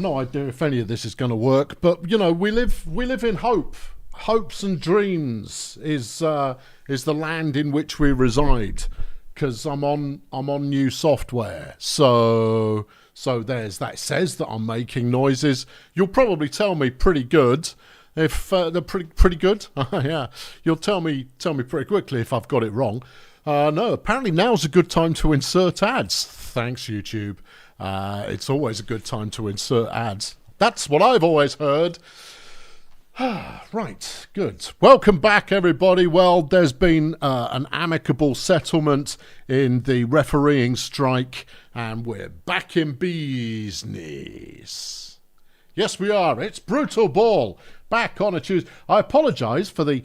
no idea if any of this is going to work, but you know, we live in hope. Hopes and dreams is the land in which we reside, because I'm on new software. So there's that. It says that I'm making noises. You'll probably tell me pretty good if they're pretty good. Yeah, you'll tell me pretty quickly if I've got it wrong. No, apparently now's a good time to insert ads. Thanks, YouTube. It's always a good time to insert ads. That's what I've always heard. Right, good. Welcome back, everybody. Well, there's been an amicable settlement in the refereeing strike, and we're back in business. Yes, we are. It's Brutalball, back on a Tuesday. I apologise for the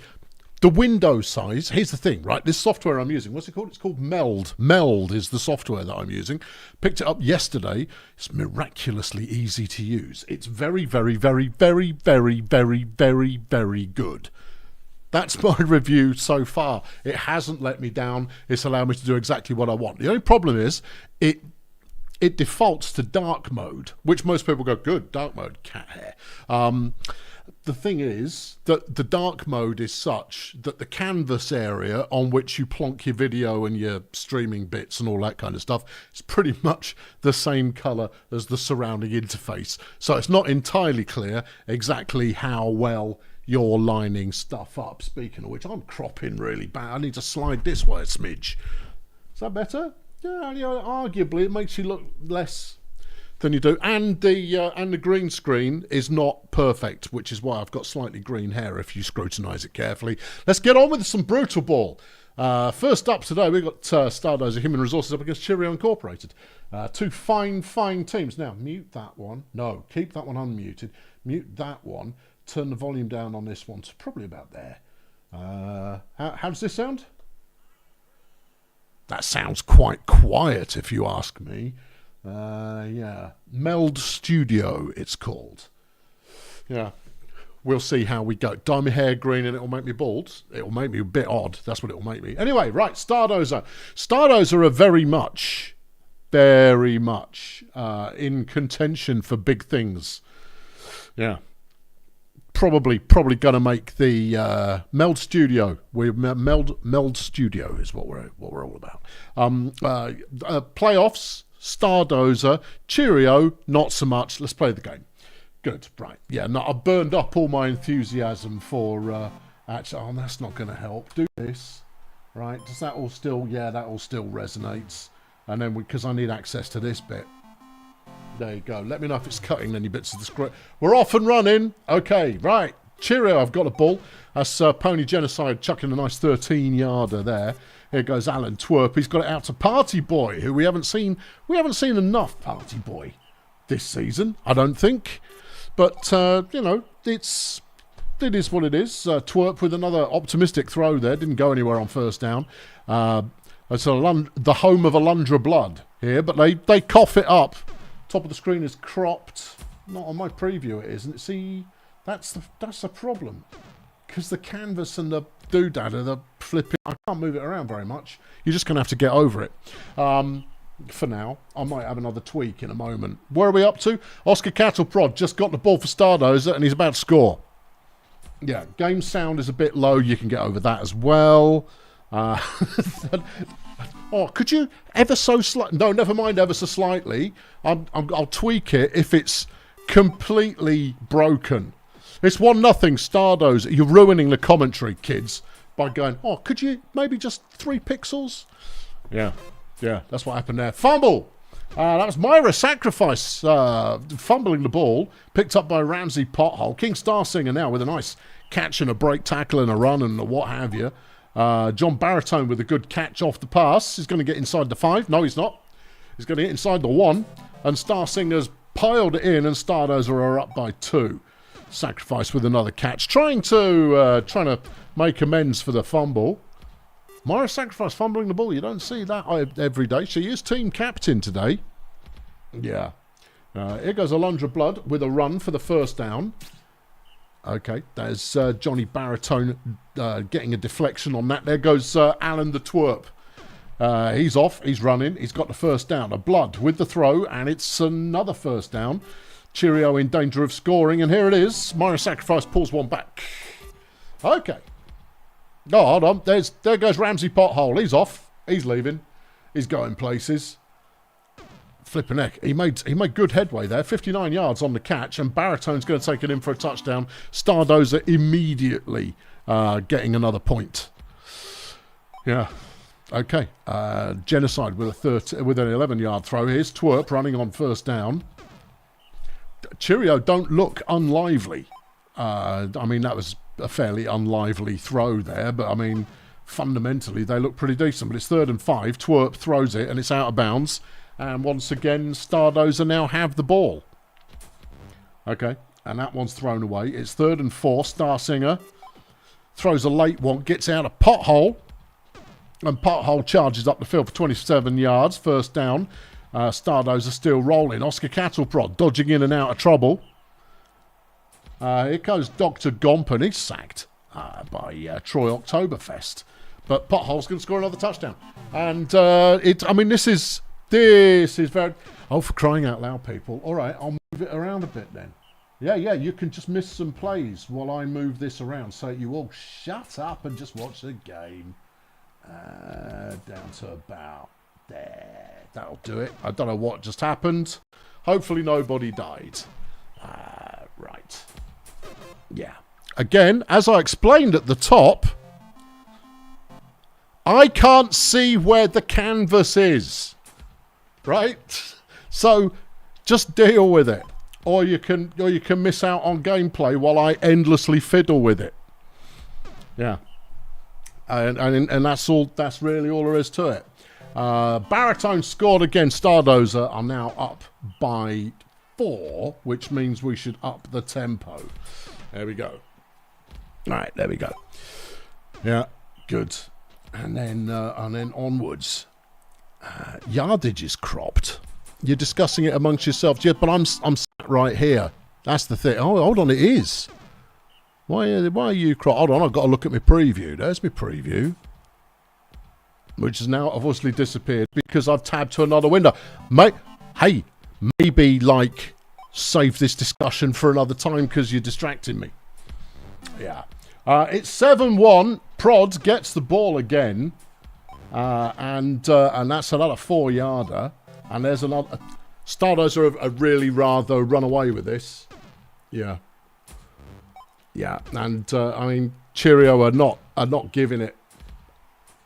window size. Here's the thing, right? This software I'm using, what's it called? It's called Meld. Meld is the software that I'm using. Picked it up yesterday. It's miraculously easy to use. It's very, very, very, very, very, very, very, very good. That's my review so far. It hasn't let me down. It's allowed me to do exactly what I want. The only problem is it defaults to dark mode, which most people go, good, dark mode, cat hair. The thing is that the dark mode is such that the canvas area on which you plonk your video and your streaming bits and all that kind of stuff is pretty much the same colour as the surrounding interface. So it's not entirely clear exactly how well you're lining stuff up. Speaking of which, I'm cropping really bad. I need to slide this way a smidge. Is that better? Yeah, arguably it makes you look less than you do, and the green screen is not perfect, which is why I've got slightly green hair if you scrutinise it carefully. Let's get on with some Brutalball. First up today, we've got Stardozer Human Resources up against Cheerio Incorporated. Two fine teams. Now, mute that one. No, keep that one unmuted. Mute that one. Turn the volume down on this one to probably about there. How does this sound? That sounds quite quiet, if you ask me. Yeah, Meld Studio it's called. Yeah, we'll see how we go. Dye my hair green and it'll make me bald. It'll make me a bit odd. That's what it'll make me. Anyway, right, Stardozer. Stardozer are very much in contention for big things. Yeah. Probably going to make the Meld Studio. Meld Studio is what we're all about. Playoffs. Stardozer, Cheerio, not so much. Let's play the game. Good, right. Yeah, no, I've burned up all my enthusiasm for actually. Oh, that's not going to help. Do this, right? Does that all still? Yeah, that all still resonates. And then because I need access to this bit. There you go. Let me know if it's cutting any bits of the script. We're off and running. Okay, right. Cheerio, I've got a ball. That's Pony Genocide chucking a nice 13-yarder there. Here goes Alan Twerp. He's got it out to Party Boy, who we haven't seen. We haven't seen enough Party Boy this season, I don't think. But you know, it is what it is. Twerp with another optimistic throw there. Didn't go anywhere on first down. It's the home of Alundra Blood here, but they cough it up. Top of the screen is cropped. Not on my preview it isn't. See, that's the problem. Because the canvas and the doodad are the flipping. I can't move it around very much. You're just going to have to get over it. For now, I might have another tweak in a moment. Where are we up to? Oscar Cattle Prod just got the ball for Stardozer and he's about to score. Yeah, game sound is a bit low. You can get over that as well. Oh, could you ever so slightly? No, never mind ever so slightly. I'll tweak it if it's completely broken. It's 1-0 Stardozer. You're ruining the commentary, kids, by going, oh, could you maybe just 3 pixels? Yeah, that's what happened there. Fumble! That was Myra Sacrifice fumbling the ball, picked up by Ramsey Pothole. King Starsinger now with a nice catch and a break tackle and a run and a what have you. John Baritone with a good catch off the pass. He's going to get inside the 5. No, he's not. He's going to get inside the 1. And Starsinger's piled it in and Stardozer are up by 2. Sacrifice with another catch. Trying to make amends for the fumble. Myra Sacrifice fumbling the ball. You don't see that every day. She is team captain today. Yeah. Here goes Alundra Blood with a run for the first down. Okay, there's Johnny Baritone getting a deflection on that. There goes Alan the Twerp. He's off, he's running, he's got the first down. A Blood with the throw, and it's another first down. Cheerio in danger of scoring, and here it is. Minor Sacrifice pulls one back. Okay. Oh, hold on. There goes Ramsey Pothole. He's off. He's leaving. He's going places. Flipping heck. He made good headway there. 59 yards on the catch, and Baritone's going to take it in for a touchdown. Stardozer immediately getting another point. Yeah. Okay. Genocide with an 11-yard throw. Here's Twerp running on first down. Cheerio don't look unlively. I mean, that was a fairly unlively throw there, but I mean, fundamentally, they look pretty decent. But it's 3rd and 5. Twerp throws it, and it's out of bounds. And once again, Stardozer now have the ball. Okay, and that one's thrown away. It's 3rd and 4. Starsinger throws a late one, gets out a Pothole, and Pothole charges up the field for 27 yards. First down. Stardozer still rolling. Oscar Cattleprod dodging in and out of trouble. Here goes Dr. Gompen. He's sacked by Troy Oktoberfest. But Pothole's going to score another touchdown. And I mean, this is very... Oh, for crying out loud, people. All right, I'll move it around a bit then. Yeah, you can just miss some plays while I move this around. So you all shut up and just watch the game. Down to about there. That'll do it. I don't know what just happened. Hopefully nobody died. Right. Yeah. Again, as I explained at the top, I can't see where the canvas is. Right? So just deal with it. Or you can miss out on gameplay while I endlessly fiddle with it. Yeah. And that's really all there is to it. Baritone scored again. Stardozer are now up by 4, which means we should up the tempo. There we go. All right, there we go. Yeah, good. And then onwards. Yardage is cropped. You're discussing it amongst yourselves. Yeah, but I'm sat right here. That's the thing. Oh, hold on, it is. Why are you cropped? Hold on, I've got to look at my preview. There's my preview. Which has now obviously disappeared because I've tabbed to another window. Hey, maybe, save this discussion for another time because you're distracting me. Yeah. It's 7-1. Prod gets the ball again. And that's another 4-yarder. And there's another... Stardozer have really rather run away with this. Yeah. Yeah. And, I mean, Cheerio are not giving it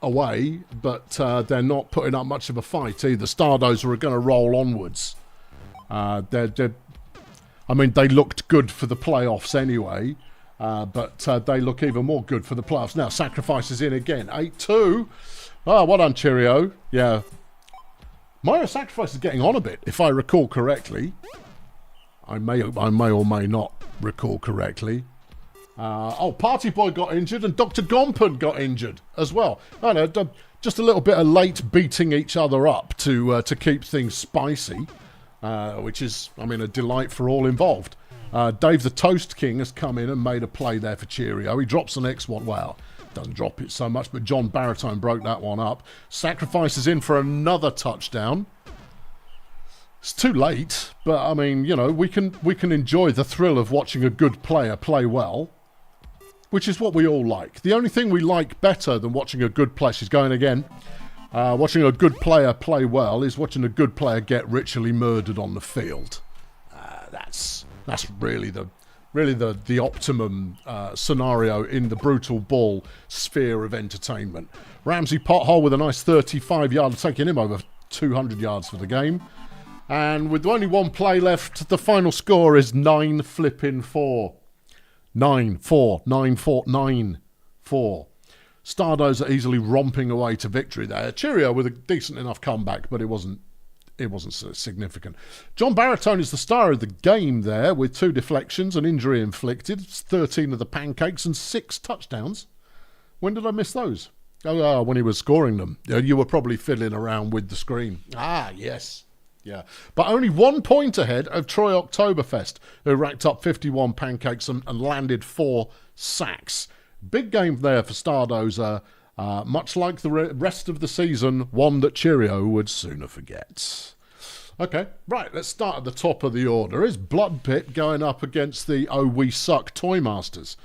away, but they're not putting up much of a fight either. Stardozer are going to roll onwards. I mean, they looked good for the playoffs anyway, but they look even more good for the playoffs. Now, Sacrifice is in again. 8-2. Oh, well done, Cheerio. Yeah. Minor Sacrifice is getting on a bit, if I recall correctly. I may or may not recall correctly. Party Boy got injured and Dr. Gompen got injured as well. I know, just a little bit of late beating each other up to keep things spicy, which is, I mean, a delight for all involved. Dave the Toast King has come in and made a play there for Cheerio. He drops the next one. Well, doesn't drop it so much, but John Baritone broke that one up. Sacrifice is in for another touchdown. It's too late, but I mean, you know, we can enjoy the thrill of watching a good player play well. Which is what we all like. The only thing we like better than watching a good player, she's going again, watching a good player play well is watching a good player get ritually murdered on the field. That's really the optimum scenario in the brutal ball sphere of entertainment. Ramsey Pothole with a nice 35-yard, taking him over 200 yards for the game. And with only one play left, the final score is 9-4. 9-4, 9-4, 9-4. Stardozer easily romping away to victory there. Cheerio with a decent enough comeback, but it wasn't so significant. John Baritone is the star of the game there with 2 deflections, an injury inflicted, 13 of the pancakes and 6 touchdowns. When did I miss those? Oh, when he was scoring them. You were probably fiddling around with the screen. Ah, yes. Yeah, but only 1 point ahead of Troy Oktoberfest, who racked up 51 pancakes and landed 4 sacks. Big game there for Stardozer, much like the rest of the season, one that Cheerio would sooner forget. Okay, right, let's start at the top of the order. Is Blood Pit going up against the Oh We Suck Toy Masters?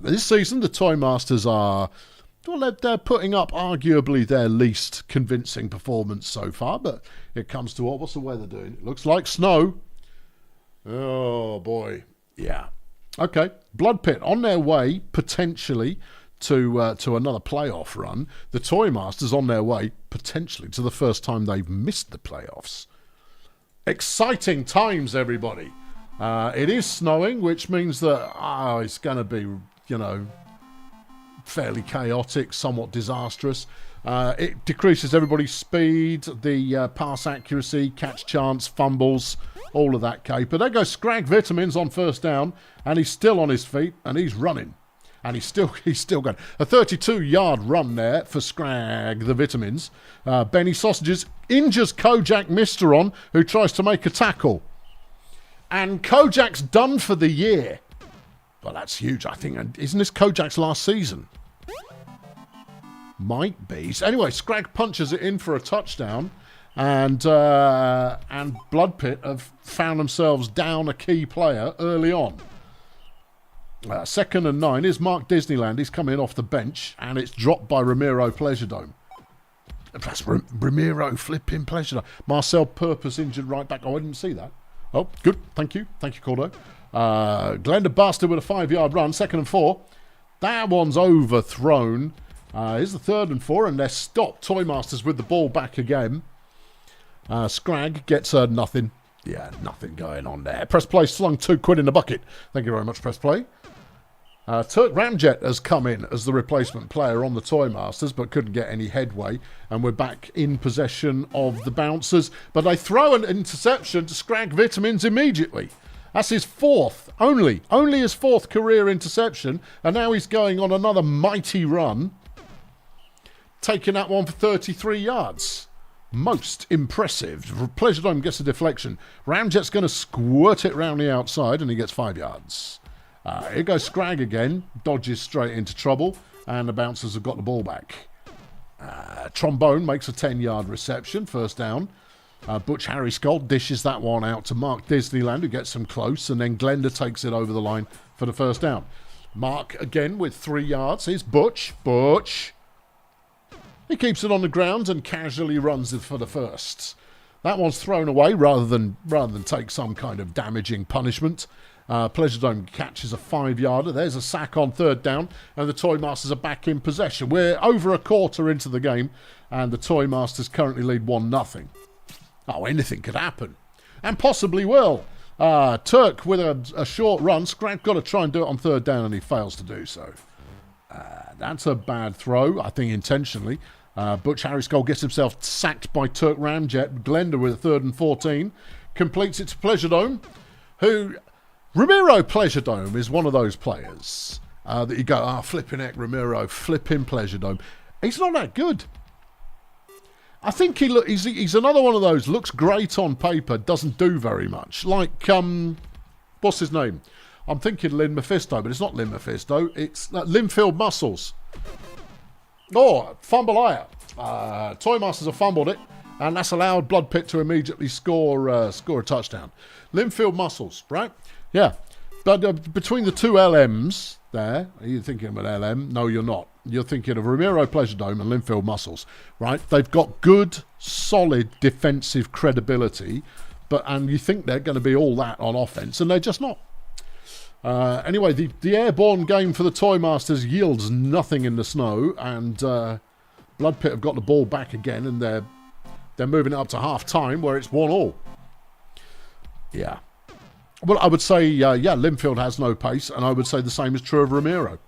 This season, the Toy Masters are... Well, they're putting up arguably their least convincing performance so far, but it comes to what's the weather doing? It looks like snow. Oh, boy. Yeah. Okay, Blood Pit on their way, potentially, to another playoff run. The Toy Masters on their way, potentially, to the first time they've missed the playoffs. Exciting times, everybody. It is snowing, which means that it's going to be, fairly chaotic, somewhat disastrous. It decreases everybody's speed, the pass accuracy, catch chance, fumbles, all of that caper. There goes Scrag Vitamins on first down, and he's still on his feet, and he's running. And he's still going. A 32-yard run there for Scrag the Vitamins. Benny Sausages injures Kojak Misteron, who tries to make a tackle. And Kojak's done for the year. Well, that's huge, I think. And isn't this Kojak's last season? Might be. So anyway, Scrag punches it in for a touchdown. And Blood Pit have found themselves down a key player early on. 2nd and 9 is Mark Disneyland. He's coming off the bench, and it's dropped by Ramiro Pleasure Dome. That's Ramiro flipping Pleasure Dome. Marcel Purpose injured right back. Oh, I didn't see that. Oh, good. Thank you. Thank you, Cordo. Glenda Bastard with a 5-yard run. 2nd and 4. That one's overthrown. Here's the 3rd and 4, and they're stopped. Toy Masters with the ball back again. Scrag gets nothing. Yeah, nothing going on there. Press Play slung £2 in the bucket. Thank you very much, Press Play. Turk Ramjet has come in as the replacement player on the Toy Masters, but couldn't get any headway. And we're back in possession of the bouncers. But they throw an interception to Scrag Vitamins immediately. That's his 4th, only his 4th career interception. And now he's going on another mighty run, taking that one for 33 yards. Most impressive. Pleasure Dome gets a deflection. Ramjet's going to squirt it round the outside, and he gets 5 yards. Here goes Scrag again. Dodges straight into trouble, and the bouncers have got the ball back. Trombone makes a 10-yard reception, first down. Butch Harry Skull dishes that one out to Mark Disneyland, who gets him close, and then Glenda takes it over the line for the first down. Mark again with 3 yards. Here's Butch. He keeps it on the ground and casually runs it for the first. That one's thrown away rather than take some kind of damaging punishment. Pleasure Dome catches a 5-yarder. There's a sack on 3rd down, and the Toy Masters are back in possession. We're over a quarter into the game, and the Toy Masters currently lead 1-0. Oh, anything could happen, and possibly will. Turk with a short run. Scrag got to try and do it on 3rd down, and he fails to do so. That's a bad throw, I think intentionally. Butch Harry Skull gets himself sacked by Turk Ramjet. Glenda with a 3rd and 14. Completes it to Pleasure Dome, who... Ramiro Pleasure Dome is one of those players that you go, flipping heck, Ramiro, flipping Pleasure Dome. He's not that good. I think he's another one of those, looks great on paper, doesn't do very much. Like, what's his name? I'm thinking Lynn Mephisto, but it's not Lynn Mephisto. It's Linfield Muscles. Oh, Fumbleia. Toy Masters have fumbled it, and that's allowed Blood Pit to immediately score a touchdown. Linfield Muscles, right? Yeah. But between the two LMs there, are you thinking of an LM? No, you're not. You're thinking of Ramiro Pleasure Dome and Linfield Muscles, right? They've got good, solid defensive credibility, and you think they're going to be all that on offense, and they're just not. Anyway, the airborne game for the Toy Masters yields nothing in the snow, and Blood Pit have got the ball back again, and they're moving it up to half-time, where it's 1-1. Yeah. Well, I would say, Linfield has no pace, and I would say the same is true of Ramiro.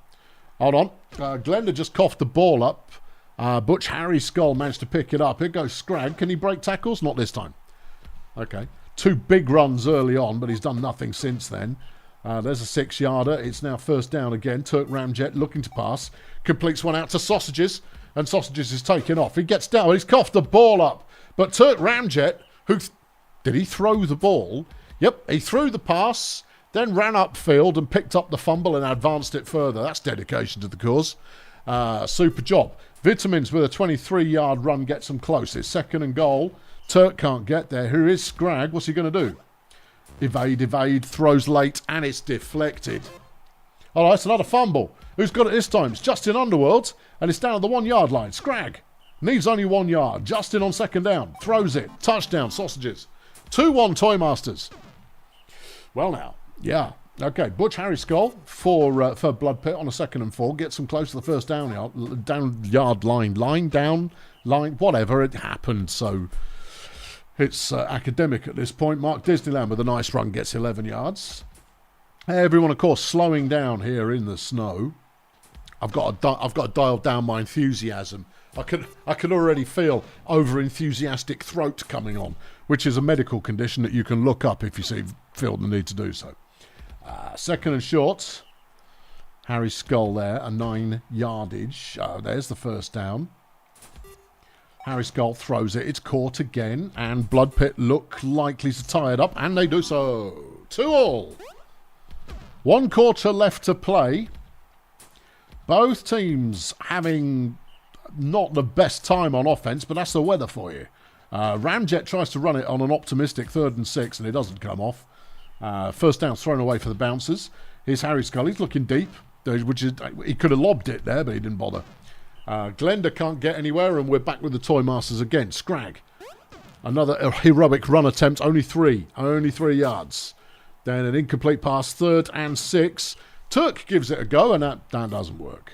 Hold on. Glenda just coughed the ball up. Butch Harry Skull managed to pick it up. Here goes Scrag. Can he break tackles? Not this time. Okay. 2 big runs early on, but he's done nothing since then. There's a 6-yarder. It's now first down again. Turk Ramjet looking to pass. Completes one out to Sausages, and Sausages is taken off. He gets down. He's coughed the ball up. But Turk Ramjet, did he throw the ball? Yep, he threw the pass, then ran upfield and picked up the fumble and advanced it further. That's dedication to the cause. Super job. Vitamins with a 23-yard run gets them close. It's 2nd and goal. Turk can't get there. Who is Scrag? What's he going to do? Evade, throws late, and it's deflected. All right, it's another fumble. Who's got it this time? It's Justin Underworld, and it's down at the 1 yard line. Scrag needs only 1 yard. Justin on second down. Throws it. Touchdown, sausages. 2-1 Toymasters. Well now, yeah. Okay, Butch Harry Skull for Blood Pit on a 2nd and 4. Gets them close to the first down yard line, whatever. It happened, so it's academic at this point. Mark Disneyland with a nice run gets 11 yards. Everyone, of course, slowing down here in the snow. I've got to dial down my enthusiasm. I can already feel over-enthusiastic throat coming on, which is a medical condition that you can look up if you feel the need to do so. 2nd and short. Harry Skull there, a 9 yardage. There's the first down. Harry Skull throws it. It's caught again, and Blood Pit look likely to tie it up, and they do so. 2-2. 1 quarter left to play. Both teams having not the best time on offense, but that's the weather for you. Ramjet tries to run it on an optimistic 3rd and 6, and it doesn't come off. First down thrown away for the bouncers. Here's Harry Skull. He's looking deep, which is he could have lobbed it there, but he didn't bother. Glenda can't get anywhere, and we're back with the Toymasters again. Scrag. Another heroic run attempt, only 3 yards. Then an incomplete pass, 3rd and 6. Turk gives it a go, and that doesn't work.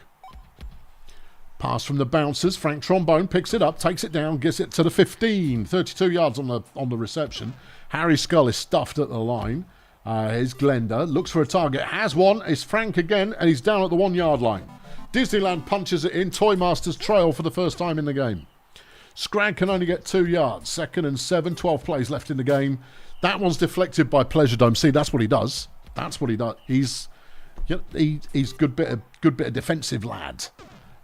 Pass from the bouncers. Frank Trombone picks it up, takes it down, gets it to the 15. 32 yards on the reception. Harry Skull is stuffed at the line. Here's Glenda. Looks for a target. Has one. It's Frank again, and he's down at the 1 yard line. Disneyland punches it in. Toymasters trail for the first time in the game. Scrag can only get 2 yards. 2nd and 7. 12 plays left in the game. That one's deflected by Pleasure Dome. See, that's what he does. He's good bit of defensive lad.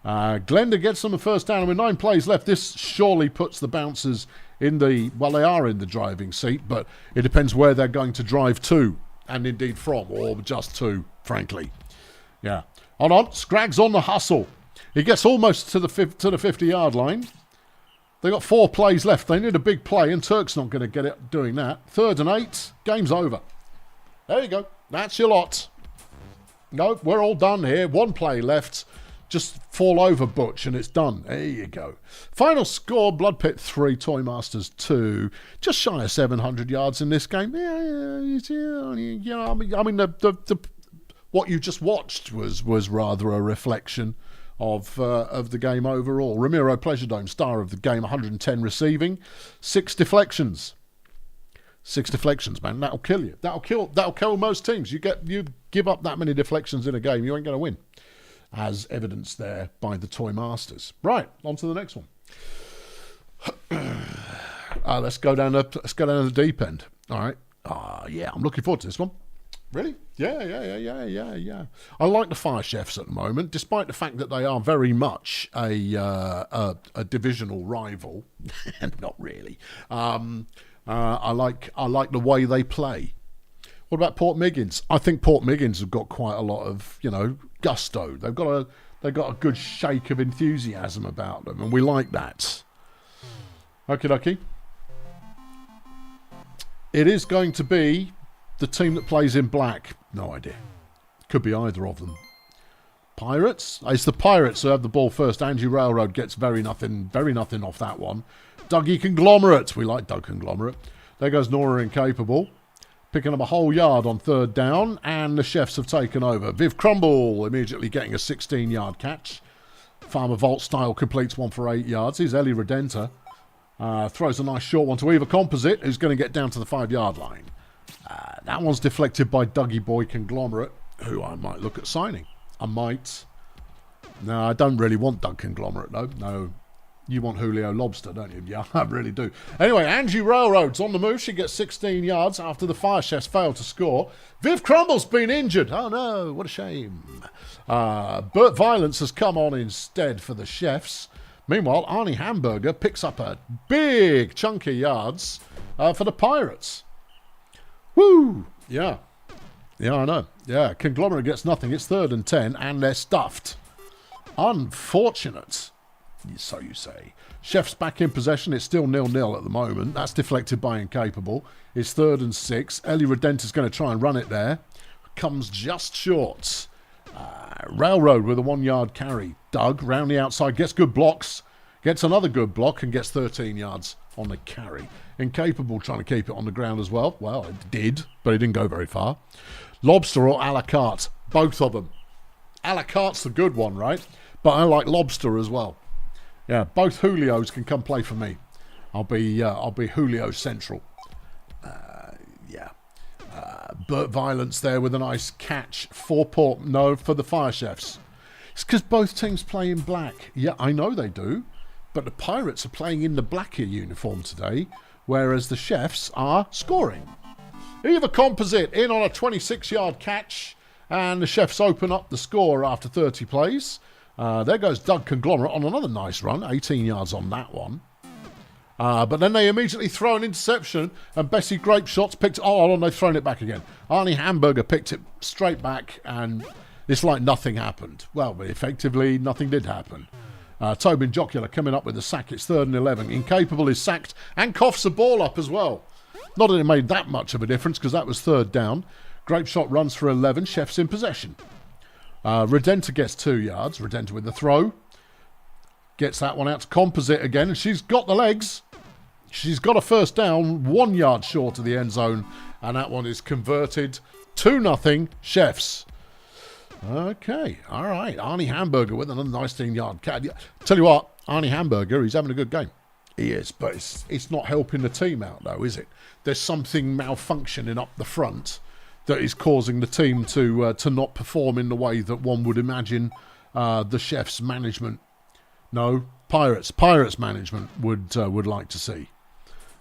Glenda gets them the first down, and with 9 plays left, this surely puts the bouncers they are in the driving seat, but it depends where they're going to drive to, and indeed from, or just to, frankly. Yeah. Hold on, Scrag's on the hustle. He gets almost to the 50-yard line. They've got 4 plays left. They need a big play, and Turk's not going to get it doing that. 3rd and 8, game's over. There you go. That's your lot. No, we're all done here. 1 play left. Just fall over Butch and it's done. There you go. Final score, Blood Pit 3, Toymasters 2. Just shy of 700 yards in this game. Yeah, I mean what you just watched was rather a reflection of the game overall. Ramiro Pleasure Dome, star of the game, 110 receiving, 6 deflections. 6 deflections, man. That'll kill you. That'll kill most teams. You give up that many deflections in a game, you ain't going to win. As evidenced there by the Toymasters. Right, on to the next one. Let's go down the deep end. All right. Yeah, I'm looking forward to this one. Really? Yeah. I like the Fire Chefs at the moment, despite the fact that they are very much a divisional rival. Not really. I like the way they play. What about Port Miggins? I think Port Miggins have got quite a lot of, gusto. They've got a good shake of enthusiasm about them, and we like that. Okie dokie. It is going to be the team that plays in black. No idea. Could be either of them. Pirates? It's the Pirates who have the ball first. Angie Railroad gets very nothing off that one. Dougie Conglomerate. We like Doug Conglomerate. There goes Nora Incapable. Picking up a whole yard on 3rd down, and the Chefs have taken over. Viv Crumble immediately getting a 16-yard catch. Farmer Vault style completes 1 for 8 yards. Here's Ellie Redenta. Throws a nice short one to Eva Composite, who's going to get down to the 5-yard line. That one's deflected by Dougie Boy Conglomerate, who I might look at signing. I might. No, I don't really want Doug Conglomerate, though. No. You want Julio Lobster, don't you? Yeah, I really do. Anyway, Angie Railroad's on the move. She gets 16 yards after the Fire Chefs failed to score. Viv Crumble's been injured. Oh, no, what a shame. Burt Violence has come on instead for the Chefs. Meanwhile, Arnie Hamburger picks up a big chunk of yards for the Pirates. Woo! Yeah. Yeah, I know. Yeah, Conglomerate gets nothing. It's 3rd and 10, and they're stuffed. Unfortunate. So you say. Chef's back in possession. It's still 0-0 at the moment. That's deflected by Incapable. It's 3rd and 6. Ellie Redentor's going to try and run it there. Comes just short. Railroad with a 1-yard carry. Doug round the outside. Gets good blocks. Gets another good block and gets 13 yards on the carry. Incapable trying to keep it on the ground as well. Well, it did, but it didn't go very far. Lobster or a la carte. Both of them. A la carte's the good one, right? But I like lobster as well. Yeah, both Julios can come play for me. I'll be Julio Central. Burt Violence there with a nice catch for the Fire Chefs. It's because both teams play in black. Yeah, I know they do. But the Pirates are playing in the blacker uniform today, whereas the Chefs are scoring. Eva Composite in on a 26-yard catch, and the Chefs open up the score after 30 plays. There goes Doug Conglomerate on another nice run, 18 yards on that one. But then they immediately throw an interception, and Bessie Grapeshot's picked... Oh, hold on, they've thrown it back again. Arnie Hamburger picked it straight back, and it's like nothing happened. Well, effectively, nothing did happen. Tobin Jocular coming up with the sack. It's 3rd and 11. Incapable is sacked and coughs the ball up as well. Not that it made that much of a difference, because that was 3rd down. Grapeshot runs for 11. Chef's in possession. Redentor gets 2 yards. Redentor with the throw. Gets that one out to Composite again, and she's got the legs. She's got a 1st down, 1 yard short of the end zone, and that one is converted 2-0 Chefs. Okay, all right. Arnie Hamburger with another 19-yard catch. Tell you what, Arnie Hamburger, he's having a good game. He is, but it's not helping the team out, though, is it? There's something malfunctioning up the front that is causing the team to not perform in the way that one would imagine the Chefs management, no, Pirates management would like to see.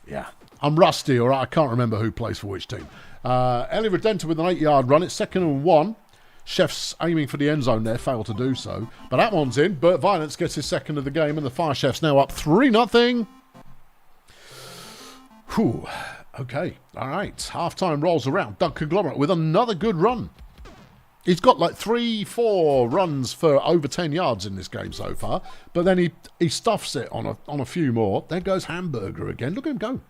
Yeah, I'm rusty, all right. I can't remember who plays for which team. Ellie Redentor with an 8-yard run. It's 2nd and 1. Chefs aiming for the end zone there, failed to do so. But that one's in. Burt Violence gets his 2nd of the game, and the Fire Chefs now up 3-0. Whew. Okay, all right. Half-time rolls around. Doug Conglomerate with another good run. He's got like 3-4 runs for over 10 yards in this game so far. But then he stuffs it on a few more. There goes Hamburger again. Look at him go.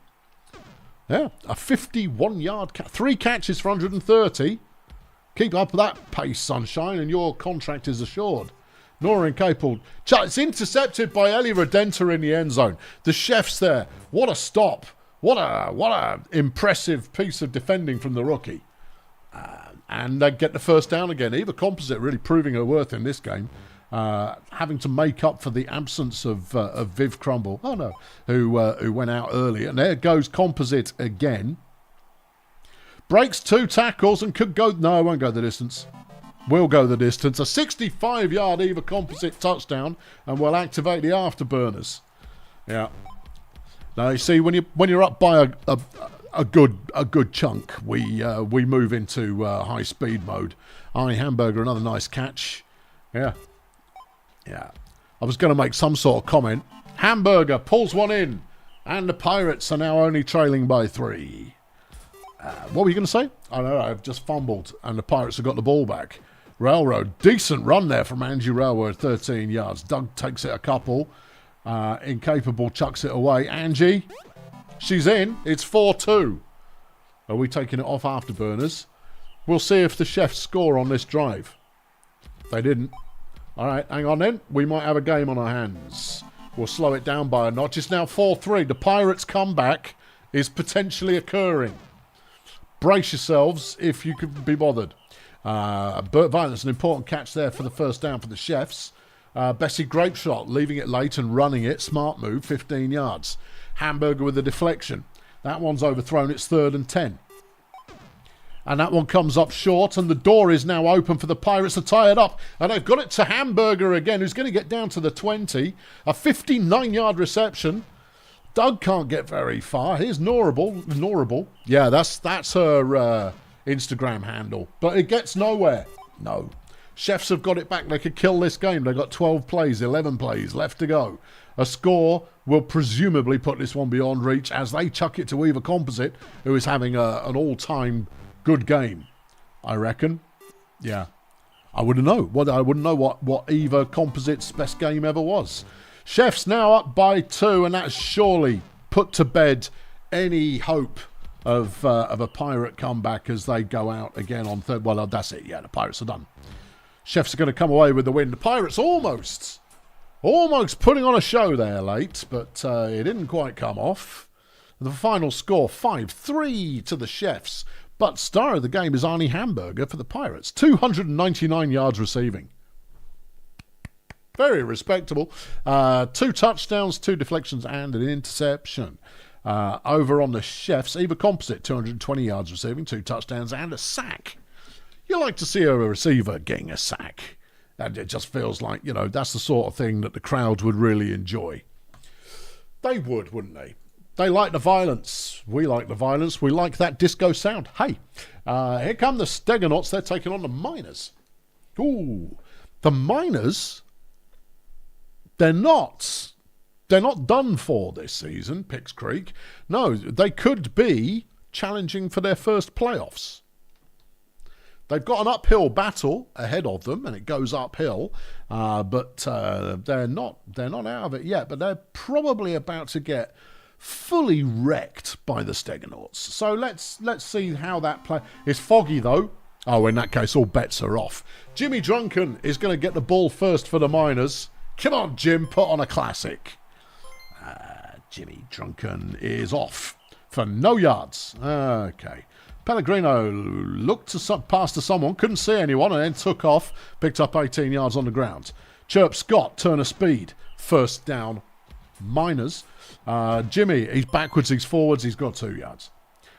Yeah, a 51-yard catch. 3 catches for 130. Keep up that pace, Sunshine, and your contract is assured. Nora Incapable. It's intercepted by Ellie Redentor in the end zone. The Chefs there. What a stop. What a impressive piece of defending from the rookie. And they get the 1st down again. Eva Composite really proving her worth in this game. Having to make up for the absence of Viv Crumble. Oh, no. Who went out early. And there goes Composite again. Breaks 2 tackles and could go... No, it won't go the distance. Will go the distance. A 65-yard Eva Composite touchdown, and we'll activate the afterburners. Yeah. Now, you see, when you're up by a good chunk, we move into high speed mode. Arnie Hamburger, another nice catch. Yeah. I was going to make some sort of comment. Hamburger pulls one in, and the Pirates are now only trailing by 3. What were you going to say? I know, I've just fumbled, and the Pirates have got the ball back. Railroad, decent run there from Angie Railroad, 13 yards. Doug takes it a couple. Incapable chucks it away. Angie, she's in. It's 4-2. Are we taking it off afterburners? We'll see if the Chefs score on this drive. They didn't. All right, hang on then. We might have a game on our hands. We'll slow it down by a notch. It's now 4-3. The Pirates' comeback is potentially occurring. Brace yourselves if you could be bothered. Burt Violence, an important catch there for the 1st down for the Chefs. Bessie Grapeshot leaving it late and running it. Smart move, 15 yards. Hamburger with a deflection. That one's overthrown. It's 3rd and 10. And that one comes up short, and the door is now open for the Pirates to tie it up. And they've got it to Hamburger again, who's going to get down to the 20. A 59-yard reception. Doug can't get very far. Here's Norable. Yeah, that's her Instagram handle. But it gets nowhere. No. Chefs have got it back. They could kill this game. They've got 12 plays, 11 plays left to go. A score will presumably put this one beyond reach as they chuck it to Eva Composite, who is having an all-time good game, I reckon. Yeah. I wouldn't know. I wouldn't know what Eva Composite's best game ever was. Chefs now up by 2, and that's surely put to bed any hope of a pirate comeback as they go out again on third. Well, that's it. Yeah, the Pirates are done. Chefs are going to come away with the win. The Pirates almost putting on a show there late, but it didn't quite come off. The final score, 5-3 to the Chefs. But star of the game is Arnie Hamburger for the Pirates. 299 yards receiving. Very respectable. 2 touchdowns, 2 deflections, and an interception. Over on the Chefs, Eva Composite, 220 yards receiving, 2 touchdowns, and a sack. You like to see a receiver getting a sack. And it just feels like, you know, that's the sort of thing that the crowds would really enjoy. They would, wouldn't they? They like the violence. We like the violence. We like that disco sound. Hey, here come the Stegenauts. They're taking on the Miners. Ooh, the Miners, they're not done for this season, Picks Creek. No, they could be challenging for their first playoffs. They've got an uphill battle ahead of them, and it goes uphill, but they're not out of it yet. But they're probably about to get fully wrecked by the Stegenauts. So let's see how that play. It's foggy though. Oh, in that case, all bets are off. Jimmy Drunken is going to get the ball first for the Miners. Come on, Jim, put on a classic. Jimmy Drunken is off for no yards. Okay. Pellegrino looked to pass to someone, couldn't see anyone, and then took off, picked up 18 yards on the ground. Chirp Scott, turn of speed, first down, Miners. Jimmy, he's backwards, he's forwards, he's got 2 yards.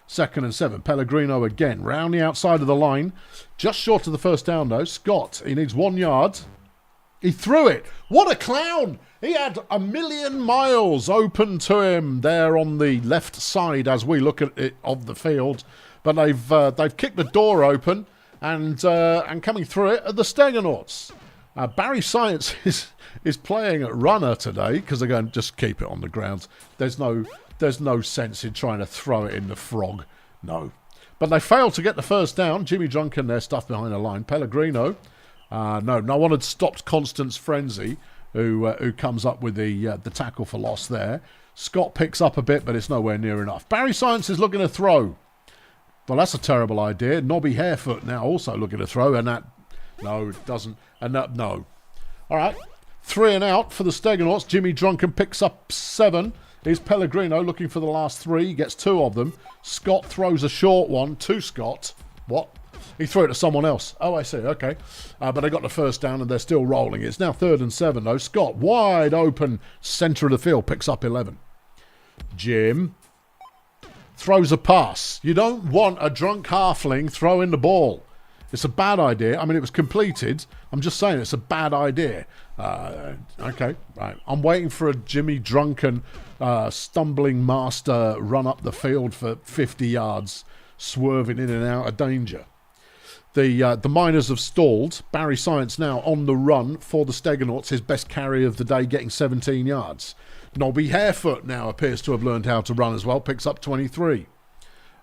2nd and 7, Pellegrino again, round the outside of the line, just short of the first down though. Scott, he needs 1 yard. He threw it. What a clown! He had a million miles open to him there on the left side as we look at it of the field. But they've kicked the door open and coming through it are the Stegenauts. Barry Science is playing at runner today because they're going to just keep it on the ground. There's no sense in trying to throw it in the frog. No. But they failed to get the first down. Jimmy Drunken there stuffed behind the line. Pellegrino. No one had stopped Constance Frenzy, who comes up with the tackle for loss there. Scott picks up a bit, but it's nowhere near enough. Barry Science is looking to throw. Well, that's a terrible idea. Nobby Harefoot now also looking to throw, and that, no, it doesn't, and that, no. All right, 3 and out for the Stegenauts. Jimmy Drunken picks up 7. Here's Pellegrino looking for the last 3, gets 2 of them. Scott throws a short one to Scott. What? He threw it to someone else. Oh, I see, okay. But they got the first down and they're still rolling. It's now 3rd and 7 though. Scott, wide open, centre of the field, picks up 11. Jim throws a pass. You don't want a drunk halfling throwing the ball. It's a bad idea. I mean, it was completed. I'm just saying it's a bad idea. Okay, right. I'm waiting for a Jimmy Drunken stumbling master run up the field for 50 yards, swerving in and out of danger. The Miners have stalled. Barry Science now on the run for the Stegenauts, his best carry of the day, getting 17 yards. Nobby Harefoot now appears to have learned how to run as well, picks up 23.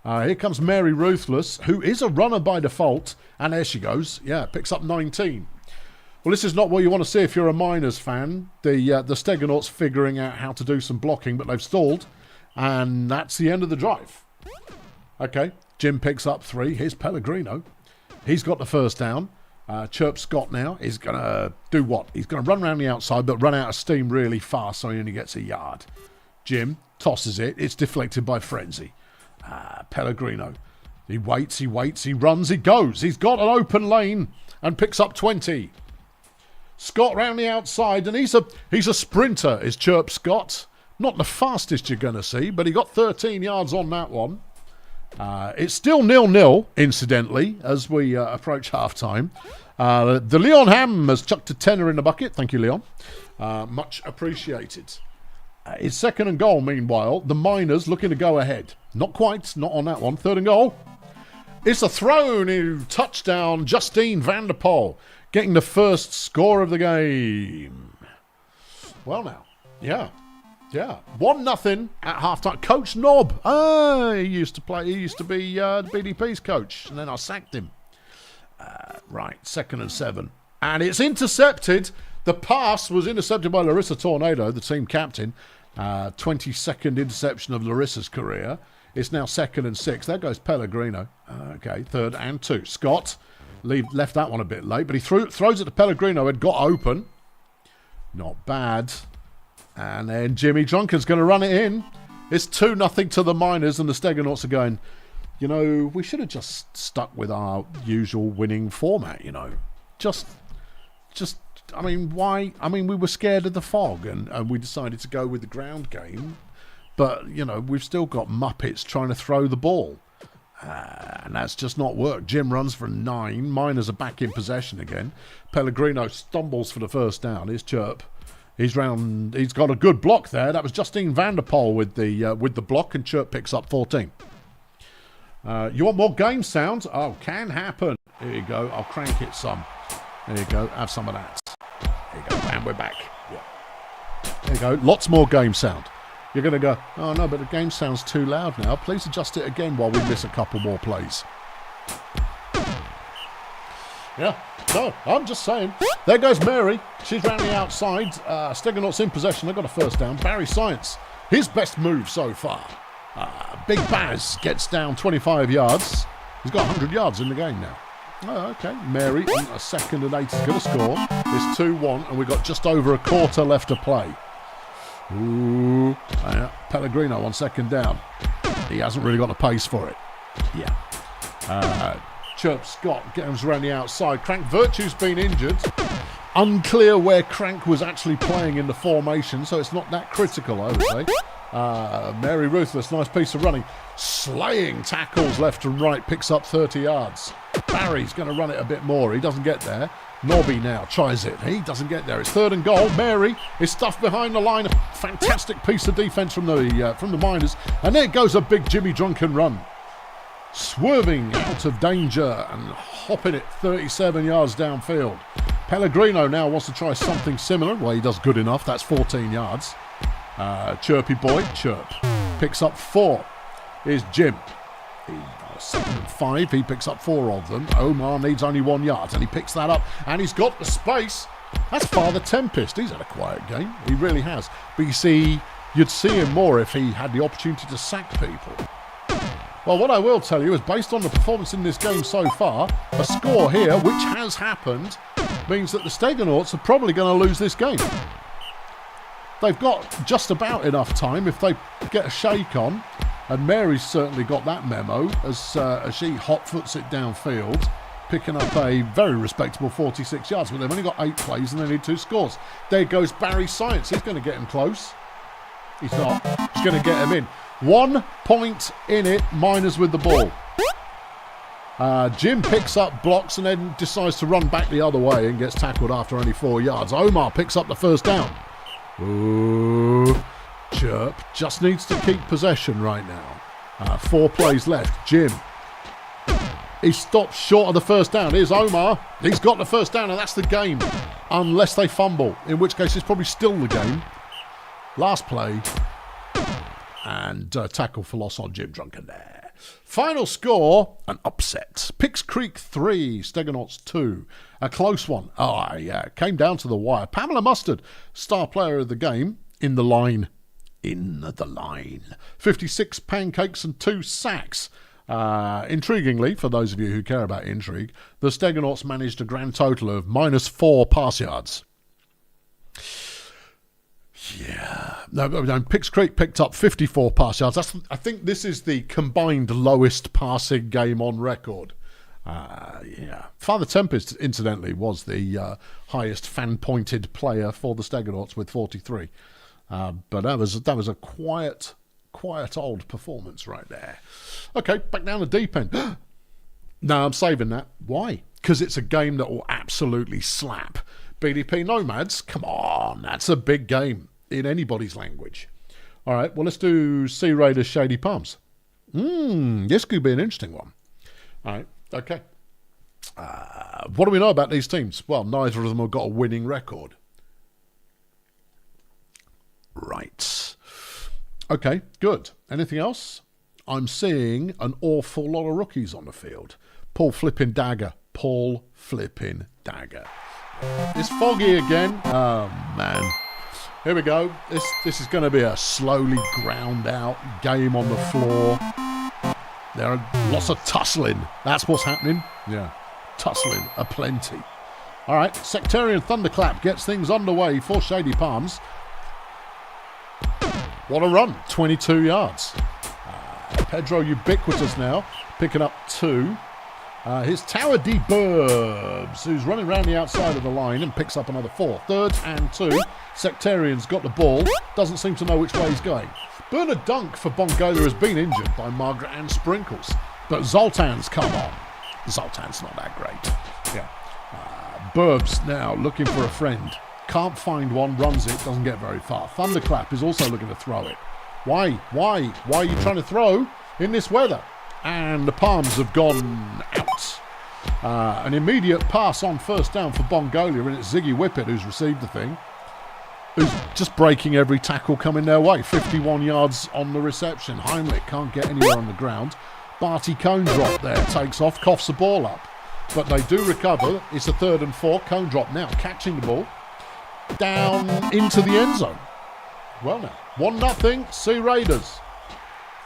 Here comes Mary Ruthless, who is a runner by default, and there she goes. Yeah, picks up 19. Well, this is not what you want to see if you're a Miners fan. The Stegenauts figuring out how to do some blocking, but they've stalled, and that's the end of the drive. Okay, Jim picks up 3. Here's Pellegrino. He's got the first down. Chirp Scott now is going to do what? He's going to run around the outside, but run out of steam really fast, so he only gets a yard. Jim tosses it. It's deflected by Frenzy. Pellegrino. He waits, he runs, he goes. He's got an open lane and picks up 20. Scott round the outside, and he's a sprinter, is Chirp Scott. Not the fastest you're going to see, but he got 13 yards on that one. It's still 0-0, incidentally, as we approach half-time. The Leon Ham has chucked a tenner in the bucket. Thank you, Leon. Much appreciated. It's 2nd and goal, meanwhile. The Miners looking to go ahead. Not quite, not on that one. 3rd and goal. It's a thrown in touchdown. Justine van der Poel getting the first score of the game. Well now, yeah. 1-0 at half-time. Coach Knob. He used to be BDP's coach, and then I sacked him. Right, 2nd and 7. And it's intercepted. The pass was intercepted by Larissa Tornado, the team captain. 22nd interception of Larissa's career. It's now 2nd and 6. There goes Pellegrino. Okay, 3rd and 2. Scott left that one a bit late, but he throws it to Pellegrino and got open. Not bad. And then Jimmy Drunken's going to run it in. It's 2-0 to the Miners, and the Stegenauts are going, you know, we should have just stuck with our usual winning format, you know. Just, I mean, why? I mean, we were scared of the fog, and we decided to go with the ground game. But, you know, we've still got Muppets trying to throw the ball. And that's just not worked. Jim runs for 9. Miners are back in possession again. Pellegrino stumbles for the first down. Here's Chirp. He's got a good block there. That was Justine Vanderpoel with the block, and Chirp picks up 14. You want more game sounds? Oh, can happen. Here you go. I'll crank it some. There you go. Have some of that. There you go. And we're back. Yeah. There you go. Lots more game sound. You're going to go, oh no, but the game sounds too loud now. Please adjust it again while we miss a couple more plays. Yeah, no, I'm just saying. There goes Mary. She's round the outside. Stegenauts in possession. They've got a first down. Barry Science, his best move so far. Big Baz gets down 25 yards. He's got 100 yards in the game now. Oh, okay. Mary, a 2nd and 8 is going to score. It's 2-1, and we've got just over a quarter left to play. Ooh, Pellegrino on 2nd down. He hasn't really got the pace for it. Yeah. Chirp Scott goes around the outside. Crank Virtue's been injured. Unclear where Crank was actually playing in the formation, so it's not that critical, I would say. Mary Ruthless, nice piece of running. Slaying tackles left and right, picks up 30 yards. Barry's going to run it a bit more. He doesn't get there. Nobby now tries it. He doesn't get there. It's 3rd and goal. Mary is stuffed behind the line. A fantastic piece of defence from the Miners. And there goes a big Jimmy Drunken run. Swerving out of danger and hopping it 37 yards downfield. Pellegrino now wants to try something similar. Well, he does good enough. That's 14 yards. Chirpy boy, Chirp, picks up 4. Here's Jim. 2nd and 5. He picks up 4 of them. Omar needs only 1 yard, and he picks that up, and he's got the space. That's Father Tempest. He's had a quiet game. He really has. But you see, you'd see him more if he had the opportunity to sack people. Well, what I will tell you is, based on the performance in this game so far, a score here, which has happened, means that the Stegenauts are probably going to lose this game. They've got just about enough time if they get a shake on. And Mary's certainly got that memo as she hot-foots it downfield, picking up a very respectable 46 yards. But they've only got 8 plays and they need 2 scores. There goes Barry Science. He's going to get him close. He's not. He's going to get him in. 1 point in it, Miners with the ball. Jim picks up blocks and then decides to run back the other way and gets tackled after only 4 yards. Omar picks up the first down. Ooh. Chirp just needs to keep possession right now. 4 plays left. Jim. He stops short of the first down. Here's Omar. He's got the first down, and that's the game. Unless they fumble, in which case it's probably still the game. Last play. And tackle for loss on Jim Drunken there. Final score, an upset. Picks Creek 3, Stegenauts 2. A close one. Oh, yeah, came down to the wire. Pamela Mustard, star player of the game, in the line. 56 pancakes and 2 sacks. Intriguingly, for those of you who care about intrigue, the Stegenauts managed a grand total of -4 pass yards. Yeah. No, Picks Creek picked up 54 pass yards. I think this is the combined lowest passing game on record. Yeah. Father Tempest, incidentally, was the highest fan-pointed player for the Stegenauts with 43. But that was a quiet old performance right there. Okay, back down the deep end. No, I'm saving that. Why? Because it's a game that will absolutely slap. BDP Nomads, come on, that's a big game in anybody's language. All right, well, let's do Sea Raiders Shady Palms. This could be an interesting one. All right, okay. What do we know about these teams? Well, neither of them have got a winning record. Right. Okay, good. Anything else? I'm seeing an awful lot of rookies on the field. Paul Flippin' Dagger. It's foggy again. Oh, man. Here we go. This is going to be a slowly ground out game on the floor. There are lots of tussling. That's what's happening. Yeah, tussling aplenty. All right, Sectarian Thunderclap gets things underway for Shady Palms. What a run, 22 yards. Pedro Ubiquitous now, picking up 2. Here's Tower D Burbs, who's running around the outside of the line and picks up another 4. 3rd and 2. Sectarian's got the ball, doesn't seem to know which way he's going. Bernard Dunk for Bongolia has been injured by Margaret Ann Sprinkles, but Zoltan's come on. Zoltan's not that great. Yeah. Burbs now looking for a friend. Can't find one, runs it, doesn't get very far. Thunderclap is also looking to throw it. Why? Why are you trying to throw in this weather? And the Palms have gone out. An immediate pass on first down for Bongolia, and it's Ziggy Whippet who's received the thing. Who's just breaking every tackle coming their way. 51 yards on the reception. Heimlich can't get anywhere on the ground. Barty Cone Drop there takes off, coughs the ball up. But they do recover. It's a 3rd and 4. Cone Drop now catching the ball down into the end zone. Well now, 1-0, Sea Raiders.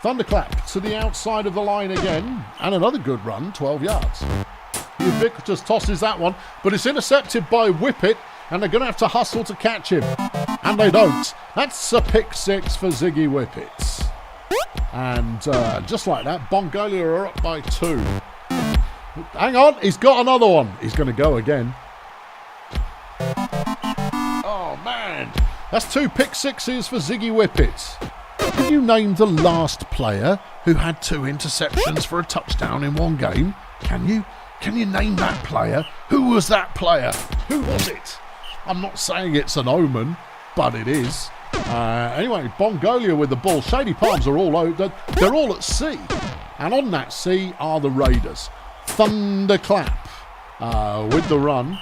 Thunderclap to the outside of the line again. And another good run, 12 yards. Ubiquitous tosses that one, but it's intercepted by Whippet, and they're going to have to hustle to catch him. And they don't. That's a pick 6 for Ziggy Whippets. And just like that, Bongolia are up by 2. Hang on, he's got another one. He's going to go again. Oh, man. That's 2 pick 6s for Ziggy Whippets. Can you name the last player who had 2 interceptions for a touchdown in one game? Can you? Can you name that player? Who was that player? Who was it? I'm not saying it's an omen, but it is. Anyway, Bongolia with the ball. Shady Palms are all over. They're all at sea. And on that sea are the Raiders. Thunderclap with the run,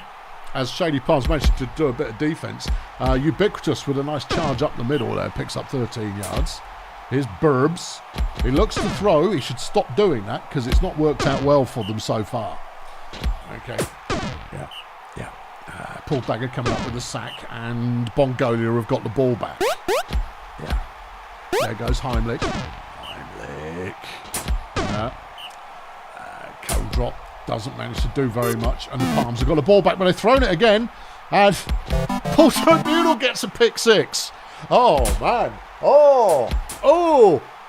as Shady Palms managed to do a bit of defence. Ubiquitous with a nice charge up the middle there, picks up 13 yards. Here's Burbs. He looks to throw. He should stop doing that because it's not worked out well for them so far. Okay. Yeah. Paul Dagger coming up with a sack, and Bongolia have got the ball back. Yeah. There goes Heimlich. Yeah. Cone Drop doesn't manage to do very much, and the Palms have got the ball back, but they've thrown it again, and Paul Tribunal gets a pick 6. Oh, man. Oh,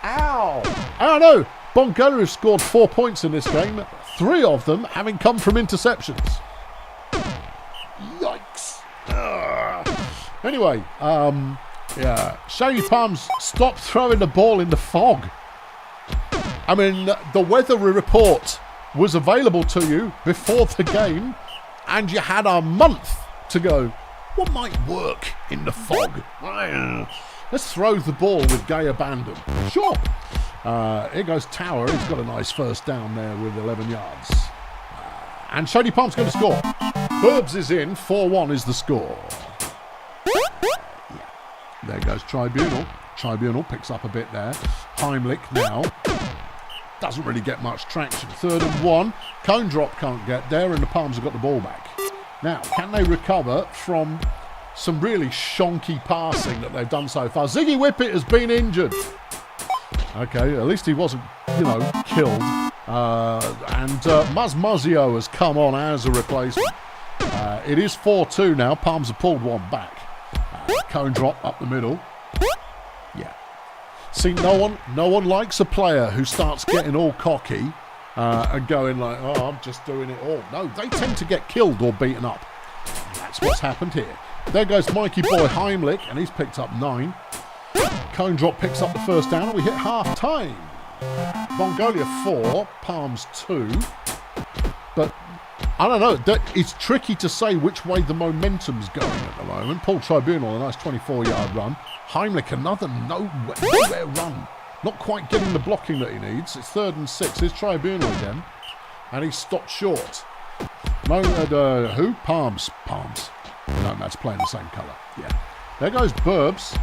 ow. I don't know. Bongolia have scored 4 points in this game, 3 of them having come from interceptions. Yikes. Anyway, Shady Palms stopped throwing the ball in the fog. I mean, the weather report was available to you before the game, and you had a month to go, what might work in the fog? Let's throw the ball with gay abandon. Sure. Here goes Tower. He's got a nice first down there with 11 yards. And Shady Palm's going to score. Burbs is in. 4-1 is the score. There goes Tribunal. Tribunal picks up a bit there. Heimlich now. Doesn't really get much traction. 3rd and 1. Cone Drop can't get there, and the Palms have got the ball back. Now, can they recover from some really shonky passing that they've done so far? Ziggy Whippet has been injured. Okay, at least he wasn't, killed. And Muzio has come on as a replacement. It is 4-2 now. Palms have pulled one back. Cone Drop up the middle. Yeah. See, no one likes a player who starts getting all cocky and going like, oh, I'm just doing it all. No, they tend to get killed or beaten up. And that's what's happened here. There goes Mikey Boy Heimlich, and he's picked up 9. Cone Drop picks up the first down, and we hit half time. Bongolia 4, Palms 2. But I don't know. It's tricky to say which way the momentum's going at the moment. Paul Tribunal, a nice 24-yard run. Heimlich, another nowhere run. Not quite getting the blocking that he needs. It's 3rd and 6. Here's Tribunal again. And he's stopped short. Who? Palms. Nomads playing the same colour. Yeah. There goes Burbs.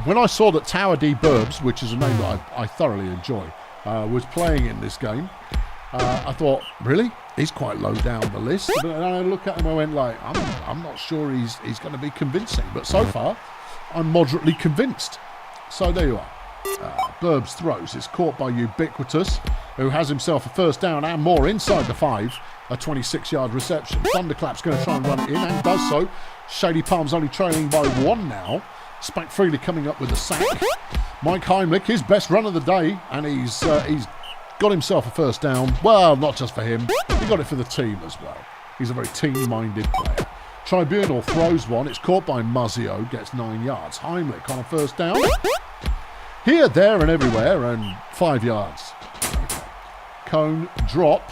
When I saw that Tower D Burbs, which is a name that I thoroughly enjoy, was playing in this game, I thought, really? He's quite low down the list. But I look at him, I went like, I'm not sure he's going to be convincing. But so far, I'm moderately convinced. So there you are. Burbs throws. It's caught by Ubiquitous, who has himself a first down and more inside the 5. A 26-yard reception. Thunderclap's going to try and run it in and does so. Shady Palms only trailing by 1 now. Spack Freely coming up with a sack. Mike Heimlich, his best run of the day, and he's got himself a first down. Well, not just for him. He got it for the team as well. He's a very team-minded player. Tribunal throws one. It's caught by Muzzio. Gets 9 yards. Heimlich on a first down. Here, there, and everywhere, and 5 yards. Okay. Cone drop.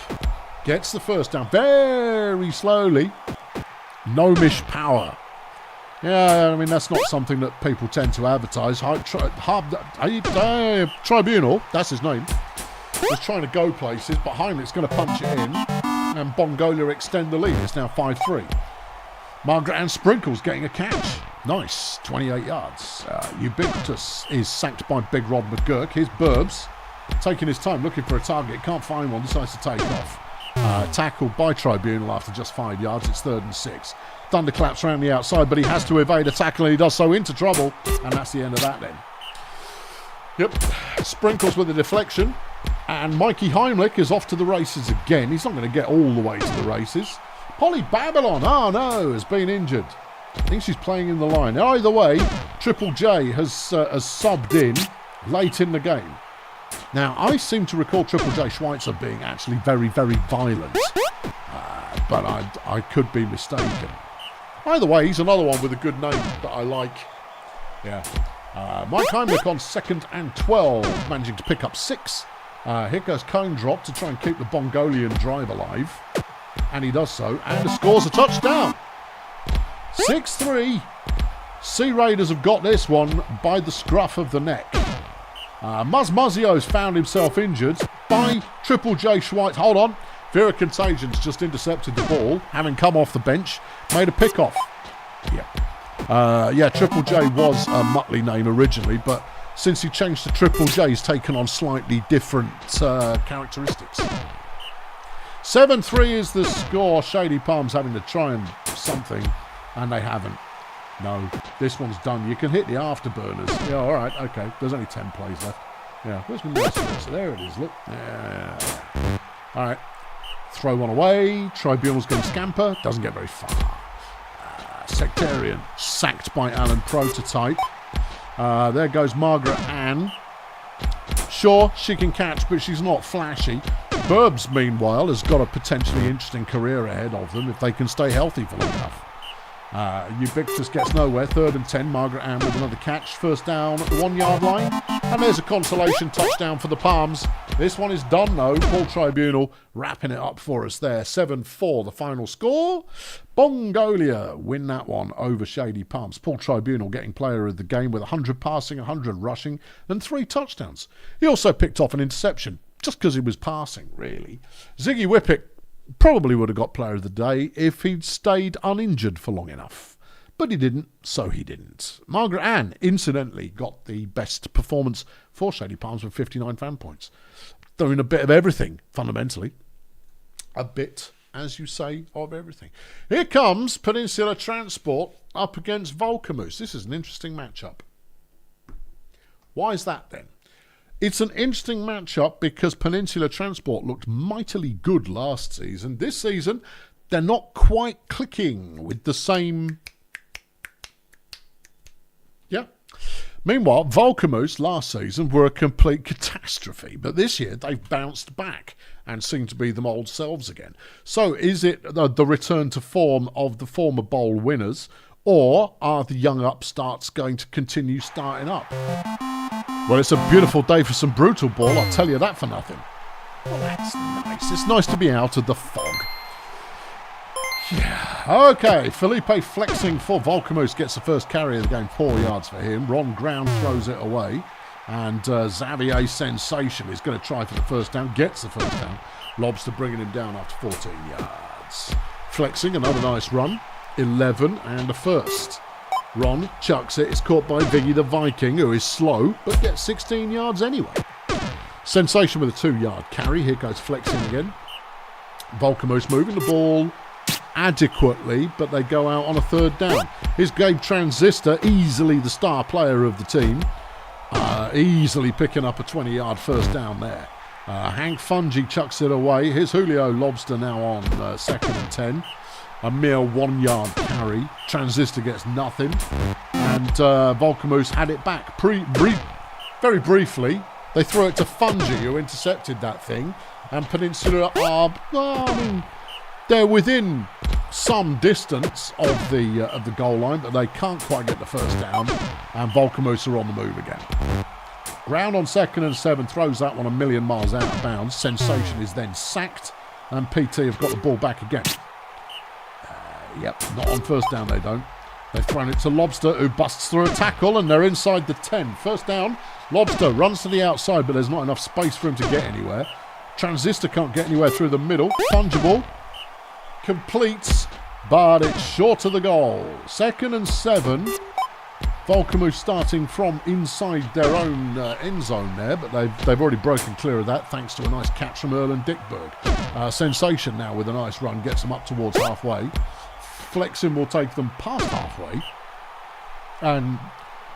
Gets the first down very slowly. Gnomish power. Yeah, I mean, that's not something that people tend to advertise. Tribunal, that's his name, was trying to go places, but Heimlich's going to punch it in, and Bongolia extend the lead. It's now 5-3. Margaret and Sprinkles getting a catch. Nice, 28 yards. Ubiquitous is sacked by Big Rod McGurk. Here's Burbs, taking his time, looking for a target. Can't find one, decides to take off. Tackled by Tribunal after just 5 yards. It's 3rd and 6. Thunderclaps around the outside, but he has to evade a tackle, and he does so into trouble, and that's the end of that then. Yep, Sprinkles with a deflection, and Mikey Heimlich is off to the races again. He's not going to get all the way to the races. Polly Babylon, oh no, has been injured. I think she's playing in the line. Either way, Triple J has subbed in late in the game. Now, I seem to recall Triple J Schweitzer being actually very, very violent, but I could be mistaken. Either way, he's another one with a good name that I like. Yeah. Mike Heimlich on 2nd and 12, managing to pick up 6. Here goes Cone Drop to try and keep the Bongolian drive alive. And he does so, and scores a touchdown. 6-3. Sea Raiders have got this one by the scruff of the neck. Muzzio's found himself injured by Triple J Schweitzer. Hold on. Vera Contagion's just intercepted the ball, having come off the bench, made a pick-off. Yeah, Triple J was a Muttley name originally, but since he changed to Triple J, he's taken on slightly different characteristics. 7-3 is the score. Shady Palms having to try and something, and they haven't. No, this one's done. You can hit the afterburners. Yeah, all right, okay. There's only 10 plays left. Yeah, where's my mouse? So there it is, look. Yeah. All right. Throw one away. Tribunal's going to scamper. Doesn't get very far. Sectarian sacked by Alan Prototype. There goes Margaret Ann. Sure, she can catch, but she's not flashy. Burbs, meanwhile, has got a potentially interesting career ahead of them if they can stay healthy for long enough. Ubiquitous gets nowhere. 3rd and 10. Margaret Ann with another catch. First down at the 1-yard line. And there's a consolation touchdown for the Palms. This one is done, though. Paul Tribunal wrapping it up for us there. 7-4 the final score. Bongolia win that one over Shady Palms. Paul Tribunal getting player of the game with 100 passing, 100 rushing, and 3 touchdowns. He also picked off an interception, just because he was passing, really. Ziggy Whippet probably would have got player of the day if he'd stayed uninjured for long enough. But he didn't, so he didn't. Margaret Ann, incidentally, got the best performance for Shady Palms with 59 fan points. Doing a bit of everything, fundamentally. A bit, as you say, of everything. Here comes Peninsula Transport up against Vulcamoose. This is an interesting matchup. Why is that, then? It's an interesting matchup because Peninsula Transport looked mightily good last season. This season, they're not quite clicking with the same... Yeah. Meanwhile, Vulcamoose last season were a complete catastrophe, but this year they've bounced back and seem to be them old selves again. So is it the return to form of the former bowl winners, or are the young upstarts going to continue starting up? Well, it's a beautiful day for some Brutalball, I'll tell you that for nothing. Well, that's nice. It's nice to be out of the fog. Yeah. Okay, Felipe flexing for Vulcamoose gets the first carry of the game, 4 yards for him. Ron Ground throws it away. And Xavier Sensation is going to try for the first down, gets the first down. Lobster bringing him down after 14 yards. Flexing, another nice run. 11 and a first. Ron chucks it. It's caught by Viggy the Viking, who is slow, but gets 16 yards anyway. Sensation with a 2-yard carry. Here goes flexing again. Vulcamoose moving the ball adequately, but they go out on a third down. Here's Gabe Transistor, easily the star player of the team, easily picking up a 20-yard first down there. Hank Fungi chucks it away. Here's Julio Lobster now on 2nd and 10. A mere 1 yard carry. Transistor gets nothing. And Vulcamoose had it back very briefly. They throw it to Fungi, who intercepted that thing. And Peninsula are, they're within some distance of the goal line, but they can't quite get the first down. And Vulcamoose are on the move again. Ground on 2nd and 7, throws that one a million miles out of bounds. Sensation is then sacked, and PT have got the ball back again. Yep, not on first down they don't. They've thrown it to Lobster, who busts through a tackle, and they're inside the 10. First down, Lobster runs to the outside, but there's not enough space for him to get anywhere. Transistor can't get anywhere through the middle. Fungible completes, but it's short of the goal. 2nd and 7. Vulcamoose starting from inside their own end zone there, but they've already broken clear of that thanks to a nice catch from Erlen Dickberg. Sensation now with a nice run, gets them up towards halfway. Flexing will take them past halfway. And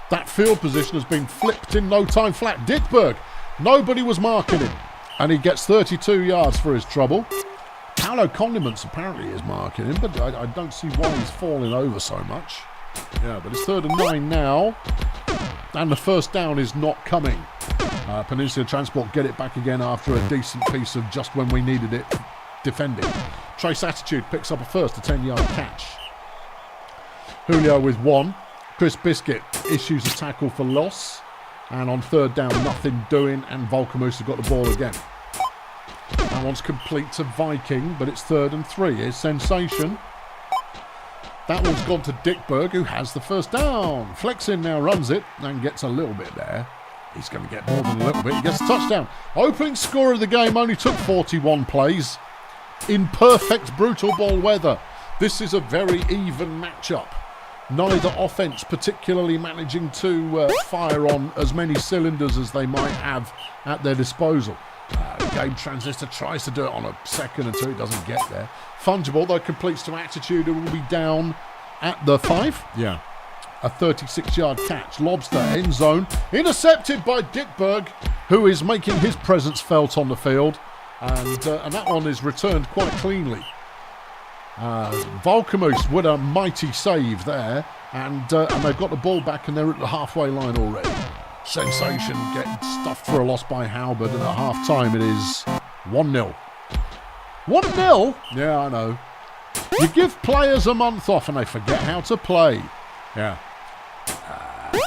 that field position has been flipped in no time flat. Dickberg, nobody was marking him. And he gets 32 yards for his trouble. Paolo Condiments apparently is marking him, but I don't see why he's falling over so much. Yeah, but it's 3rd and 9 now. And the first down is not coming. Peninsula Transport get it back again after a decent piece of just when we needed it defending. Trace Attitude picks up a first, a 10-yard catch. Julio with 1. Chris Biscuit issues a tackle for loss. And on 3rd down, nothing doing, and Vulcamoose have got the ball again. That one's complete to Viking, but it's 3rd and 3. Here's Sensation. That one's gone to Dickberg, who has the first down. Flexin now runs it and gets a little bit there. He's going to get more than a little bit. He gets a touchdown. Opening score of the game only took 41 plays. In perfect brutal ball weather. This is a very even matchup. Neither offence particularly managing to fire on as many cylinders as they might have at their disposal. Gabe Transistor tries to do it on a 2nd and 2. It doesn't get there. Fungible, though, completes to Attitude, who will be down at the 5. Yeah. A 36-yard catch. Lobster, end zone. Intercepted by Dickberg, who is making his presence felt on the field. And that one is returned quite cleanly. Vulcamoose with a mighty save there. And they've got the ball back, and they're at the halfway line already. Sensation getting stuffed for a loss by Halberd, and at half-time it is 1-0. 1-0? Yeah, I know. You give players a month off and they forget how to play. Yeah.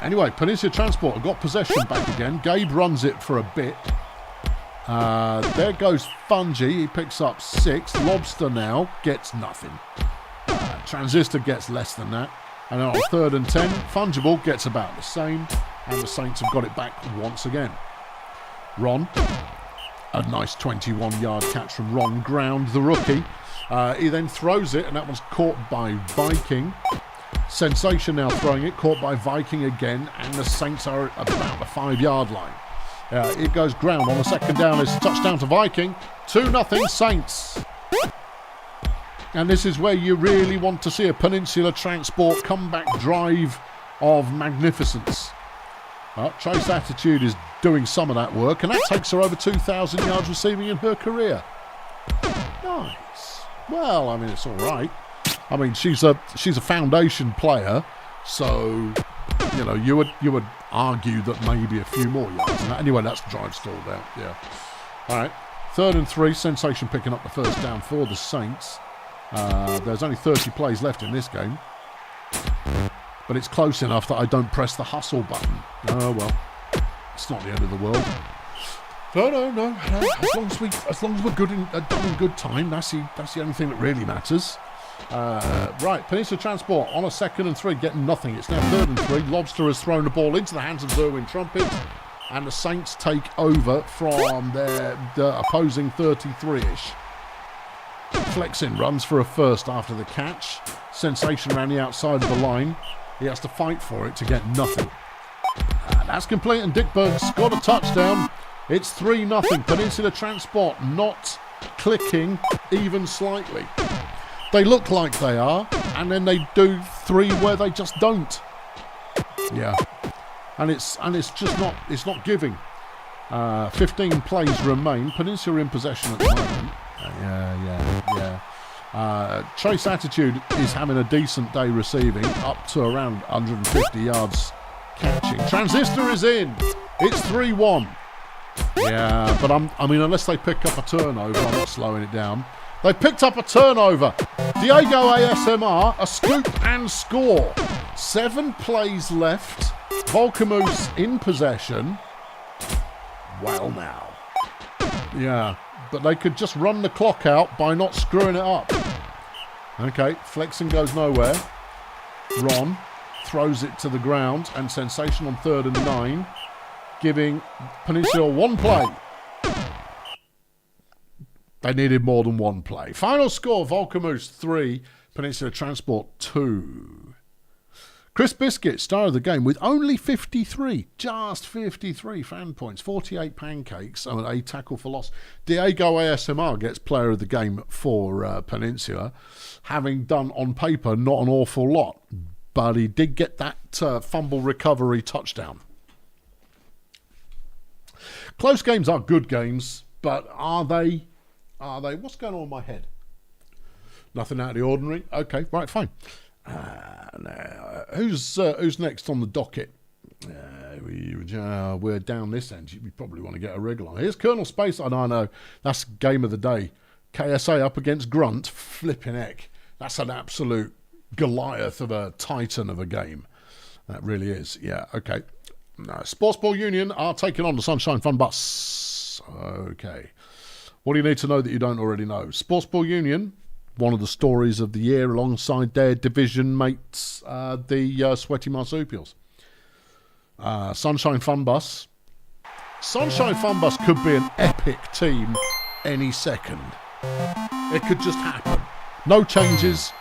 Anyway, Peninsula Transport have got possession back again. Gabe runs it for a bit. There goes Fungi. He picks up 6. Lobster now gets nothing. Transistor gets less than that. And then on 3rd and 10, Fungible gets about the same. And the Saints have got it back once again. Ron, a nice 21-yard catch from Ron Ground, the rookie. He then throws it, and that one's caught by Viking. Sensation now throwing it, caught by Viking again, and the Saints are about the 5-yard line. It goes Ground on the 2nd down. It's a touchdown to Viking. 2-0 Saints. And this is where you really want to see a Peninsula Transport comeback drive of magnificence. Trace Attitude is doing some of that work, and that takes her over 2,000 yards receiving in her career. Nice. Well, I mean, it's all right. I mean, she's a foundation player, so you would argue that maybe a few more yards. And anyway, that's drive stalled out. Yeah. All right. 3rd and 3. Sensation picking up the first down for the Saints. There's only 30 plays left in this game. But it's close enough that I don't press the hustle button. Oh, well. It's not the end of the world. No. As long as we're good in good time, that's the only thing that really matters. Right, Peninsula Transport on a 2nd and 3, getting nothing. It's now 3rd and 3. Lobster has thrown the ball into the hands of Zerwin Trumpet. And the Saints take over from the opposing 33-ish. Flexin runs for a first after the catch. Sensation around the outside of the line. He has to fight for it to get nothing. That's complete, and Dickberg's got a touchdown. It's 3-0. Peninsula Transport not clicking even slightly. They look like they are, and then they do 3 where they just don't. Yeah, and it's just not, it's not giving. 15 plays remain. Peninsula in possession at the moment. Trace Attitude is having a decent day receiving, up to around 150 yards catching. Transistor is in. It's 3-1. Yeah, but I mean, unless they pick up a turnover, I'm not slowing it down. They picked up a turnover. Diego ASMR, a scoop and score. 7 plays left. Vulcamoose in possession. Well now. Yeah, but they could just run the clock out by not screwing it up. Okay, flexing goes nowhere. Ron throws it to the ground, and Sensation on 3rd and 9, giving Peninsula 1 play. They needed more than 1 play. Final score, Vulcamoose 3, Peninsula Transport 2. Chris Biscuit, star of the game, with only 53, just 53 fan points, 48 pancakes, and a tackle for loss. Diego ASMR gets player of the game for Peninsula, having done on paper not an awful lot, but he did get that fumble recovery touchdown. Close games are good games, but are they? What's going on in my head? Nothing out of the ordinary. Okay, right, fine. Now, who's next on the docket? We're down this end. You probably want to get a wriggle on. Here's Colonel Space. I know. That's game of the day. KSA up against Grunt. Flipping heck. That's an absolute Goliath of a titan of a game. That really is. Yeah, okay. Sportsball Union are taking on the Sunshine Fun Bus. Okay. What do you need to know that you don't already know? Sportsball Union, one of the stories of the year alongside their division mates, the Sweaty Marsupials. Sunshine Fun Bus. Sunshine Fun Bus could be an epic team any second. It could just happen. No changes,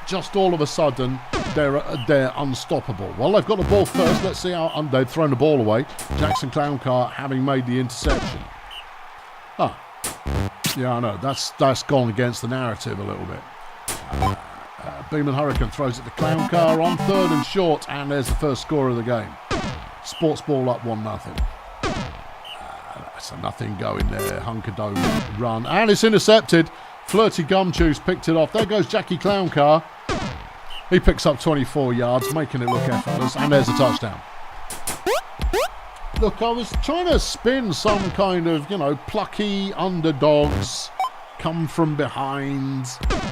just all of a sudden they're unstoppable. Well, they've got the ball first. Let's see how they've thrown the ball away. Jackson Clowncar having made the interception. Yeah, I know. That's gone against the narrative a little bit. Beam and Hurricane throws it to Clowncar on 3rd and short, and there's the first score of the game. Sports ball up 1-0. That's a nothing going there. Hunkerdome run, and it's intercepted. Flirty Gumshoes picked it off. There goes Jackie Clowncar. He picks up 24 yards, making it look effortless, and there's a touchdown. Look, I was trying to spin some kind of, plucky underdogs, come from behind,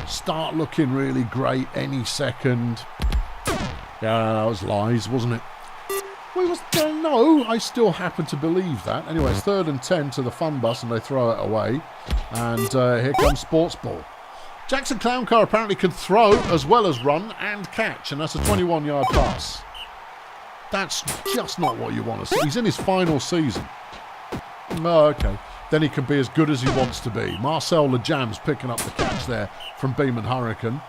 start looking really great any second. Yeah, that was lies, wasn't it? No, I still happen to believe that. Anyway, it's 3rd and 10 to the Fun Bus, and they throw it away. And here comes Sports Ball. Jackson Clowncar apparently can throw as well as run and catch, and that's a 21-yard pass. That's just not what you want to see. He's in his final season. Oh, okay. Then he can be as good as he wants to be. Marcel LeJam's picking up the catch there from Beam and Hurricane.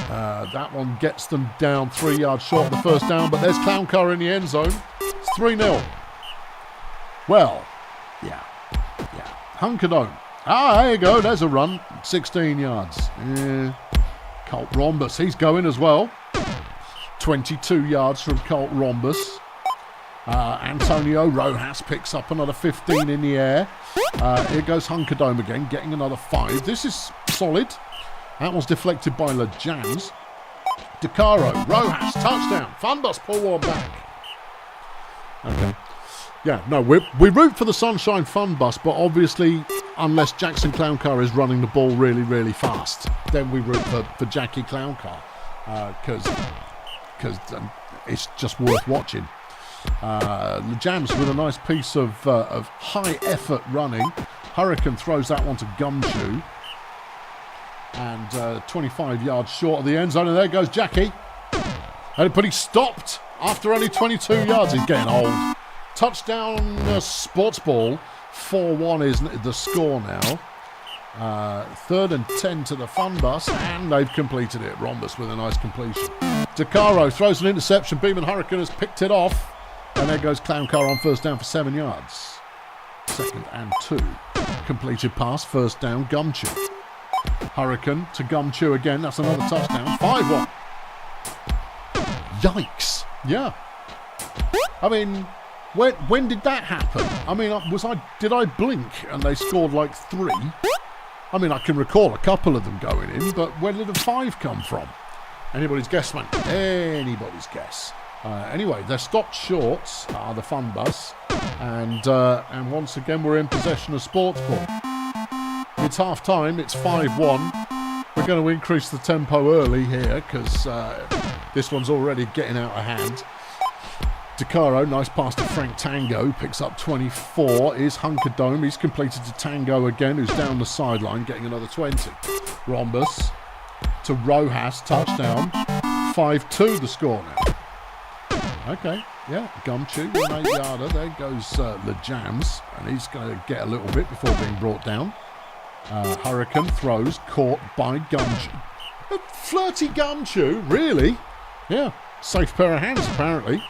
That one gets them down 3 yards short of the first down, but there's Clowncar in the end zone. It's 3-0. Well, yeah. Hunkerdome. There you go. There's a run. 16 yards. Yeah. Colt Rhombus, he's going as well. 22 yards from Colt Rhombus. Antonio Rojas picks up another 15 in the air. Here goes Hunkerdome again, getting another 5. This is solid. That was deflected by LeJams. DeCaro, Rojas, touchdown. Funbus pull one back. Okay. Yeah, no, we root for the Sunshine Fun Bus, but obviously, unless Jackson Clowncar is running the ball really, really fast, then we root for Jackie Clowncar, because it's just worth watching. LeJams with a nice piece of high effort running. Hurricane throws that one to Gumshoe, and 25 yards short of the end zone, and there goes Jackie. But he stopped after only 22 yards. He's getting old. Touchdown, Sports Ball. 4-1 is the score now. 3rd and 10 to the Fun Bus, and they've completed it. Rhombus with a nice completion. DeCaro throws an interception. Beam and Hurricane has picked it off, and there goes Clowncar on first down for 7 yards. Second and 2. Completed pass, first down, Gumshoe. Hurricane to Gumshoe again. That's another touchdown. 5-1. Yikes. Yeah. I mean, when did that happen? I mean, did I blink and they scored like 3? I mean, I can recall a couple of them going in, but where did the 5 come from? Anybody's guess, man. Anybody's guess. Anyway, they're stopped short, the fun bus, and once again we're in possession of sports ball. It's half time, it's 5-1. We're going to increase the tempo early here because this one's already getting out of hand. DeCaro, nice pass to Frank Tango, picks up 24. Is Hunkerdome, he's completed to Tango again, who's down the sideline, getting another 20. Rhombus to Rojas, touchdown. 5-2 the score now. Okay, yeah, Gumshoe, an 8-yarder. There goes the Jams, and he's going to get a little bit before being brought down. Hurricane throws, caught by Gumshoe. A flirty Gumshoe, really? Yeah, safe pair of hands apparently.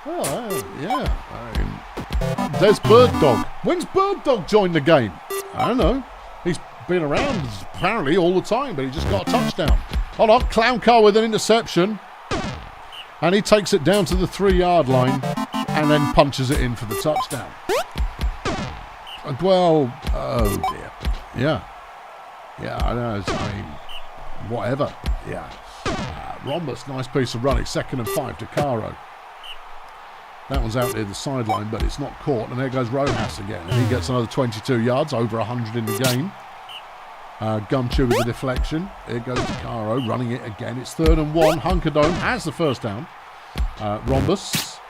Oh, yeah. I mean, there's Bird Dog. When's Bird Dog joined the game? I don't know. He's been around apparently all the time, but he just got a touchdown. Hold on, Clown Car with an interception. And he takes it down to the 3-yard line and then punches it in for the touchdown. Well, oh dear. Yeah. Yeah, I know. I mean, whatever. Yeah. Rhombus, nice piece of running. 2nd and 5 to Caro. That one's out near the sideline, but it's not caught. And there goes Rojas again. And he gets another 22 yards, over 100 in the game. Gumshoe with the deflection. Here goes DeCaro, running it again. It's 3rd and 1. Hunkerdome has the first down. Rhombus.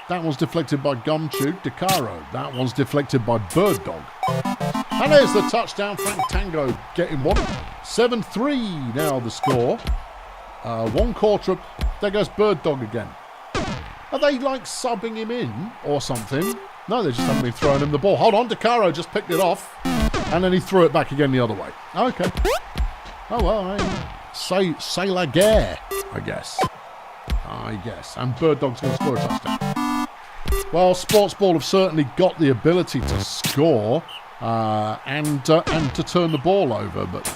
That one's deflected by Gumshoe. DeCaro. That one's deflected by Bird Dog. And there's the touchdown. Frank Tango getting one. 7-3 now the score. 1/4. There goes Bird Dog again. Are they like subbing him in or something? No, they just haven't been throwing him the ball. Hold on, DeCaro just picked it off. And then he threw it back again the other way. Okay. Oh, well, I mean, say la guerre, I guess. And Bird Dog's going to score a touchdown. Well, Sports Ball have certainly got the ability to score and to turn the ball over, but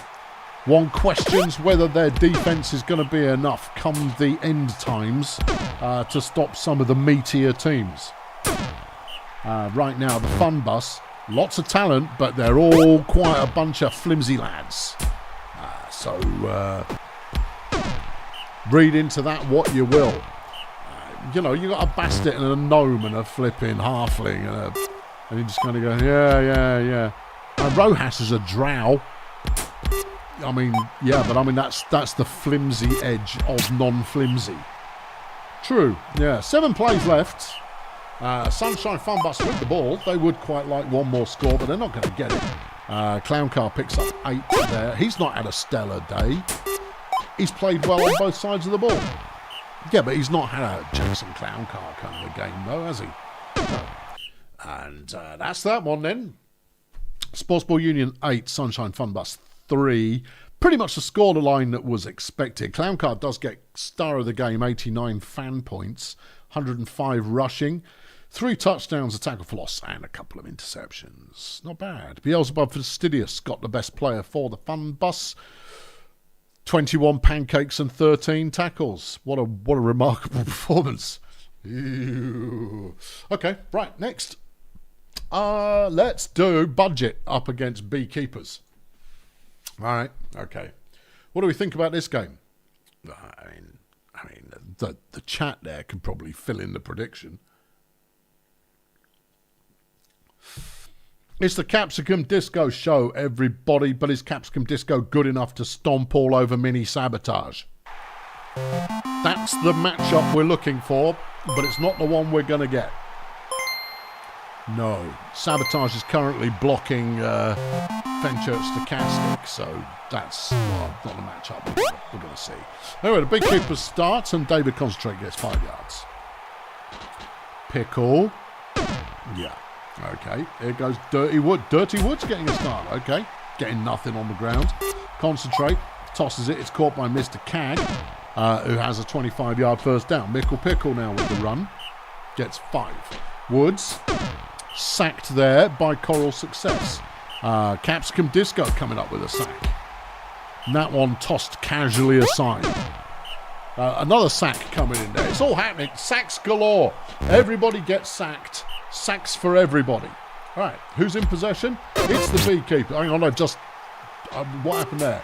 one questions whether their defence is going to be enough come the end times to stop some of the meatier teams. Right now, the fun bus, lots of talent, but they're all quite a bunch of flimsy lads. So read into that what you will. You know, you got a Bastet and a Gnome and a flipping Halfling and you're just going to go, yeah. And Rojas is a Drow. I mean, yeah, but I mean that's the flimsy edge of non-flimsy. True, yeah. 7 plays left. Sunshine Fun Bus with the ball. They would quite like one more score, but they're not going to get it. Clown Car picks up 8 there. He's not had a stellar day. He's played well on both sides of the ball. Yeah, but he's not had a Jackson Clown Car kind of a game, though, has he? No. And that's that one then. Sports Ball Union 8, Sunshine Fun Bus 3. Pretty much the scoreline that was expected. Clown Car does get star of the game, 89 fan points, 105 rushing, 3 touchdowns, a tackle for loss, and a couple of interceptions. Not bad. Beelzebub Fastidious got the best player for the Fun Bus. 21 pancakes and 13 tackles. What a remarkable performance. Ew. Okay, right, next. Let's do budget up against Beekeepers. All right, okay. What do we think about this game? I mean, the chat there can probably fill in the prediction. It's the Capsicum Disco show, everybody, but is Capsicum Disco good enough to stomp all over Mini Sabotage? That's the matchup we're looking for, but it's not the one we're going to get. No. Sabotage is currently blocking Fenchurch Stochastic, so that's not a matchup we're going to see. Anyway, the Beekeepers starts and David Concentrate gets 5 yards. Pickle. Yeah. Okay, here goes Dirty Wood. Dirty Wood's getting a start. Okay, getting nothing on the ground. Concentrate, tosses it. It's caught by Mr. Cag, who has a 25-yard first down. Mickle Pickle now with the run. Gets 5. Woods sacked there by Coral Success. Capsicum Disco coming up with a sack. And that one tossed casually aside. Another sack coming in there. It's all happening. Sacks galore. Everybody gets sacked. Sacks for everybody. All right, who's in possession? It's the Beekeeper. Hang on, what happened there?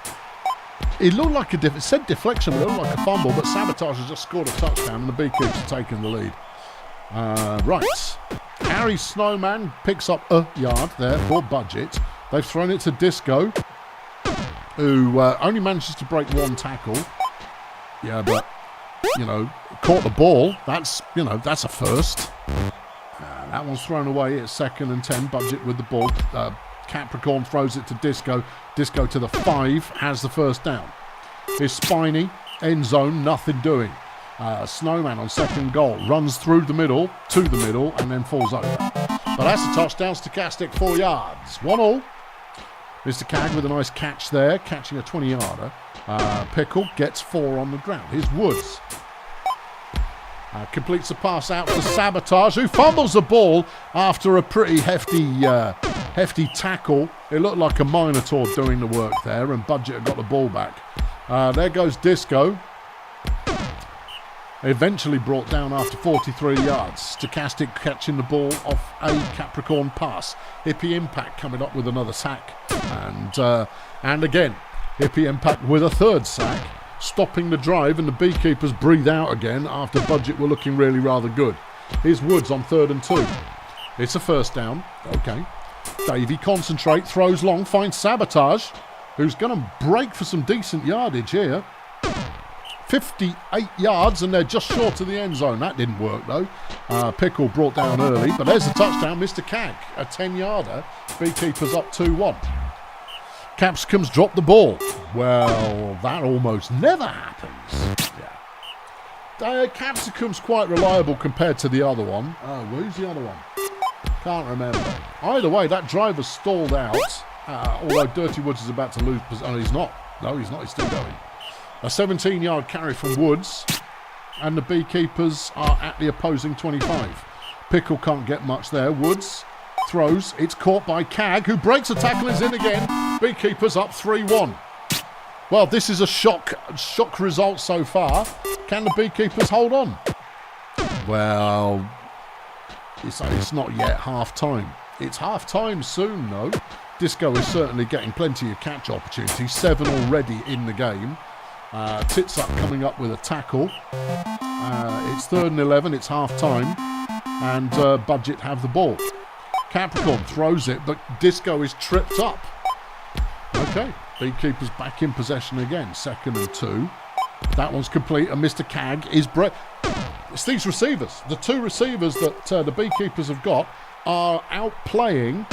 It looked like it said deflection, but it looked like a fumble, but Sabotage has just scored a touchdown and the Beekeepers are taking the lead. Right. Harry Snowman picks up a yard there for Budget. They've thrown it to Disco, who only manages to break one tackle. Yeah, but, caught the ball. That's a first. That one's thrown away. It's 2nd and 10. Budget with the ball. Capricorn throws it to Disco. Disco to the 5. Has the first down. It's Spiny. End zone. Nothing doing. Snowman on 2nd goal. Runs through the middle. To the middle. And then falls over. But that's a touchdown. Stochastic 4 yards. 1-1. Mr. Cag with a nice catch there. Catching a 20-yarder. Pickle gets 4 on the ground. Here's Woods. Completes the pass out to Sabotage, who fumbles the ball after a pretty hefty tackle. It looked like a Minotaur doing the work there, and Budget had got the ball back. There goes Disco. Eventually brought down after 43 yards. Stochastic catching the ball off a Capricorn pass. Hippie Impact coming up with another sack. And again, Hippie Impact with a 3rd sack. Stopping the drive, and the Beekeepers breathe out again after Budget were looking really rather good. Here's Woods on 3rd and 2. It's a first down. Okay. Davey concentrate, throws long, finds Sabotage, who's going to break for some decent yardage here. 58 yards, and they're just short of the end zone. That didn't work, though. Pickle brought down early, but there's the touchdown. Mr. Cag, a 10-yarder. Beekeepers up 2-1. Capsicums drop the ball. Well, that almost never happens. Yeah. Capsicum's quite reliable compared to the other one. Oh, who's the other one? Can't remember. Either way, that driver stalled out. Although Dirty Woods is about to lose. Oh, he's not. No, he's not. He's still going. A 17-yard carry from Woods. And the Beekeepers are at the opposing 25. Pickle can't get much there. Woods throws. It's caught by Cag, who breaks the tackle, is in again. Beekeepers up 3-1. Well, this is a shock result so far. Can the Beekeepers hold on? Well, it's not yet half-time. It's half-time soon, though. Disco is certainly getting plenty of catch opportunities. 7 already in the game. Tits Up coming up with a tackle. It's 3rd and 11. It's half-time. And Budget have the ball. Capricorn throws it, but Disco is tripped up. Okay, Beekeepers back in possession again. 2nd and 2. That one's complete, and Mr. Cag is... It's these receivers. The 2 receivers that the Beekeepers have got are outplaying...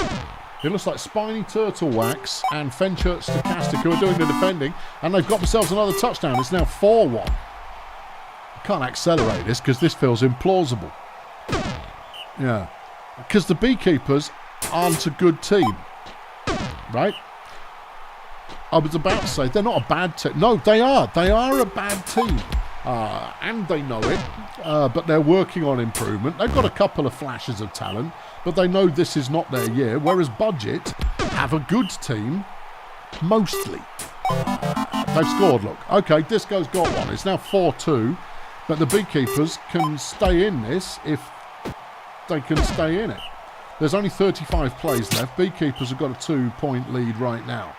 It looks like Spiny Turtle Wax and Fenchurch Stochastic, who are doing the defending, and they've got themselves another touchdown. It's now 4-1. I can't accelerate this because this feels implausible. Yeah. Because the Beekeepers aren't a good team. Right? I was about to say, they're not a bad team. No, they are. They are a bad team. And they know it. But they're working on improvement. They've got a couple of flashes of talent. But they know this is not their year. Whereas Budget have a good team. Mostly. They've scored, look. Okay, Disco's got one. It's now 4-2. But the Beekeepers can stay in this if they can stay in it. There's only 35 plays left. Beekeepers have got a 2-point lead right now.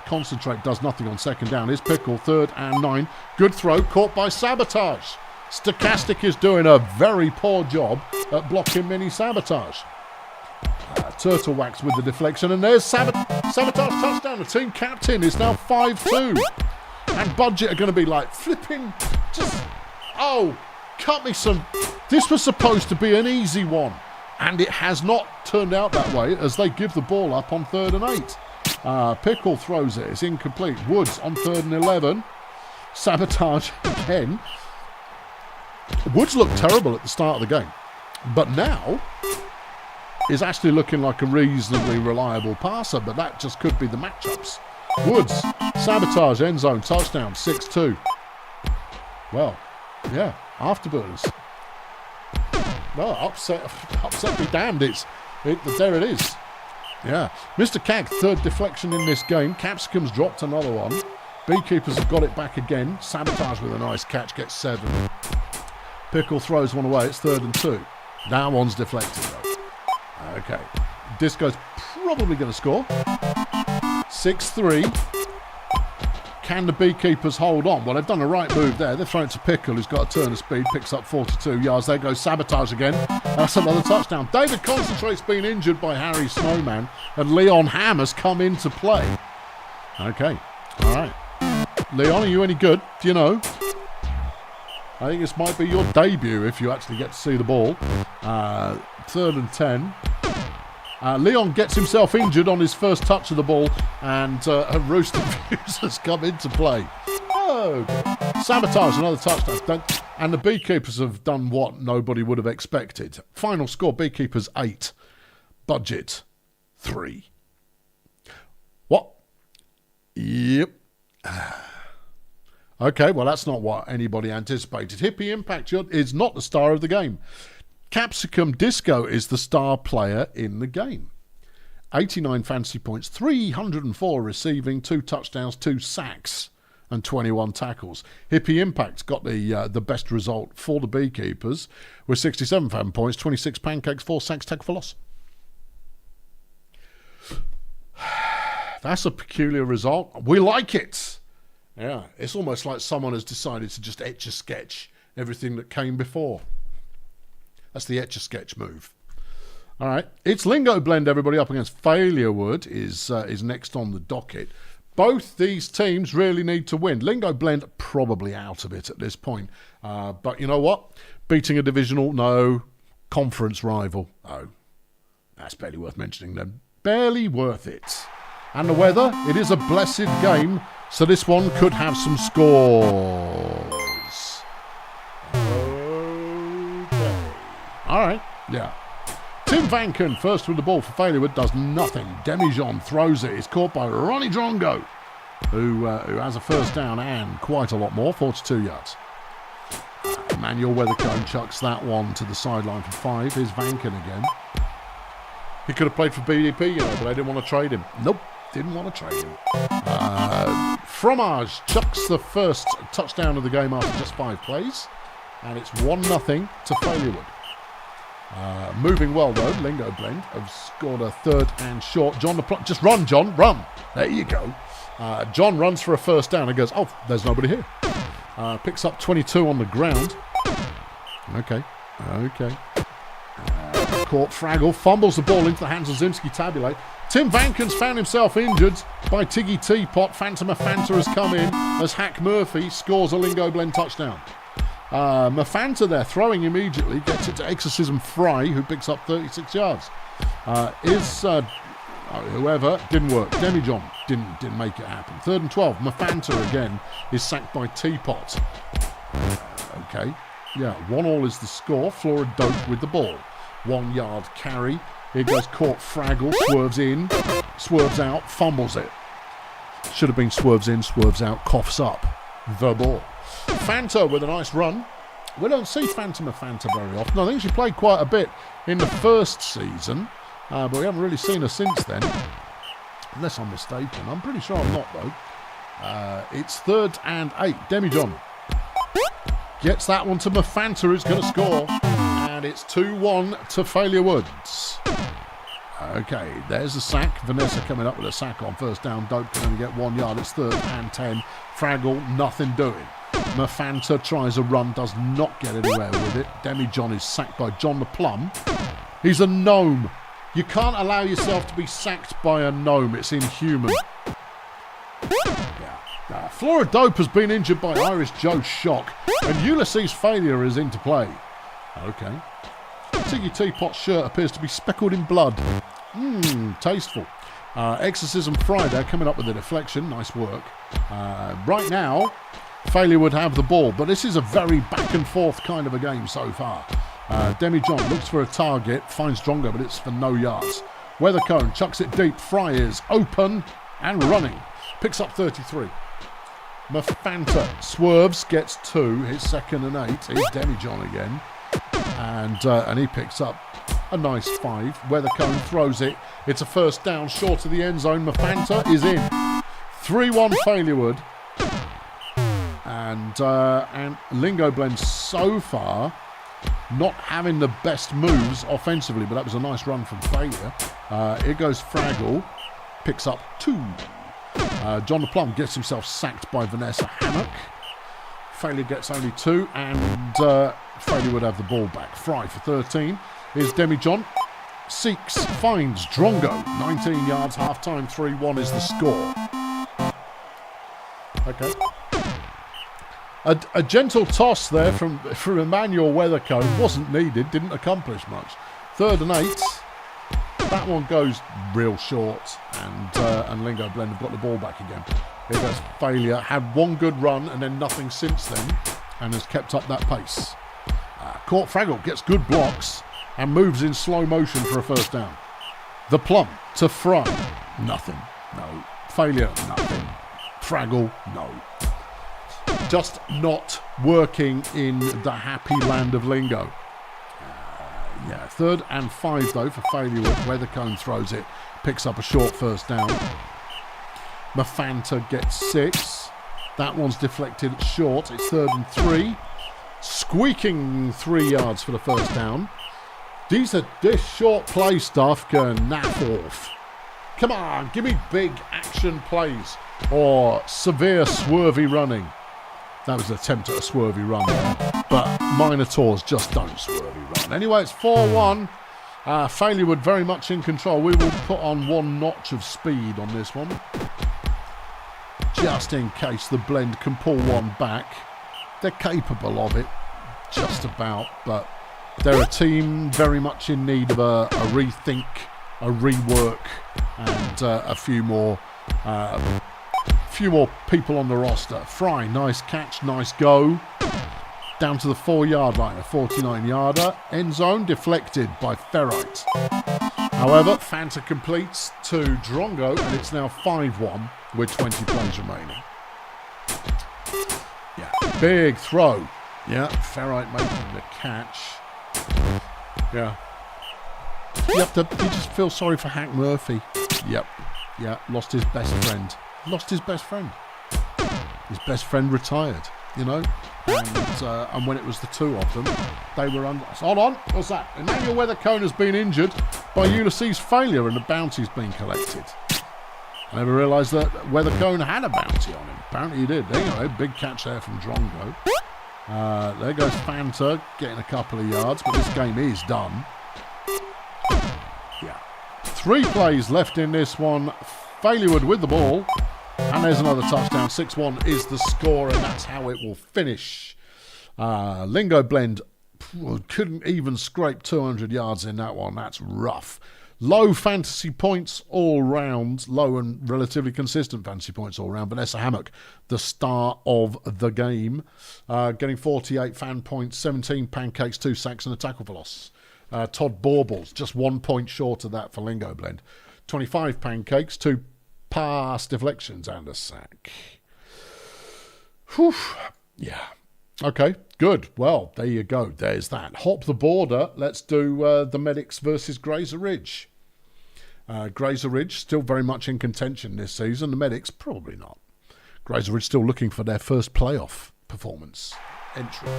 Concentrate does nothing on 2nd down. Here's Pickle, 3rd and 9. Good throw, caught by Sabotage. Stochastic is doing a very poor job at blocking Mini Sabotage. Turtle Wax with the deflection, and there's Sabotage touchdown. The team captain is now 5-2. And Budget are going to be like, flipping, just, oh, cut me some. This was supposed to be an easy one, and it has not turned out that way as they give the ball up on 3rd and 8. Pickle throws it. It's incomplete. Woods on 3rd and 11. Sabotage again. Woods looked terrible at the start of the game, but now is actually looking like a reasonably reliable passer, but that just could be the matchups. Woods, Sabotage, end zone, touchdown, 6-2. Well, yeah, afterburners. No, upset be damned. There it is. Yeah. Mr. Cag, third deflection in this game. Capsicum's dropped another one. Beekeepers have got it back again. Sabotage with a nice catch, gets 7. Pickle throws one away. It's 3rd and 2. That one's deflected, though. Okay. Disco's probably going to score. 6-3. Can the Beekeepers hold on? Well, they've done the right move there. They've thrown it to Pickle, who's got a turn of speed, picks up 42 yards. There goes Sabotage again. That's another touchdown. David Concentrate's been injured by Harry Snowman, and Leon Ham has come into play. Okay. All right. Leon, are you any good? Do you know? I think this might be your debut if you actually get to see the ball. 3rd and 10. Leon gets himself injured on his first touch of the ball, and Rooster Views has come into play. Oh, Sabotage, another touchdown. And the Beekeepers have done what nobody would have expected. Final score, Beekeepers 8. Budget 3. What? Yep. Okay, well, that's not what anybody anticipated. Hippie Impact is not the star of the game. Capsicum Disco is the star player in the game. 89 fantasy points, 304 receiving, 2 touchdowns, 2 sacks, and 21 tackles. Hippie Impact's got the best result for the Beekeepers with 67 fan points, 26 pancakes, 4 sacks, tackle for loss. That's a peculiar result. We like it. Yeah, it's almost like someone has decided to just etch-a-sketch everything that came before. That's the etch-a-sketch move. All right, it's Lingo Blend, everybody, up against Failurewood is next on the docket. Both these teams really need to win. Lingo Blend probably out of it at this point. But you know what? Beating a divisional, no. Conference rival, oh. That's barely worth mentioning then. Barely worth it. And the weather, it is a blessed game, so this one could have some scores. Okay. All right, yeah. Tim Vanken, first with the ball for Failurewood, does nothing. Demijohn throws it. It's caught by Ronnie Drongo, who has a first down and quite a lot more, 42 yards. Emmanuel Weathercombe chucks that one to the sideline for 5. Here's Vanken again. He could have played for BDP, you know, but they didn't want to trade him. Nope, didn't want to trade him. Fromage chucks the first touchdown of the game after just 5 plays, and it's 1-0 to Failurewood. Moving well, though, Lingo Blend have scored a 3rd and short. John, just run, John, run. There you go. John runs for a first down and goes, oh, there's nobody here. Picks up 22 on the ground. Okay. Caught Fraggle, fumbles the ball into the hands of Zimski Tabulate. Tim Vanken's found himself injured by Tiggy Teapot. Phantom Mafanta has come in as Hack Murphy scores a Lingo Blend touchdown. Mafanta there, throwing immediately, gets it to Exorcism Fry, who picks up 36 yards. Whoever, didn't work. Demijohn didn't make it happen. 3rd and 12. Mafanta again is sacked by Teapot. Okay, yeah, 1-1 is the score. Flora Dope with the ball. 1 yard carry. Here goes caught Fraggle, swerves in, swerves out, fumbles it. Should have been swerves in, swerves out, coughs up the ball. Fanta with a nice run. We don't see Phantom of Fanta very often. I think she played quite a bit in the first season, but we haven't really seen her since then. Unless I'm mistaken. I'm pretty sure I'm not, though. It's 3rd and 8. Demijohn gets that one to Mafanta, who's going to score. And it's 2-1 to Failurewood. Okay, there's a sack. Vanessa coming up with a sack on first down. Dope can only get 1 yard. It's 3rd and 10. Fraggle, nothing doing. Mafanta tries a run, does not get anywhere with it. Demijohn is sacked by John the Plum. He's a gnome. You can't allow yourself to be sacked by a gnome. It's inhuman. Yeah. Flora Dope has been injured by Irish Joe Shock, and Ulysses Failure is into play. Okay. Tiggy Teapot's shirt appears to be speckled in blood. Tasteful. Exorcism Friday coming up with a deflection. Nice work. Right now, Failurewood have the ball, but this is a very back and forth kind of a game so far. Demijohn looks for a target, finds Drongo, but it's for no yards. Weathercone chucks it deep. Fry is open and running. Picks up 33. Mafanta swerves, gets 2. His 2nd and 8. Here's Demijohn again. And he picks up a nice 5. Weathercone throws it. It's a first down short of the end zone. Mafanta is in. 3-1 Failurewood. And Lingo Blend so far not having the best moves offensively, but that was a nice run from Failure. Here goes Fraggle. Picks up 2. John the Plum gets himself sacked by Vanessa Hammock. Failure gets only 2, and Failure would have the ball back. Fry for 13. Here's Demi-John. Seeks, finds Drongo. 19 yards, half-time, 3-1 is the score. Okay. A gentle toss there from Emmanuel Weathercone. Wasn't needed, didn't accomplish much. 3rd and 8. That one goes real short, and Lingo Blend have got the ball back again. Here goes Failure. Had one good run and then nothing since then, and has kept up that pace. Court Fraggle gets good blocks and moves in slow motion for a first down. The Plum to Fry. Nothing. No. Failure. Nothing. Fraggle. No. Just not working in the happy land of Lingo. Yeah, 3rd and 5 though for Failurewood. Weathercone throws it, picks up a short first down. Mafanta gets 6. That one's deflected short. It's 3rd and 3. Squeaking 3 yards for the first down. This short play stuff can naff off. Come on, give me big action plays or severe swervy running. That was an attempt at a swervy run there, but Minotaurs just don't swervy run. Anyway, it's 4-1. Failurewood very much in control. We will put on 1 notch of speed on this one, just in case the Blend can pull one back. They're capable of it, just about, but they're a team very much in need of a rethink, a rework, and a few more people on the roster. Fry, nice catch, nice go. Down to the 4-yard line, a 49-yarder. End zone deflected by Ferrite. However, Fanta completes to Drongo, and it's now 5-1 with 20 plays remaining. Yeah, big throw. Yeah, Ferrite making the catch. Yeah. Yep, you just feel sorry for Hank Murphy. Yep. Yeah, lost his best friend. Lost his best friend. His best friend retired, you know. And when it was the 2 of them, they were under... Hold on, what's that? Emmanuel Weathercone has been injured by Ulysses' Failure and the bounty's been collected. I never realised that Weathercone had a bounty on him. Apparently he did. There you go, big catch there from Drongo. There goes Fanta, getting a couple of yards, but this game is done. Yeah. 3 plays left in this one. Failurewood with the ball. And there's another touchdown. 6-1 is the score, and that's how it will finish. Lingo Blend couldn't even scrape 200 yards in that one. That's rough. Low fantasy points all round. Low and relatively consistent fantasy points all round. Vanessa Hammock, the star of the game, getting 48 fan points, 17 pancakes, 2 sacks, and a tackle for loss. Todd Baubles, just 1 point short of that for Lingo Blend. 25 pancakes, 2 pass deflections, and a sack. Whew. Yeah. Okay, good. Well, there you go. There's that. Hop the border. Let's do the Medics versus Graser Ridge. Graser Ridge still very much in contention this season. The Medics, probably not. Graser Ridge still looking for their first playoff performance entry.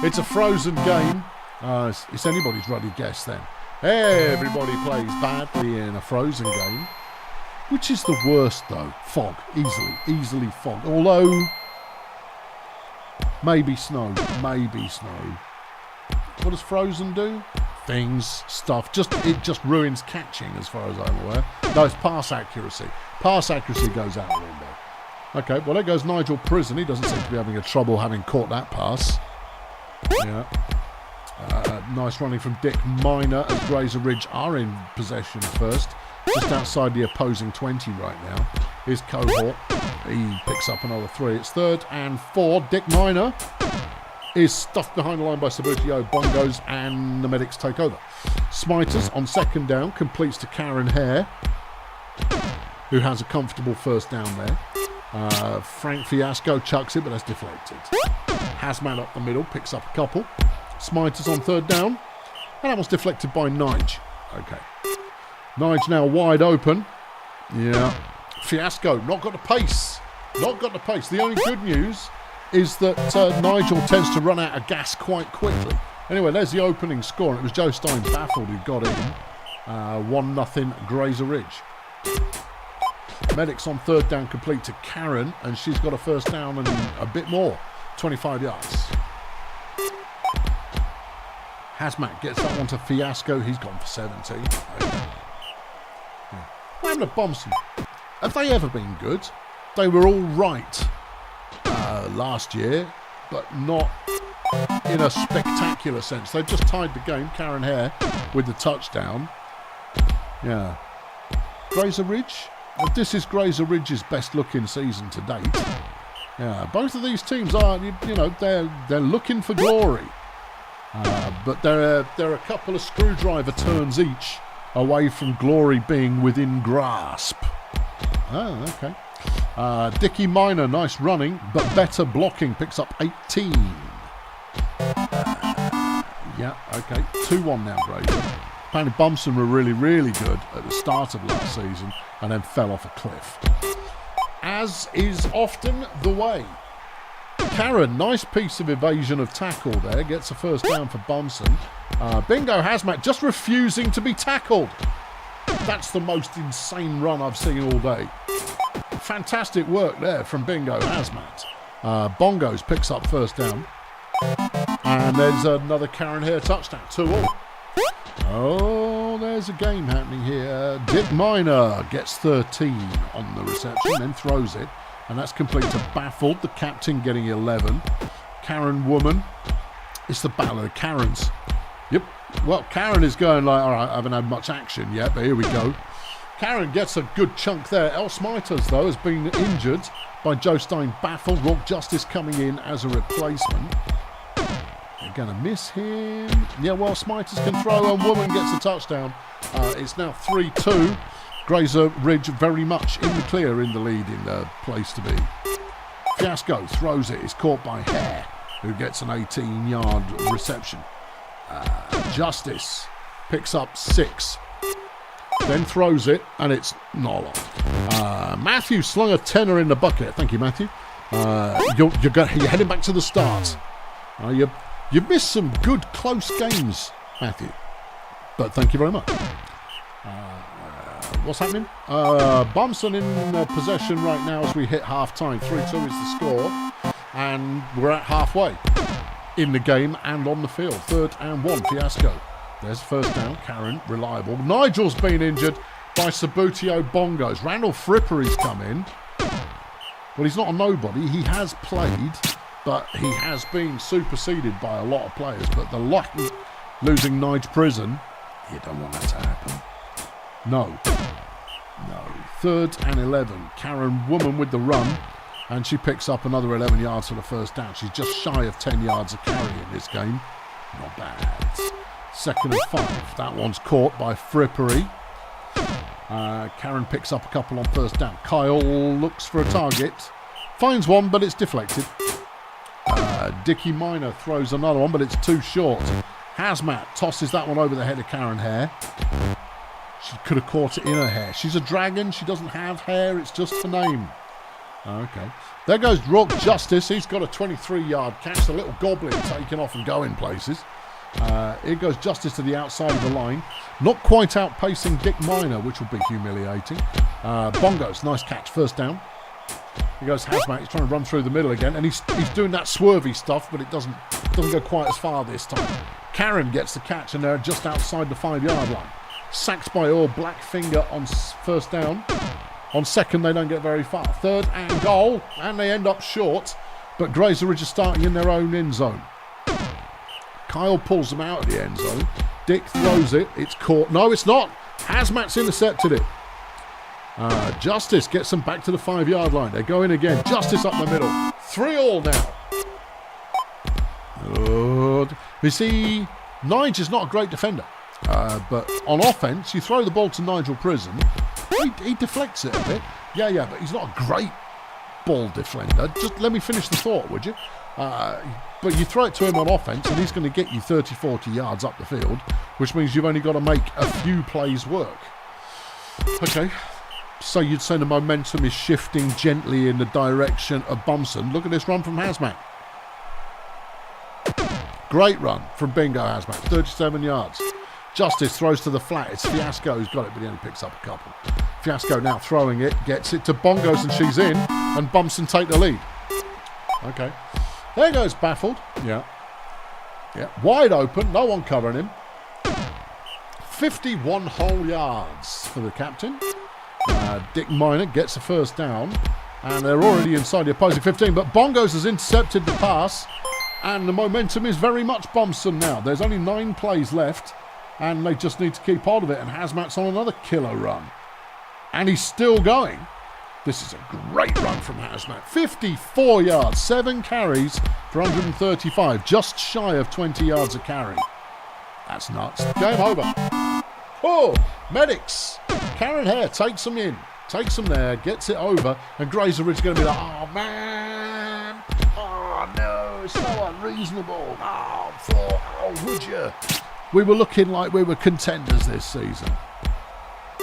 It's a frozen game. It's anybody's ruddy guess then. Everybody plays badly in a frozen game. Which is the worst though? Fog. Easily fog. Although... maybe snow. What does Frozen do? Things, stuff. It just ruins catching as far as I'm aware. No, it's pass accuracy. Pass accuracy goes out the window. Okay, well there goes Nigel Prison. He doesn't seem to be having a trouble having caught that pass. Yeah. Nice running from Dick Minor as Graser Ridge are in possession first. Just outside the opposing 20 right now. Here's Cohort. He picks up another 3. It's 3rd and 4. Dick Minor is stuffed behind the line by Sabutio, Bongos, and the Medics take over. Smiters on 2nd down completes to Karen Hare, who has a comfortable first down there. Frank Fiasco chucks it, but that's deflected. Hazman up the middle, picks up a couple. Smiters on third down. And that was deflected by Nige. Okay. Nige now wide open. Yeah. Fiasco, not got the pace. Not got the pace. The only good news is that Nigel tends to run out of gas quite quickly. Anyway, there's the opening score. And it was Joe Stein baffled who got in. 1-0 Graser Ridge. Medics on third down complete to Karen, and she's got a first down and a bit more. 25 yards. Hazmat gets that one to Fiasco. He's gone for 17. Okay. Yeah. What happened to Bomson? Have they ever been good? They were all right last year, but not in a spectacular sense. They've just tied the game. Karen Hare with the touchdown. Yeah. Graser Ridge. Well, this is Graser Ridge's best looking season to date. Yeah. Both of these teams are, you know, they're looking for glory. But they're a couple of screwdriver turns each away from glory being within grasp. Oh, okay. Dickie Minor, nice running, but better blocking, picks up 18. Yeah, okay. 2-1 now, Graser. Apparently Bumson were really, really good at the start of last season and then fell off a cliff. As is often the way. Karen, nice piece of evasion of tackle there. Gets a first down for Bumson. Bingo Hazmat just refusing to be tackled. That's the most insane run I've seen all day. Fantastic work there from Bingo Hazmat. Bongos picks up first down. And there's another Karen Hare touchdown. 2-2. Oh, there's a game happening here. Dick Minor gets 13 on the reception, then throws it. And that's complete to Baffled, the captain getting 11. Karen Woman. It's the battle of the Karens. Yep. Well, Karen is going like, all right, I haven't had much action yet, but here we go. Karen gets a good chunk there. El Smiters, though, has been injured by Joe Stein. Baffled. Rock Justice coming in as a replacement. They're going to miss him. Yeah, well, Smiters can throw and Woman gets a touchdown. It's now 3-2. Graser Ridge very much in the clear, in the lead, in the place to be. Fiasco throws it. It's caught by Hare, who gets an 18-yard reception. Justice picks up 6. Then throws it, and it's not long. Matthew slung a tenner in the bucket. Thank you, Matthew. You're heading back to the start. You've missed some good, close games, Matthew. But thank you very much. What's happening? Bumson in possession right now as we hit half-time. 3-2 is the score. And we're at halfway in the game and on the field. 3rd and 1, Fiasco. There's first down. Karen, reliable. Nigel's been injured by Sabutio Bongos. Randall Frippery's come in. Well, he's not a nobody. He has played, but he has been superseded by a lot of players. But the luck losing Nige Prison, you don't want that to happen. No. 3rd and 11. Karen Woman with the run. And she picks up another 11 yards for the first down. She's just shy of 10 yards of carry in this game. Not bad. 2nd and 5. That one's caught by Frippery. Karen picks up a couple on first down. Kyle looks for a target. Finds one, but it's deflected. Dickie Minor throws another one, but it's too short. Hazmat tosses that one over the head of Karen Hare. She could have caught it in her hair. She's a dragon. She doesn't have hair. It's just her name. Okay. There goes Rock Justice. He's got a 23-yard catch. The little goblin taking off and going places. Here goes Justice to the outside of the line. Not quite outpacing Dick Minor, which will be humiliating. Bongos, nice catch. First down. Here goes Hazmat. He's trying to run through the middle again. And he's doing that swervy stuff, but it doesn't go quite as far this time. Karen gets the catch, and they're just outside the 5-yard line. Sacked by all. Blackfinger on first down. On second, they don't get very far. 3rd and goal, and they end up short. But Graser Ridge is starting in their own end zone. Kyle pulls them out of the end zone. Dick throws it. It's caught. No, it's not. Hazmat's intercepted it. Justice gets them back to the 5-yard line. They're going again. Justice up the middle. 3-3 now. Good. You see, Nige is not a great defender. But on offense, you throw the ball to Nigel Prison. He deflects it a bit. Yeah, but he's not a great ball defender. Just let me finish the thought, would you? But you throw it to him on offense, and he's going to get you 30, 40 yards up the field, which means you've only got to make a few plays work. Okay. So you'd say the momentum is shifting gently in the direction of Bumson. Look at this run from Hazmat. Great run from Bingo Hazmat, 37 yards. Justice throws to the flat. It's Fiasco who's got it, but he only picks up a couple. Fiasco now throwing it, gets it to Bongos, and she's in, and Bumson take the lead. Okay. There goes Baffled. Yeah. Wide open, no one covering him. 51 whole yards for the captain. Dick Minor gets a first down, and they're already inside the opposing 15, but Bongos has intercepted the pass, and the momentum is very much Bumson now. There's only 9 plays left, and they just need to keep hold of it, and Hazmat's on another killer run. And he's still going. This is a great run from Hazmat. 54 yards, 7 carries for 135, just shy of 20 yards a carry. That's nuts. Game over. Oh, medics. Karen Hare takes them in, takes them there, gets it over, and Graser is going to be like, oh man, oh no, it's so unreasonable. Oh, would you? We were looking like we were contenders this season.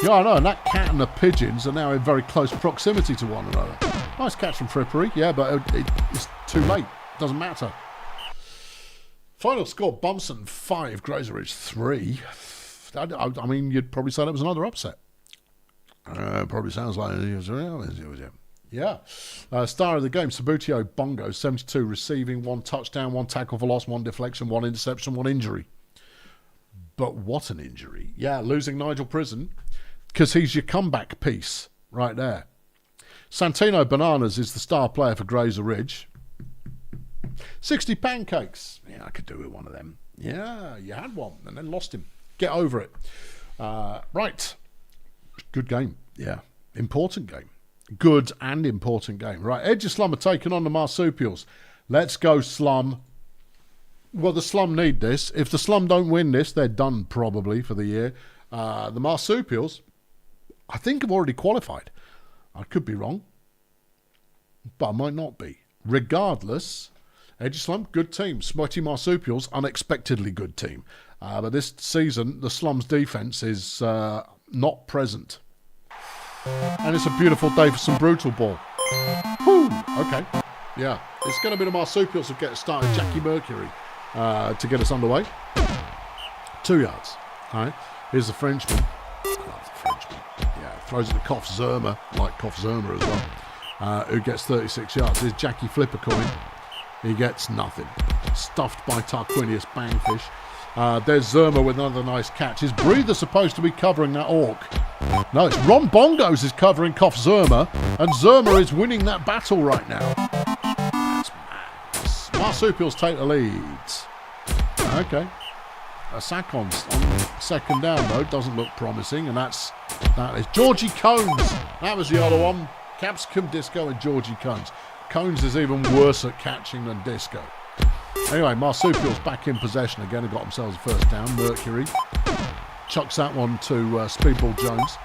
Yeah, I know, and that cat and the pigeons are now in very close proximity to one another. Nice catch from Frippery, yeah, but it's too late. Doesn't matter. Final score, Bumson 5, Graserage 3. I mean, you'd probably say that was another upset. Probably sounds like it. Yeah. Star of the game, Sabutio Bongo, 72 receiving, 1 touchdown, 1 tackle for loss, 1 deflection, 1 interception, 1 injury. But what an injury. Yeah, losing Nigel Prison, because he's your comeback piece right there. Santino Bananas is the star player for Graser Ridge. 60 pancakes. Yeah, I could do with one of them. Yeah, you had one and then lost him. Get over it. Right. Good game. Yeah. Important game. Good and important game. Right. Edgeslam are taking on the Marsupials. Let's go, Slum. Well, the Slum need this. If the Slum don't win this, they're done probably for the year. The Marsupials, I think, have already qualified. I could be wrong, but I might not be. Regardless, Edgeslam, good team. Sweaty Marsupials, unexpectedly good team. But this season, the Slum's defence is not present. And it's a beautiful day for some Brutalball. Whew! Okay. Yeah. It's going to be the Marsupials who get started. Jackie Mercury to get us underway. 2 yards. All right. Here's the Frenchman. I love the Frenchman. Yeah. Throws it to Koff Zerma, like Koff Zerma as well, who gets 36 yards. Here's Jackie Flippercoin. He gets nothing. Stuffed by Tarquinius Bangfish. There's Zerma with another nice catch. Is Breather supposed to be covering that orc? No, it's Ron Bongos is covering Koff Zerma, and Zerma is winning that battle right now. That's mad. Marsupials take the lead. Okay. A sack on second down, though, doesn't look promising, and that is Georgie Cones. That was the other one. Capsicum Disco and Georgie Cones. Cones is even worse at catching than Disco. Anyway, Marsupials back in possession again and got themselves a first down. Mercury chucks that one to Speedball Jones.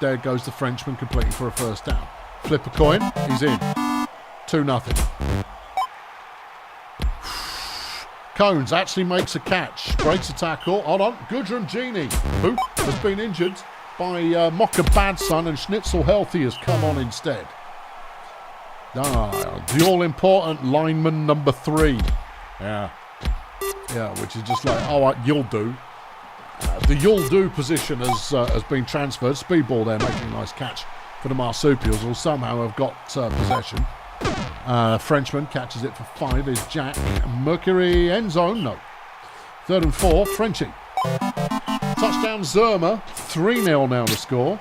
There goes the Frenchman completing for a first down. Flip a coin, he's in. 2-0. Cones actually makes a catch, breaks a tackle. Hold on, Gudrun Genie, who has been injured by Mocha Badson, and Schnitzel Healthy has come on instead. The all-important lineman number 3. Yeah, which is just like, all right, you'll do. The you'll do position has been transferred. Speedball there making a nice catch for the Marsupials, who somehow have got possession. Frenchman catches it for 5. Is Jack. Mercury end zone? No. 3rd and 4. Frenchie. Touchdown Zerma. 3-0 now to score.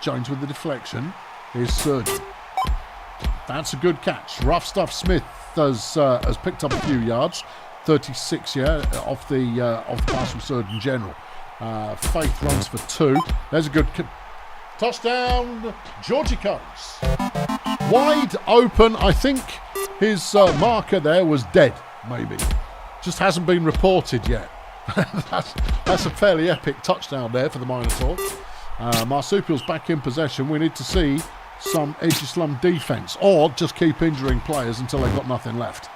Jones with the deflection. Here's Surgeon. That's a good catch. Rough Stuff Smith has picked up a few yards. 36 off the pass from Surgeon General. Faith runs for 2. There's a good touchdown. Georgie Coates. Wide open. I think his marker there was dead, maybe. Just hasn't been reported yet. That's a fairly epic touchdown there for the Minotaur. Marsupials back in possession. We need to see some Edgeslam defence, or just keep injuring players until they've got nothing left.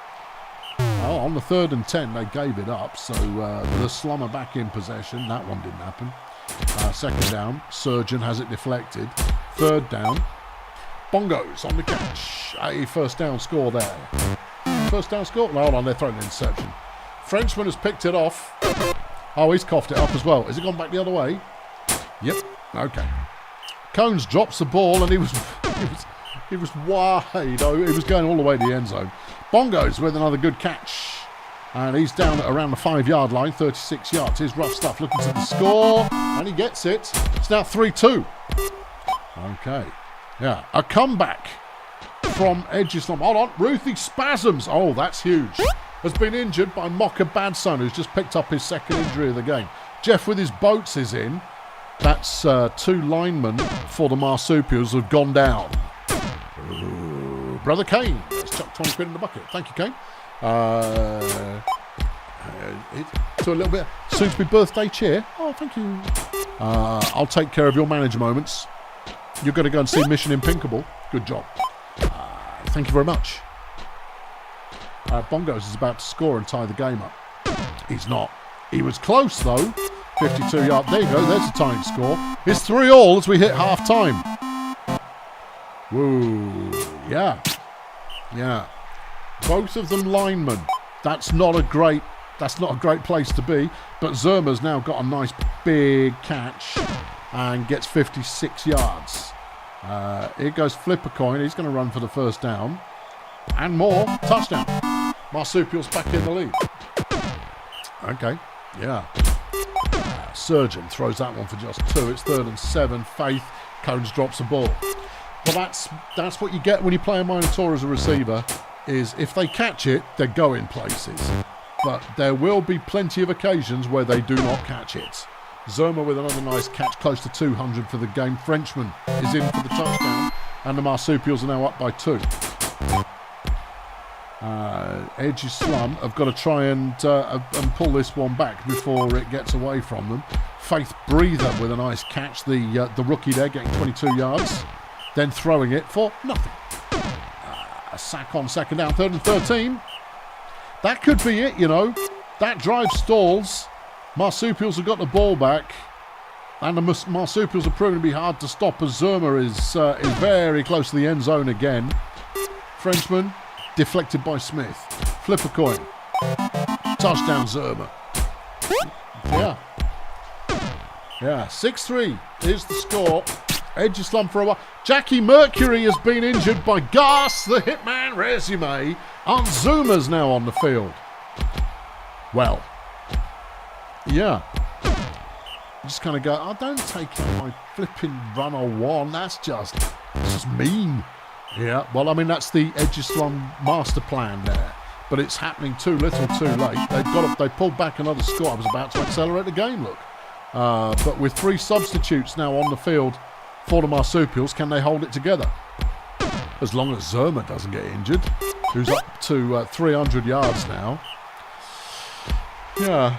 Well, on the 3rd and 10, they gave it up, so the Slum are back in possession. That one didn't happen. 2nd down, Surgeon has it deflected. 3rd down, Bongos on the catch. A 1st down score there. 1st down score? No, hold on, they're throwing an interception. Frenchman has picked it off. Oh, he's coughed it up as well. Has it gone back the other way? Yep. Okay. Cones drops the ball, and he was wide. Oh, he was going all the way to the end zone. Bongos with another good catch. And he's down at around the 5-yard line, 36 yards. Here's rough stuff, looking to the score, and he gets it. It's now 3-2. Okay. Yeah, a comeback from Edgeslam. Hold on, Ruthie Spasms. Oh, that's huge. Has been injured by Mocha Badson, who's just picked up his 2nd injury of the game. Jeff with his boats is in. That's 2 linemen for the Marsupials who've gone down. Ooh, Brother Kane. Let's chuck 20 quid in the bucket. Thank you, Kane. To a little bit soon to be birthday cheer. Oh, thank you. I'll take care of your manager moments. You're going to go and see Mission Impinkable. Good job. Thank you very much. Bongos is about to score and tie the game up. He's not. He was close though. 52 yard. There you go. There's a tying score. It's 3-3 as we hit half time. Woo. Yeah. Yeah. Both of them linemen. That's not a great place to be. But Zerma's now got a nice big catch and gets 56 yards. Here goes Flip a Coin. He's going to run for the 1st down. And more. Touchdown. Marsupials back in the lead. Okay. Yeah. Surgeon throws that one for just 2. It's 3rd and 7. Faith. Cones drops the ball. Well, that's what you get when you play a Minotaur as a receiver, is if they catch it, they're going places. But there will be plenty of occasions where they do not catch it. Zerma with another nice catch, close to 200 for the game. Frenchman is in for the touchdown, and the Marsupials are now up by 2. Edgeslam have got to try and pull this one back before it gets away from them. Faith Breather with a nice catch, the rookie there getting 22 yards, then throwing it for nothing. A sack on 2nd down, 3rd and 13. That could be it, you know. That drive stalls. Marsupials have got the ball back, and the Marsupials are proving to be hard to stop as Zerma is very close to the end zone again. Frenchman deflected by Smith. Flip a coin. Touchdown Zerma. Yeah. Yeah, 6-3 is the score. Edgeslam for a while. Jackie Mercury has been injured by Gas, the Hitman Resume. And Zuma's now on the field. Well, yeah. Just kind of go, oh, don't take out my flipping runner 1. That's just mean. Yeah, well, I mean, that's the Edgeslam master plan there. But it's happening too little, too late. They pulled back another score. I was about to accelerate the game, look. But with 3 substitutes now on the field for the Marsupials, can they hold it together? As long as Zerma doesn't get injured, who's up to 300 yards now. Yeah.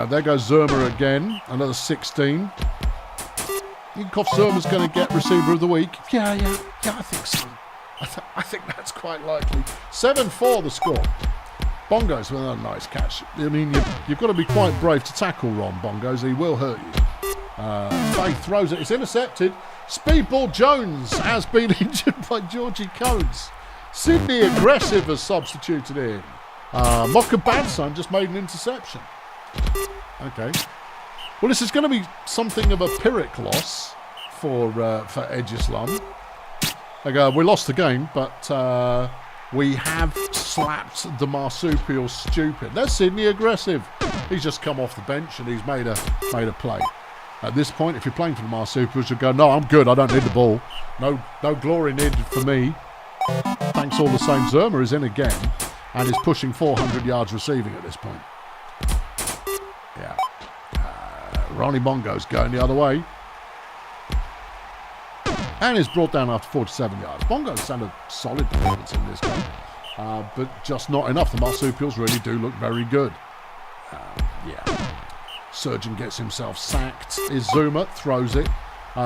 There goes Zerma again. Another 16. Yinkoff Zerma's going to get receiver of the week. Yeah, I think so. I think that's quite likely. 7-4 the score. Bongos with another nice catch. I mean, you've got to be quite brave to tackle Ron Bongos. He will hurt you. Faith throws it. It's intercepted. Speedball Jones has been injured by Georgie Coates. Sydney Aggressive has substituted in. Mocha Badson just made an interception. Okay. Well, this is going to be something of a Pyrrhic loss for Edgeslam. We lost the game, but we have slapped the Marsupials stupid. That's Sydney Aggressive. He's just come off the bench and he's made a play. At this point, if you're playing for the Marsupials, you'll go, no, I'm good. I don't need the ball. No glory needed for me. Thanks all the same. Zerma is in again and is pushing 400 yards receiving at this point. Yeah. Ronnie Bongo's going the other way. And is brought down after 47 yards. Bongo's had a solid performance in this game. But just not enough. The Marsupials really do look very good. Yeah. Surgeon gets himself sacked. Izuma throws it.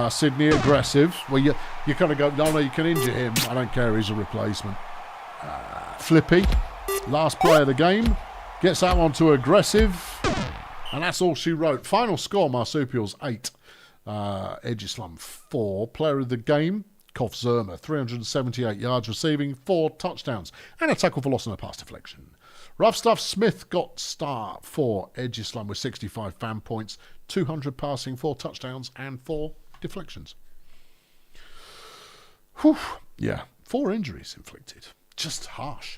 Sydney aggressive. Well, you kind of go, no, you can injure him. I don't care, he's a replacement. Flippy, last play of the game, gets that one to aggressive, and that's all she wrote. Final score, Marsupials 8, Edgeslam 4. Player of the game, Kof Zerma, 378 yards receiving, 4 touchdowns, and a tackle for loss and a pass deflection. Rough Stuff Smith got star for Edgeslam with 65 fan points, 200 passing, 4 touchdowns, and 4 deflections. Whew. Yeah, 4 injuries inflicted. Just harsh.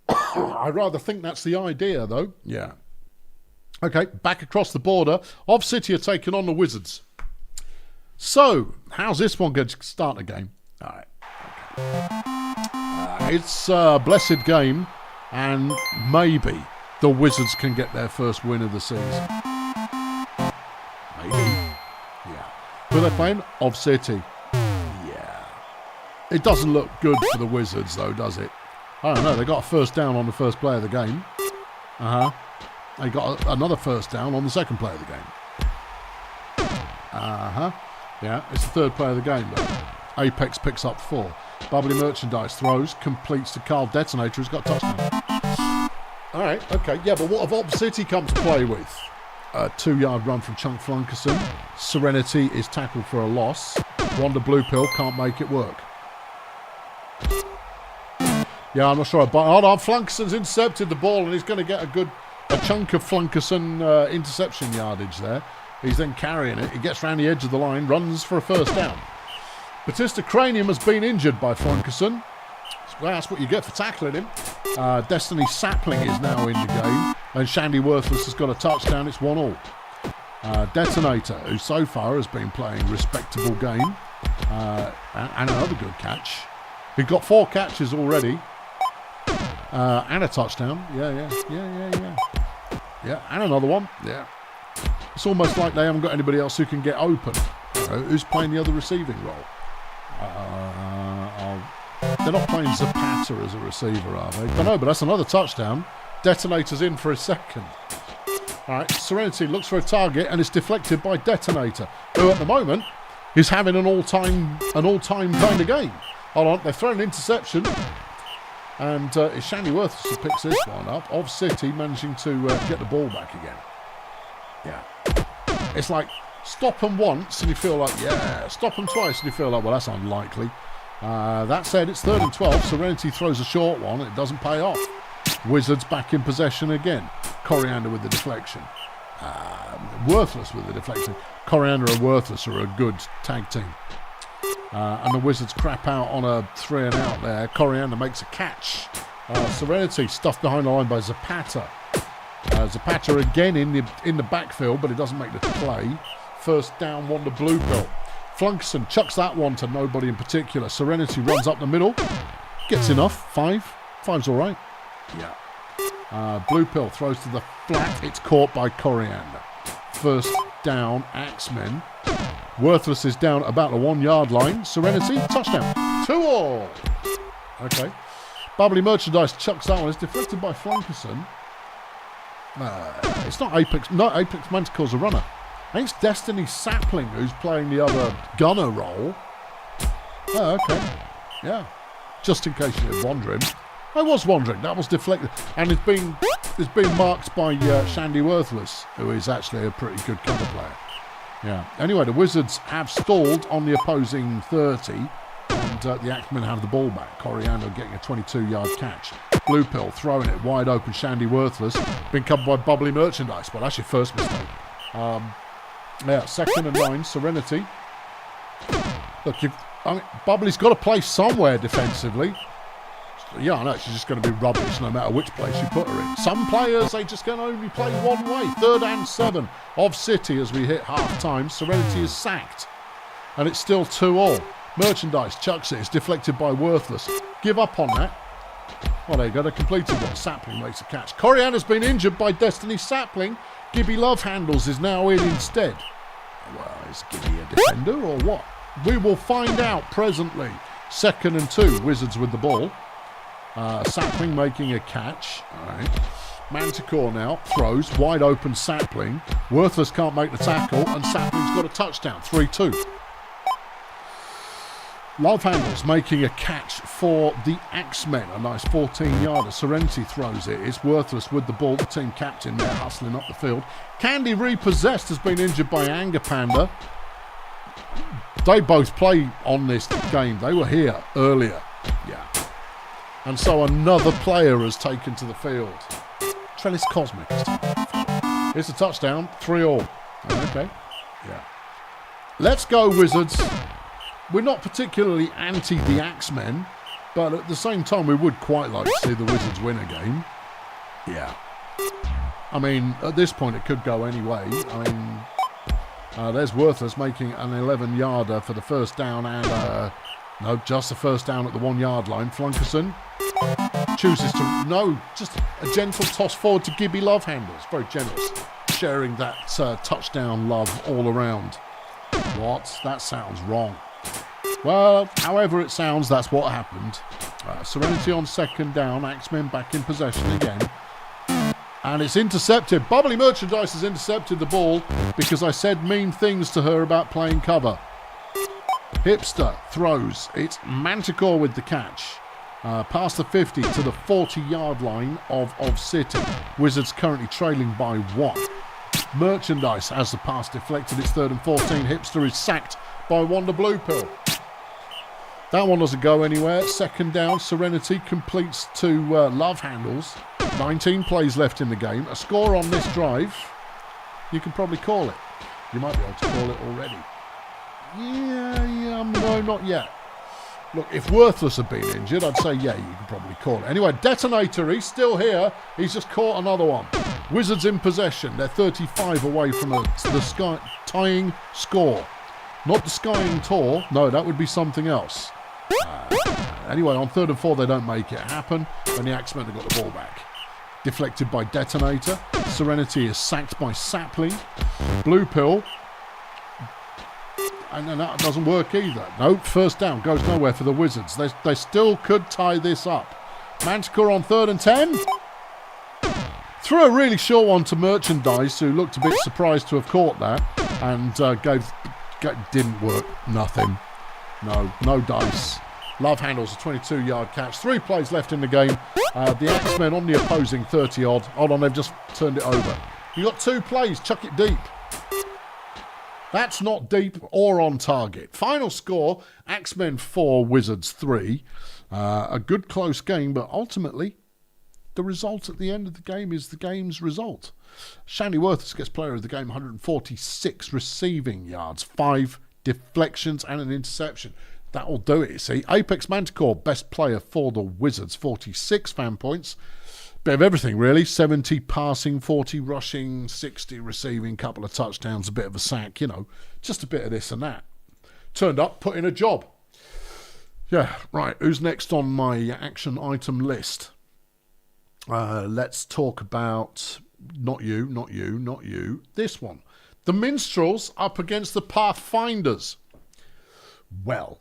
I rather think that's the idea, though. Yeah. Okay, back across the border. Of City are taking on the Wizards. So, how's this one going to start the game? All right. Okay. It's a blessed game, and maybe the Wizards can get their first win of the season. Maybe. Yeah. Who are they playing? Of City. Yeah. It doesn't look good for the Wizards, though, does it? I don't know. They got a first down on the first play of the game. They got another first down on the second play of the game. Yeah, it's the third play of the game, though. Apex picks up 4. Bubbly Merchandise throws, completes to Carl Detonator, who's got a touchdown. All right, okay. Yeah, but what have Op City come to play with? A 2-yard run from Chunk Flunkerson. Serenity is tackled for a loss. Wanda Blue Pill can't make it work. Yeah, I'm not sure. But hold on, Flunkerson's intercepted the ball, and he's going to get a chunk of Flunkerson interception yardage there. He's then carrying it. He gets round the edge of the line, runs for a first down. Batista Cranium has been injured by Flunkerson. Well, that's what you get for tackling him. Destiny Sapling is now in the game, and Shandy Worthless has got a touchdown. It's 1-1. Detonator, who so far has been playing a respectable game, and another good catch. He got 4 catches already, and a touchdown. Yeah, and another one. Yeah. It's almost like they haven't got anybody else who can get open. Who's playing the other receiving role? They're not playing Zapata as a receiver, are they? Don't know, but that's another touchdown. Detonator's in for a second. All right, Serenity looks for a target and it's deflected by Detonator, who at the moment is having an all-time kind of game. Hold on, they've thrown an interception, and it's Shandy Worthless who picks this one up. Of City managing to get the ball back again. Yeah. It's like, stop them once and you feel like, yeah. Stop them twice and you feel like, well, that's unlikely. That said, it's 3rd and 12. Serenity throws a short one. It doesn't pay off. Wizards back in possession again. Coriander with the deflection. Worthless with the deflection. Coriander and Worthless are a good tag team. And the Wizards crap out on a 3 and out there. Coriander makes a catch. Serenity stuffed behind the line by Zapata. Zapata again in the backfield, but it doesn't make the play. First down, Wanda Blue Pill. Flunkerson chucks that one to nobody in particular. Serenity runs up the middle. Gets enough. 5. 5's all right. Yeah. Blue Pill throws to the flat. It's caught by Coriander. First down, Axemen. Worthless is down about the 1-yard line. Serenity, touchdown. 2-2. Okay. Bubbly Merchandise chucks that one. It's deflected by Flunkerson. It's not Apex. No, Apex Mantacle's a runner. I think it's Destiny Sapling who's playing the other gunner role. Oh, okay. Yeah. Just in case you were wondering. I was wondering. That was deflected. And it's been marked by Shandy Worthless, who is actually a pretty good cover player. Yeah. Anyway, the Wizards have stalled on the opposing 30, and the Axemen have the ball back. Coriander getting a 22-yard catch. Blue Pill throwing it wide open. Shandy Worthless been covered by Bubbly Merchandise. Well, that's your first mistake. Yeah, 2nd and 9. Serenity. Look, Bubbly's got to play somewhere defensively. Yeah, I know she's just going to be rubbish no matter which place you put her in. Some players, they just can only play one way. 3rd and 7 of City as we hit half-time. Serenity is sacked. And it's still 2-2. Merchandise chucks it. It's deflected by Worthless. Give up on that. Well, there you go. They completed one. Sapling makes a catch. Coriander's been injured by Destiny Sapling. Gibby Love Handles is now in instead. Well, is Gibby a defender or what? We will find out presently. 2nd and 2. Wizards with the ball. Sapling making a catch. All right. Manticore now throws, wide open Sapling. Worthless can't make the tackle, and Sapling's got a touchdown, 3-2. Love Handles making a catch for the Axemen, a nice 14-yarder. Serenity throws it. It's Worthless with the ball, the team captain there hustling up the field. Candy Repossessed has been injured by Anger Panda. They both play on this game. They were here earlier. Yeah. And so another player has taken to the field. Trellis Cosmic. It's a touchdown, 3-all. Okay. Yeah. Let's go, Wizards. We're not particularly anti the Axemen, but at the same time, we would quite like to see the Wizards win a game. Yeah. I mean, at this point, it could go any way. I mean, there's Worthless making an 11-yarder for the first down, and no, just the first down at the 1-yard line. Flunkerson chooses to, no, just a gentle toss forward to Gibby Love Handles. Very generous, sharing that touchdown love all around. What? That sounds wrong. Well, however it sounds, that's what happened. Serenity on second down. Axemen back in possession again. And it's intercepted. Bubbly Merchandise has intercepted the ball because I said mean things to her about playing cover. Hipster throws. It's Manticore with the catch. Past the 50 to the 40-yard line of City. Wizards currently trailing by 1. Merchandise has the pass deflected. It's 3rd and 14. Hipster is sacked by Wonder Blue Pill. That one doesn't go anywhere. Second down. Serenity completes to Love Handles. 19 plays left in the game. A score on this drive. You can probably call it. You might be able to call it already. Yeah, no, not yet. Look, if Worthless had been injured, I'd say, yeah, you can probably call it. Anyway, Detonator, he's still here. He's just caught another one. Wizards in possession. They're 35 away from the tying score. Not the skying tour. No, that would be something else. Anyway, on 3rd and 4, they don't make it happen, and the Axemen have got the ball back. Deflected by Detonator. Serenity is sacked by Sapling. Blue Pill. And then that doesn't work either. Nope, first down goes nowhere for the Wizards. They still could tie this up. Manticore on 3rd and 10. Threw a really short one to Merchandise, who looked a bit surprised to have caught that, and didn't work. Nothing. No dice. Love Handles a 22-yard catch. 3 plays left in the game. The Axemen on the opposing 30-odd. Hold on, they've just turned it over. You got 2 plays. Chuck it deep. That's not deep or on target. Final score, Axemen 4, Wizards 3. A good close game, but ultimately, the result at the end of the game is the game's result. Shady Worthless gets player of the game, 146 receiving yards, 5 deflections and an interception. That'll do it, you see. Apex Manticore, best player for the Wizards, 46 fan points. Bit of everything, really. 70 passing, 40 rushing, 60 receiving, couple of touchdowns, a bit of a sack, just a bit of this and that. Turned up, put in a job. Yeah, right. Who's next on my action item list? Let's talk about... Not you. This one. The Minstrels up against the Pathfinders. Well,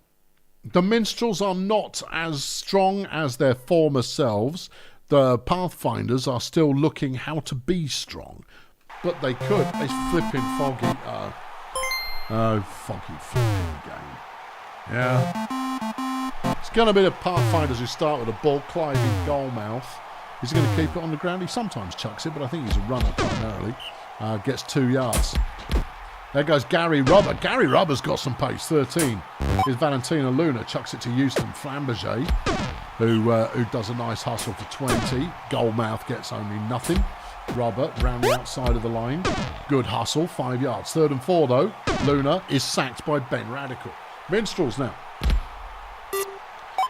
the Minstrels are not as strong as their former selves. The Pathfinders are still looking how to be strong. But they could. It's flipping foggy. Foggy flipping game. Yeah. It's going to be the Pathfinders who start with a ball. Cliving goalmouth. He's going to keep it on the ground. He sometimes chucks it, but I think he's a runner primarily. Gets 2 yards. There goes Gary Rubber. Gary Rubber's got some pace. 13. Here's Valentina Luna. Chucks it to Houston Flamberger, who does a nice hustle for 20. Goalmouth gets only nothing. Rubber round the outside of the line. Good hustle. 5 yards. 3rd and 4, though. Luna is sacked by Ben Radical. Minstrels now.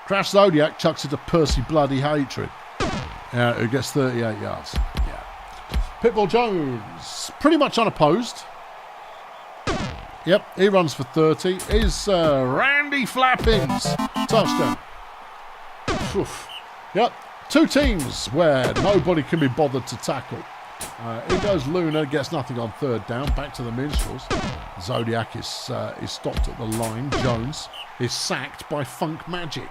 Crash Zodiac chucks it to Percy Bloody Hatred. Who gets 38 yards. Yeah. Pitbull Jones, pretty much unopposed. Yep, he runs for 30. Is Randy Flappings. Touchdown. Oof. Yep, 2 teams where nobody can be bothered to tackle. In goes Luna, gets nothing on 3rd down. Back to the Minstrels. Zodiac is stopped at the line. Jones is sacked by Funk Magic.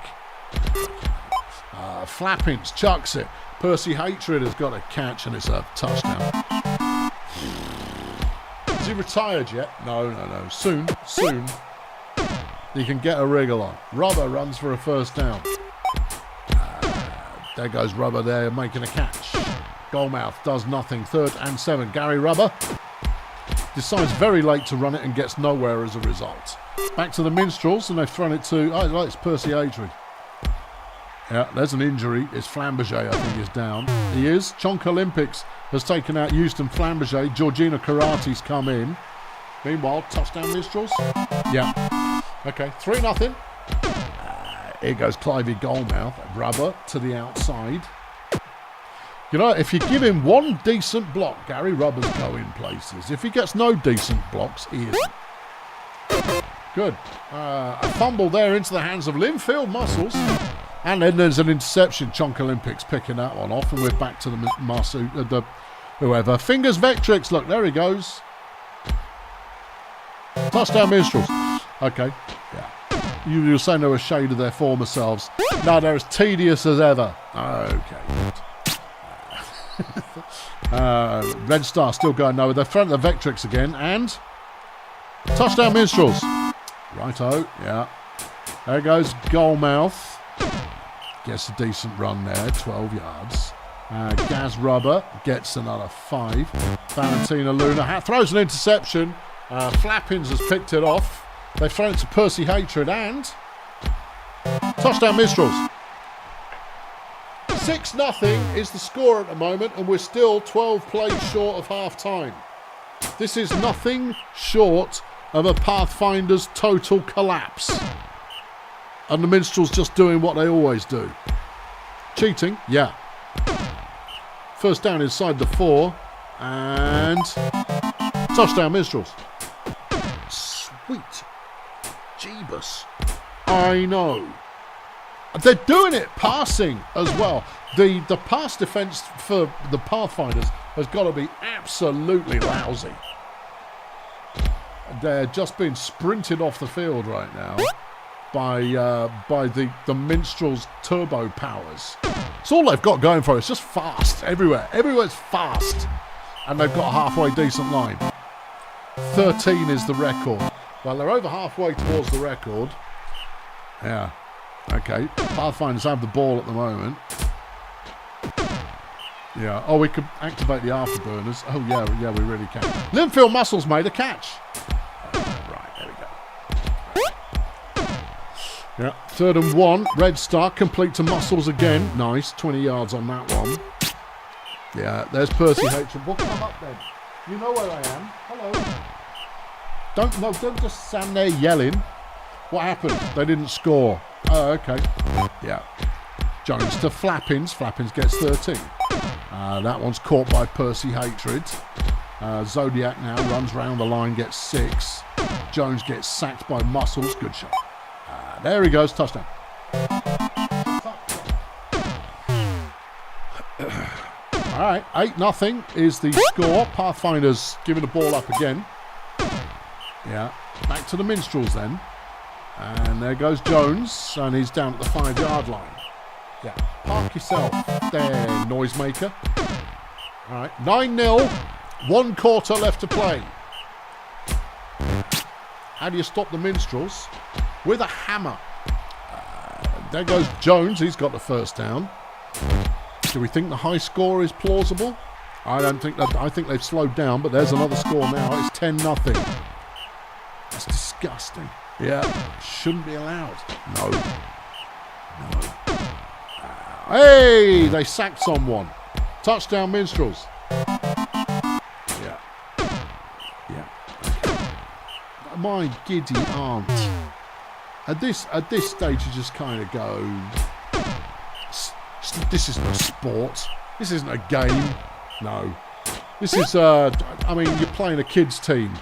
Flappings chucks it. Percy Hatred has got a catch and it's a touchdown. Is he retired yet? No. Soon. He can get a wriggle on. Rubber runs for a first down. There goes Rubber there making a catch. Goalmouth does nothing. 3rd and 7. Gary Rubber decides very late to run it and gets nowhere as a result. Back to the Minstrels and they've thrown it to... Oh, it's Percy Hatred. Yeah, there's an injury. It's Flamberger, I think, is down. He is. Chonk Olympics has taken out Houston Flamberger. Georgina Karate's come in. Meanwhile, touchdown Minstrels. Yeah. Okay, 3-0. Here goes Clivey Goalmouth. Rubber to the outside. You know, if you give him one decent block, Gary Rubber's going places. If he gets no decent blocks, he isn't. Good. A fumble there into the hands of Linfield Muscles. And then there's an interception. Chonk Olympics picking that one off. And we're back to the whoever. Fingers Vectrix. Look, there he goes. Touchdown Minstrels. Okay. Yeah. You're saying they were Shady of their former selves. No, they're as tedious as ever. Okay. Red Star still going nowhere. They're front of the Vectrix again. And touchdown Minstrels. Righto. Yeah. There goes Goalmouth. Gets a decent run there. 12 yards. Gaz Rubber gets another 5. Valentina Luna throws an interception. Flappings has picked it off. They've thrown it to Percy Hatred and touchdown Minstrels. 6-0 is the score at the moment and we're still 12 plays short of half-time. This is nothing short of a Pathfinders total collapse. And the Minstrels just doing what they always do. Cheating? Yeah. First down inside the 4 and touchdown Minstrels. Sweet Jeebus. I know. They're doing it passing as well. The pass defense for the Pathfinders has got to be absolutely lousy. They're just being sprinted off the field right now by the Minstrels' turbo powers. It's all they've got going for it. It's just fast everywhere. Everywhere's fast. And they've got a halfway decent line. 13 is the record. Well, they're over halfway towards the record. Yeah. Okay. Pathfinders have the ball at the moment. Yeah. Oh, we could activate the afterburners. Oh, yeah, we really can. Linfield Muscles made a catch. Right, there we go. Yeah. 3rd and 1. Red Star complete to Muscles again. Nice. 20 yards on that one. Yeah. There's Percy Hatred. We'll come up then. You know where I am. Hello. Don't just stand there yelling. What happened? They didn't score. Oh, okay. Yeah. Jones to Flappings. Flappings gets 13. That one's caught by Percy Hatred. Zodiac now runs round the line, gets 6. Jones gets sacked by Muscles. Good shot. There he goes. Touchdown. All right. 8-0 is the score. Pathfinders giving the ball up again. Yeah. Back to the Minstrels then. And there goes Jones. And he's down at the 5-yard line. Yeah. Park yourself there, noisemaker. All right. 9-0. 1 quarter left to play. How do you stop the Minstrels? With a hammer. There goes Jones. He's got the first down. Do we think the high score is plausible? I don't think that. I think they've slowed down, but there's another score now. It's 10-0. That's disgusting. Yeah, shouldn't be allowed. No. Hey, they sacked someone. Touchdown Minstrels. Yeah. My giddy aunt. At this stage, you just kind of go. This isn't a sport. This isn't a game. No. This is. I mean, you're playing a kids' team.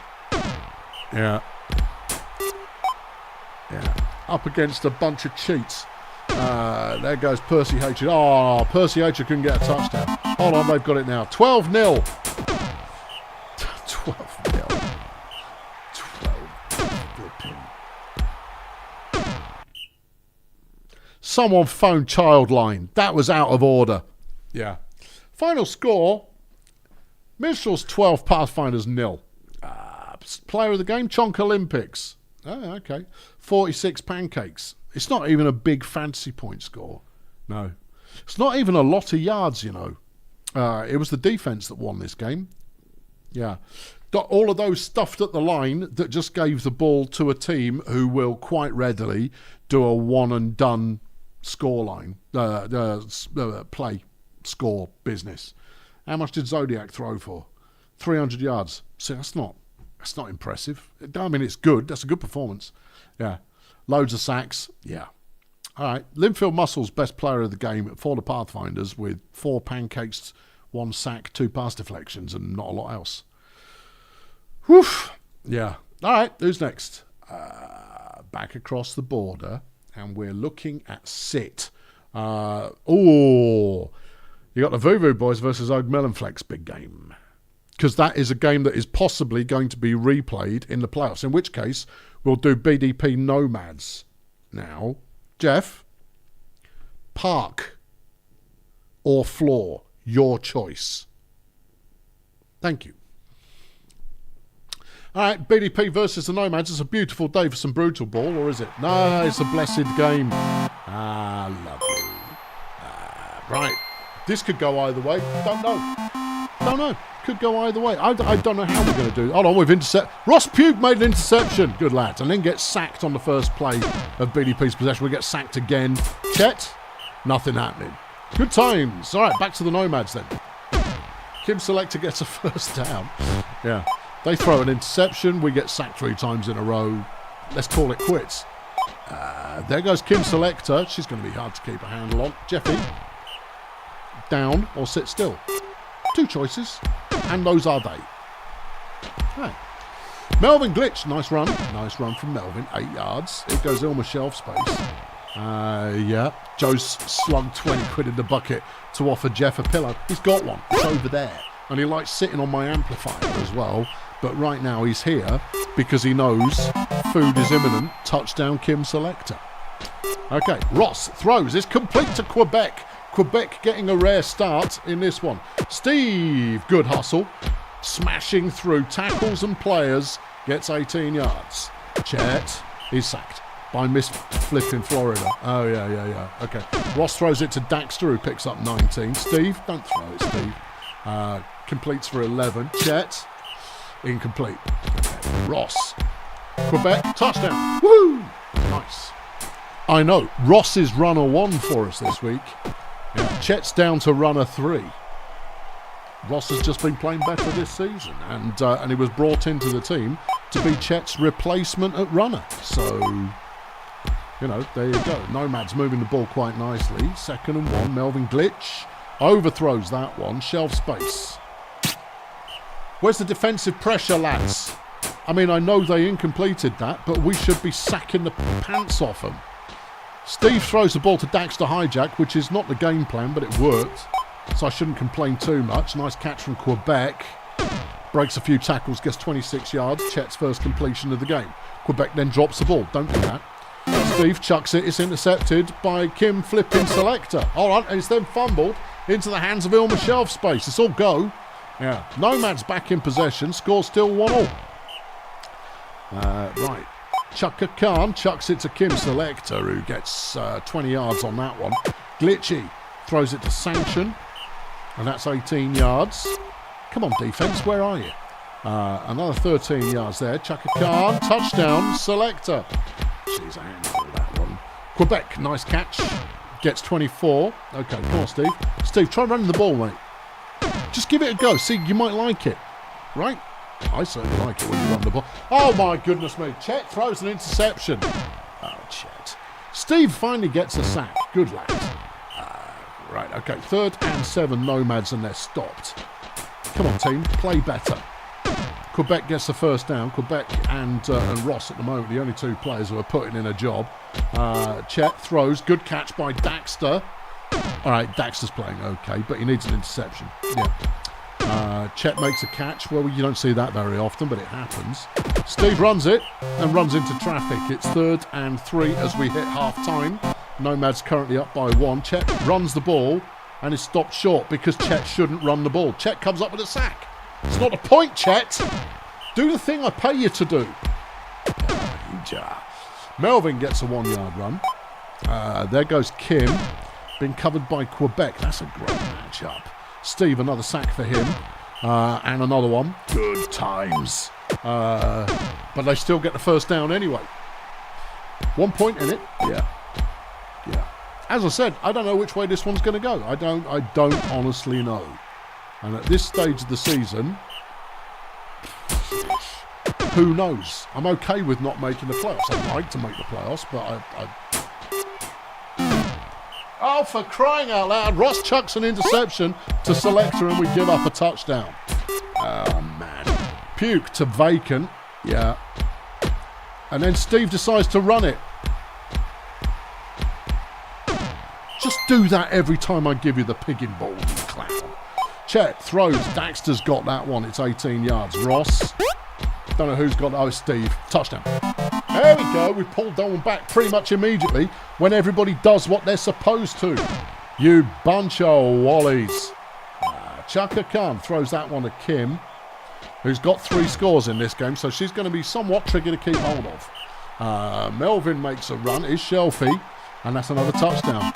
Yeah. Up against a bunch of cheats. There goes Percy Hatred. Oh, Percy Hatred couldn't get a touchdown. Hold on, they've got it now. 12-0. 12-0. 12. Someone phoned Childline. That was out of order. Yeah. Final score, Minstrels 12, Pathfinders 0. Player of the game, Chonk Olympics. Oh, okay. 46 pancakes. It's not even a big fantasy point score. No. It's not even a lot of yards, you know. It was the defence that won this game. Yeah. Got all of those stuffed at the line that just gave the ball to a team who will quite readily do a one-and-done scoreline, play, score business. How much did Zodiac throw for? 300 yards. See, that's not impressive. I mean, it's good. That's a good performance. Yeah. Loads of sacks. Yeah. All right. Linfield Muscles, best player of the game for the Pathfinders with 4 pancakes, 1 sack, 2 pass deflections, and not a lot else. Whew. Yeah. All right. Who's next? Back across the border, and we're looking at Sit. You got the Voodoo Boys versus Og Melon Flex, big game. Because that is a game that is possibly going to be replayed in the playoffs, in which case we'll do BDP Nomads now. Jeff, park or floor, your choice. Thank you. All right, BDP versus the Nomads. It's a beautiful day for some Brutalball, or is it? No, it's a blessed game. Lovely. Right, this could go either way. Don't know. Could go either way. I don't know how we're going to do it. Hold on, we've intercept. Ross Pugh made an interception. Good lad. And then gets sacked on the first play of BDP's possession. We get sacked again. Chet, nothing happening. Good times. All right, back to the Nomads then. Kim Selector gets a first down. Yeah. They throw an interception. We get sacked 3 times in a row. Let's call it quits. There goes Kim Selector. She's going to be hard to keep a handle on. Jeffy, down or sit still. 2 choices, and those are they. Right. Melvin Glitch, nice run from Melvin, 8 yards. It goes Ilma shelf space. Yeah, Joe's slugged 20 quid in the bucket to offer Jeff a pillow. He's got one, it's over there, and he likes sitting on my amplifier as well. But right now he's here because he knows food is imminent. Touchdown, Kim Selector. Okay, Ross throws. It's complete to Quebec. Quebec getting a rare start in this one. Steve, good hustle. Smashing through tackles and players. Gets 18 yards. Chet is sacked by Miss Flipping Florida. Oh, yeah. Okay. Ross throws it to Daxter, who picks up 19. Steve, don't throw it, Steve. Completes for 11. Chet, incomplete. Okay. Ross. Quebec, touchdown. Woo! Nice. I know. Ross is runner 1 for us this week. Yeah, Chet's down to runner 3. Ross has just been playing better this season, and he was brought into the team to be Chet's replacement at runner. So, you know, there you go. Nomads moving the ball quite nicely. 2nd and 1. Melvin Glitch overthrows that one. Shelf space. Where's the defensive pressure, lads? I mean, I know they incompleted that, but we should be sacking the pants off them. Steve throws the ball to Daxter hijack, which is not the game plan, but it worked. So I shouldn't complain too much. Nice catch from Quebec. Breaks a few tackles, gets 26 yards. Chet's first completion of the game. Quebec then drops the ball. Don't do that. Steve chucks it. It's intercepted by Kim Flipping Selector. All right, and it's then fumbled into the hands of Ilma Shelf Space. It's all go. Yeah. Nomads back in possession. Score still 1-1. Right. Chaka Khan chucks it to Kim Selector, who gets 20 yards on that one. Glitchy throws it to Sanction, and that's 18 yards. Come on, defence, where are you? Another 13 yards there. Chaka Khan, touchdown, Selector. She's a handful, that one. Quebec, nice catch. Gets 24. Okay, come on, Steve. Steve, try running the ball, mate. Just give it a go. See, you might like it. Right? I certainly like it when you run the ball. Oh, my goodness me. Chet throws an interception. Oh, Chet. Steve finally gets a sack. Good lad. Right, okay. 3rd and 7 Nomads, and they're stopped. Come on, team. Play better. Quebec gets the first down. Quebec and Ross at the moment, the only 2 players who are putting in a job. Chet throws. Good catch by Daxter. All right, Daxter's playing okay, but he needs an interception. Yeah. Chet makes a catch. Well, you don't see that very often, but it happens. Steve runs it and runs into traffic. It's 3rd and 3 as we hit half-time. Nomads currently up by 1. Chet runs the ball and is stopped short because Chet shouldn't run the ball. Chet comes up with a sack. It's not a point, Chet. Do the thing I pay you to do. Melvin gets a 1-yard run. There goes Kim. Been covered by Quebec. That's a great matchup. Steve, another sack for him. And another one. Good times. But they still get the first down anyway. 1 point in it. Yeah. As I said, I don't know which way this one's going to go. I don't honestly know. And at this stage of the season, who knows? I'm okay with not making the playoffs. I'd like to make the playoffs, but Oh, for crying out loud. Ross chucks an interception to Selector and we give up a touchdown. Oh, man. Puke to Vacant. Yeah. And then Steve decides to run it. Just do that every time I give you the pigging ball, you clown. Chet throws. Daxter's got that one. It's 18 yards. Ross. Don't know who's got... Oh, it's Steve. Touchdown. There we go. We pulled that one back pretty much immediately when everybody does what they're supposed to. You bunch of wallies. Chaka Khan throws that one to Kim, who's got 3 scores in this game, so she's going to be somewhat tricky to keep hold of. Melvin makes a run. Is Shelfie, and that's another touchdown.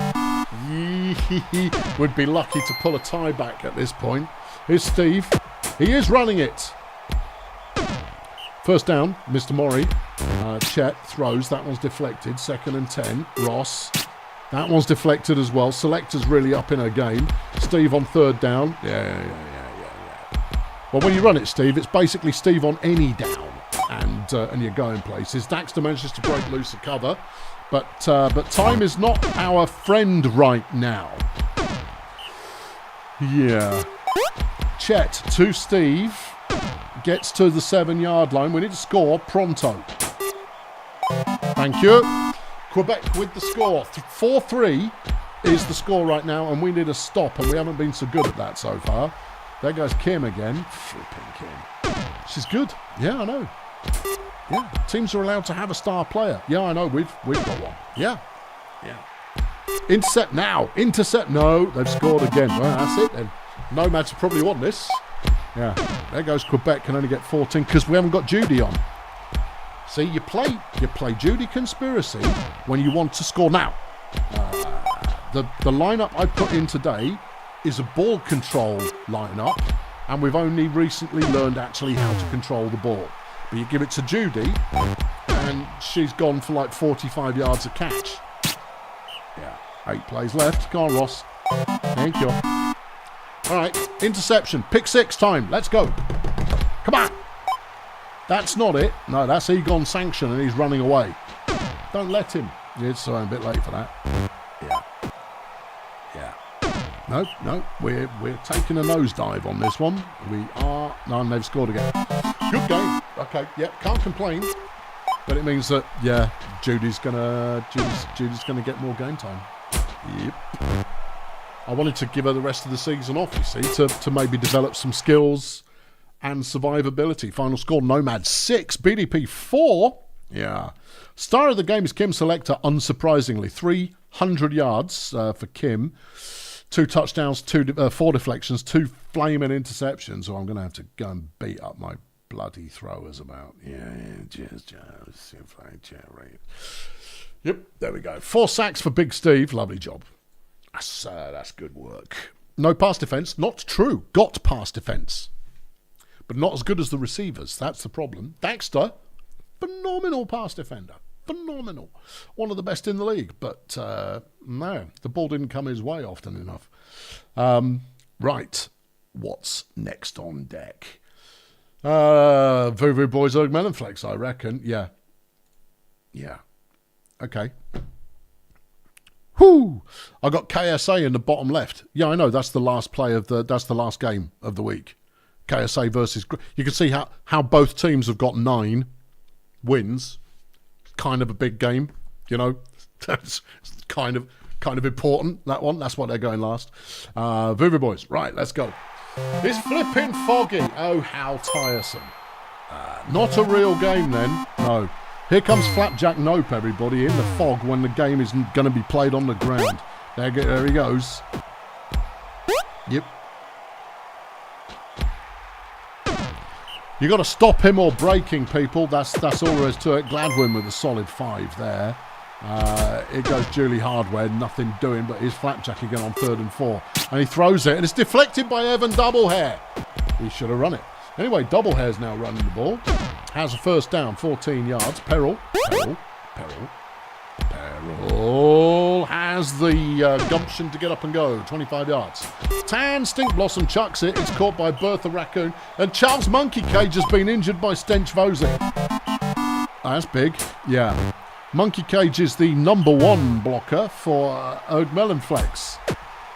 Would be lucky to pull a tie back at this point. Here's Steve. He is running it. First down, Mr. Maury. Chet throws. That one's deflected. 2nd and 10. Ross. That one's deflected as well. Selector's really up in her game. Steve on 3rd down. Yeah. Well, when you run it, Steve, it's basically Steve on any down. And you're going places. Daxter manages to break loose of cover. But time is not our friend right now. Yeah. Chet to Steve. Gets to the 7-yard line. We need to score pronto. Thank you. Quebec with the score. 4-3 is the score right now, and we need a stop, and we haven't been so good at that so far. There goes Kim again. Flipping Kim. She's good. Yeah, I know. Yeah, teams are allowed to have a star player. Yeah, I know. We've got one. Yeah. Intercept now. Intercept. No, they've scored again. Well, that's it then. Nomads have probably won this. Yeah, there goes Quebec, can only get 14 because we haven't got Judy on. See, you play Judy Conspiracy when you want to score now. The lineup I put in today is a ball control lineup, and we've only recently learned actually how to control the ball. But you give it to Judy, and she's gone for like 45 yards a catch. Yeah, 8 plays left. Go on, Ross. Thank you. All right, interception. Pick 6 time. Let's go. Come on. That's not it. No, that's Egon Sanction, and he's running away. Don't let him. It's a bit late for that. Yeah. No. We're taking a nosedive on this one. We are. No, and they've scored again. Good game. Okay. Yep. Can't complain. But it means that Judy's gonna get more game time. Yep. I wanted to give her the rest of the season off, you see, to maybe develop some skills and survivability. Final score, Nomads 6, BDP 4. Yeah. Star of the game is Kim Selector, unsurprisingly. 300 yards for Kim. 2 touchdowns, 4 deflections, 2 flaming interceptions. So I'm going to have to go and beat up my bloody throwers about. Cheers. Yep, there we go. 4 sacks for Big Steve. Lovely job. That's good work. No pass defence. Not true. Got pass defence. But not as good as the receivers. That's the problem. Daxter, phenomenal pass defender. Phenomenal. One of the best in the league. But no, the ball didn't come his way often enough. Right. What's next on deck? Voodoo Boys, Melon Flex, I reckon. Yeah. Okay. Whoo! I got KSA in the bottom left. Yeah, I know. That's the last game of the week. KSA versus. You can see how both teams have got 9 wins. Kind of a big game, you know. That's kind of important. That one. That's why they're going last. Voodoo Boys. Right, let's go. It's flipping foggy. Oh, how tiresome. Not a real game then. No. Here comes Flapjack Nope, everybody, in the fog when the game isn't going to be played on the ground. There he goes. Yep. You got to stop him or breaking, people. That's all there is to it. Gladwin with a solid 5 there. It goes Julie Hardware, nothing doing, but here's Flapjack again on 3rd and 4. And he throws it, and it's deflected by Evan Doublehair. He should have run it. Anyway, Doublehair's now running the ball. Has a first down, 14 yards. Peril has the gumption to get up and go, 25 yards. Tan Stink Blossom chucks it. It's caught by Bertha Raccoon. And Charles Monkey Cage has been injured by Stench Vosey. That's big, yeah. Monkey Cage is the number 1 blocker for Erg Melon Flex.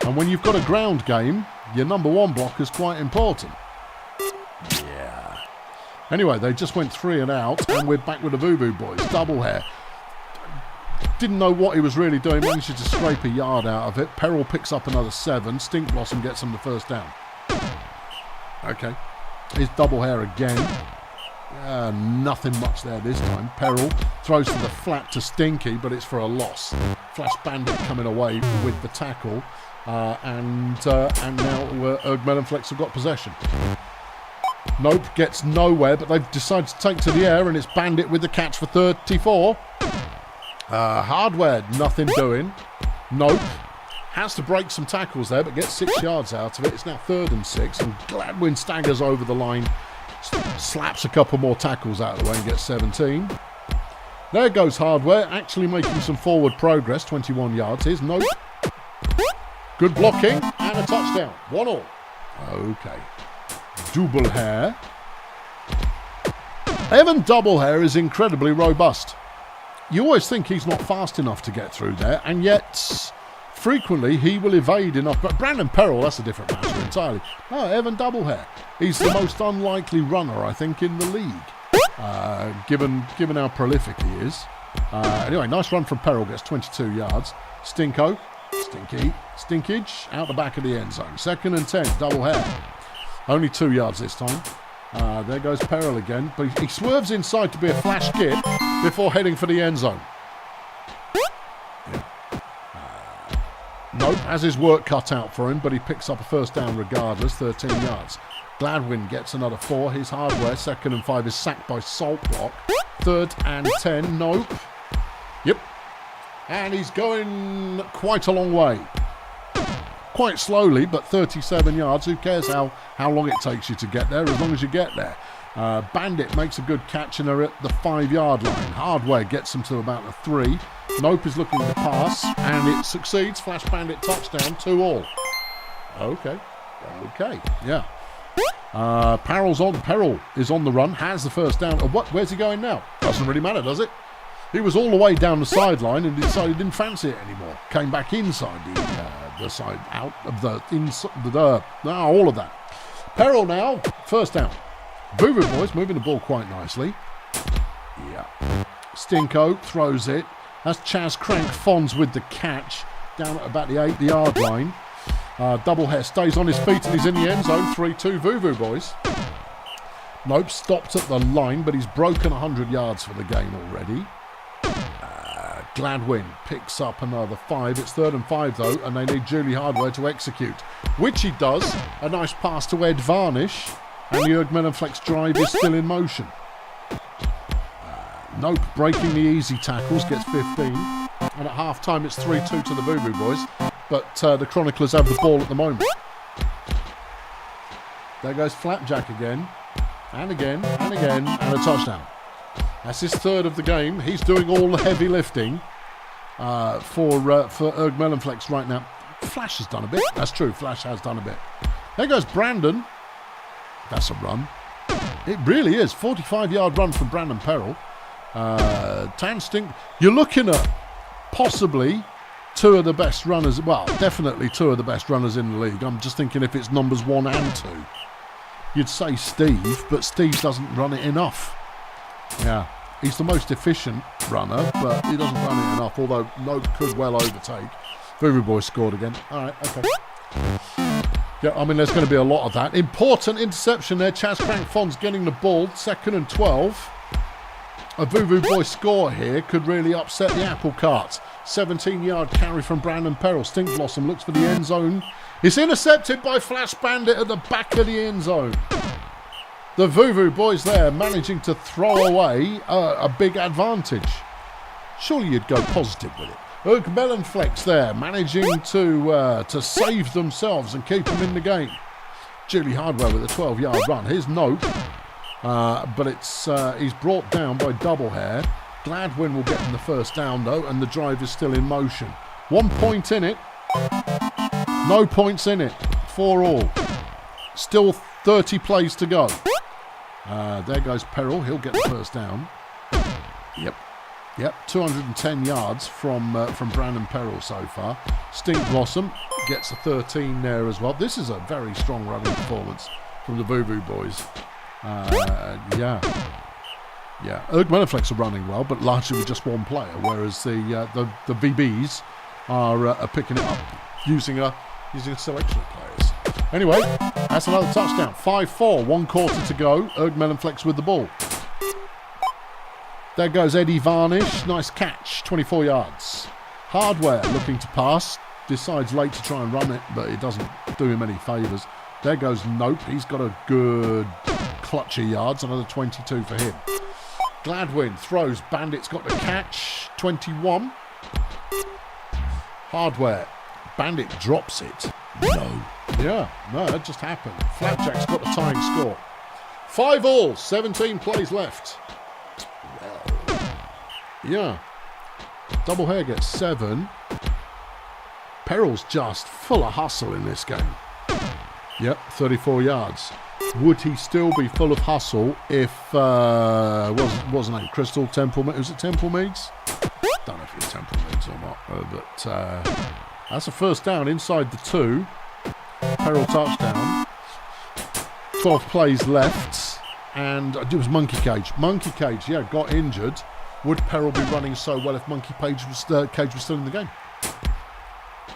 And when you've got a ground game, your number 1 blocker is quite important. Yeah. Anyway, they just went 3 and out, and we're back with the Voodoo boys. Doublehair. Didn't know what he was really doing, managed to scrape a yard out of it. Peril picks up another 7. Stink Blossom gets him the first down. Okay. Here's Doublehair again. Nothing much there this time. Peril throws to the flat to Stinky, but it's for a loss. Flash Bandit coming away with the tackle. And now Erg Melon Flex have got possession. Nope gets nowhere, but they've decided to take to the air, and it's Bandit with the catch for 34. Hardware, nothing doing. Nope. Has to break some tackles there, but gets 6 yards out of it. It's now 3rd and 6, and Gladwin staggers over the line, slaps a couple more tackles out of the way and gets 17. There goes Hardware, actually making some forward progress, 21 yards. Here's Nope. Good blocking, and a touchdown. 1-1. Okay. Doublehair. Evan Doublehair is incredibly robust. You always think he's not fast enough to get through there, and yet frequently he will evade enough. But Brandon Peril, that's a different matter entirely. No, Evan Doublehair. He's the most unlikely runner, I think, in the league, given how prolific he is. Anyway, nice run from Peril, gets 22 yards. Stinkage, out the back of the end zone. 2nd and 10, Doublehair. Only 2 yards this time. There goes Peril again, but he swerves inside to be a flash skip before heading for the end zone. Yeah. Nope, has his work cut out for him, but he picks up a first down regardless, 13 yards. Gladwin gets another 4. His Hardware, 2nd and 5, is sacked by Salt Block. 3rd and 10, nope. Yep. And he's going quite a long way. Quite slowly, but 37 yards. Who cares how long it takes you to get there, as long as you get there. Bandit makes a good catch and they're at the 5-yard line. Hardware gets them to about the 3. Nope is looking to pass, and it succeeds. Flash Bandit touchdown, 2-all. Okay, yeah. Peril is on the run, has the first down. Where's he going now? Doesn't really matter, does it? He was all the way down the sideline and decided he didn't fancy it anymore. Came back inside the side, out of the inside, all of that. Peril now, first down. Voodoo boys moving the ball quite nicely. Yeah. Stinko throws it. That's Chaz Crank Fonz with the catch down at about the 8-yard line. Doublehair stays on his feet and he's in the end zone. 3-2 Voodoo boys. Nope, stopped at the line, but he's broken 100 yards for the game already. Gladwin picks up another 5. It's 3rd and 5 though, and they need Julie Hardware to execute, which he does. A nice pass to Ed Varnish, and the Erg Melon Flex drive is still in motion. Nope, breaking the easy tackles, gets 15, and at half time it's 3-2 to the Voodoo boys, but the Chroniclers have the ball at the moment. There goes Flapjack again, and again, and again, and a touchdown. That's his 3rd of the game. He's doing all the heavy lifting for Erg Melon Flex right now. Flash has done a bit. That's true, Flash has done a bit. There goes Brandon. That's a run. It really is. 45-yard run from Brandon Peril. Tan Stink. You're looking at possibly 2 of the best runners. Well, definitely 2 of the best runners in the league. I'm just thinking if it's numbers 1 and 2. You'd say Steve, but Steve doesn't run it enough. Yeah, he's the most efficient runner, but he doesn't run it enough, although Nope could well overtake. Voodoo boys scored again. All right, okay. Yeah, I mean, there's going to be a lot of that. Important interception there. Chaz Crank Fonz getting the ball. 2nd and 12. A Voodoo Boy score here could really upset the apple cart. 17-yard carry from Brandon Peril. Stink Blossom looks for the end zone. It's intercepted by Flash Bandit at the back of the end zone. The Voodoo Boys there managing to throw away a big advantage. Surely you'd go positive with it. Melon Flex there managing to save themselves and keep them in the game. Julie Hardware with a 12-yard run. Here's Nope. But he's brought down by Double Hair. Gladwin will get him the first down though, and the drive is still in motion. 1 point in it. No points in it. 4 all. Still 30 plays to go. There goes Peril. He'll get the first down. Yep. 210 yards from Brandon Peril so far. Stink Blossom gets a 13 there as well. This is a very strong running performance from the Voodoo Boys. Yeah. Ergmenaflex are running well, but largely with just one player, whereas the VBs are picking it up using a selection of players. Anyway, that's another touchdown. 5-4, 1 quarter to go. Ergmenaflex with the ball. There goes Eddie Varnish. Nice catch, 24 yards. Hardware looking to pass. Decides late to try and run it, but it doesn't do him any favours. There goes Nope. He's got a good clutch of yards. Another 22 for him. Gladwin throws. Bandit's got the catch. 21. Hardware. Bandit drops it. No. Yeah, no, that just happened. Flapjack's got the tying score. 5 all. 17 plays left. Yeah. Double Hair gets 7. Peril's just full of hustle in this game. Yep, 34 yards. Would he still be full of hustle if wasn't it Crystal Temple? Was it Temple Meads? Don't know if it's Temple Meads or not, but that's a first down inside the 2. Peril touchdown. 12 plays left, and it was Monkey Cage. Monkey Cage, yeah, got injured. Would Peril be running so well if Monkey Cage was still in the game?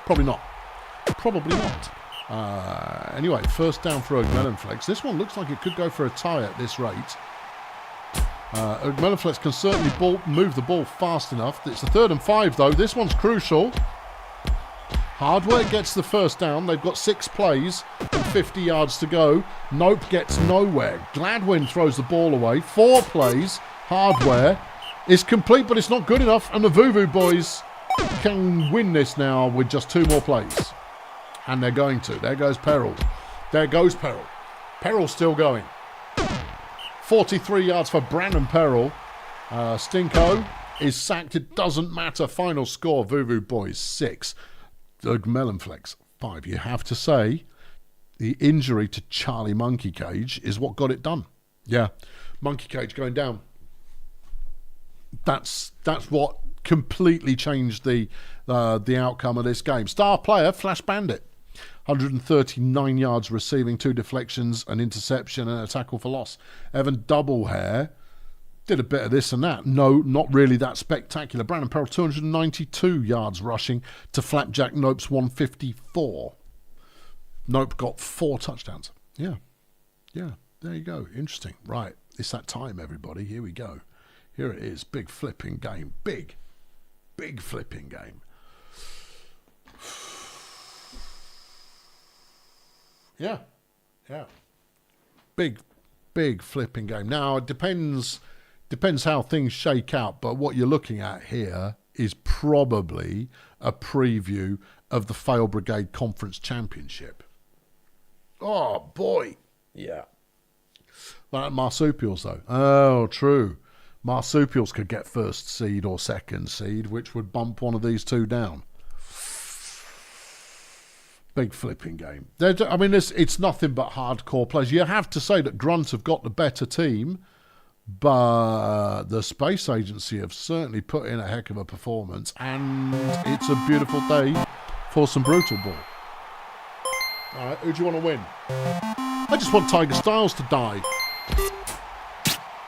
Probably not. Anyway, first down for Melonflex. This one looks like it could go for a tie at this rate. Melonflex can certainly move the ball fast enough. It's the 3rd and 5 though. This one's crucial. Hardware gets the first down. They've got 6 plays and 50 yards to go. Nope gets nowhere. Gladwin throws the ball away. 4 plays. Hardware is complete, but it's not good enough. And the Voodoo Boys can win this now with just 2 more plays. And they're going to. There goes Peril. Peril's still going. 43 yards for Brandon Peril. Stinko is sacked. It doesn't matter. Final score, Voodoo Boys 6. Melonflex 5. You have to say the injury to Charlie Monkey Cage is what got it done. Yeah, Monkey Cage going down. That's what completely changed the outcome of this game. Star player Flash Bandit, 139 yards receiving, 2 deflections, an interception, and a tackle for loss. Evan Doublehair did a bit of this and that. No, not really that spectacular. Brandon Peril, 292 yards rushing to Flapjack Nope's 154. Nope got 4 touchdowns. Yeah, there you go. Interesting. Right, it's that time, everybody. Here we go. Here it is. Big flipping game. Big flipping game. Yeah. Big flipping game. Now, it depends how things shake out, but what you're looking at here is probably a preview of the Fail Brigade Conference Championship. Oh, boy. Yeah. Like Marsupials, though. Oh, true. Marsupials could get first seed or second seed, which would bump one of these 2 down. Big flipping game. I mean, it's nothing but hardcore players. You have to say that Grunt have got the better team, but the Space Agency have certainly put in a heck of a performance, and it's a beautiful day for some Brutalball. All right, who do you want to win? I just want Tiger Styles to die.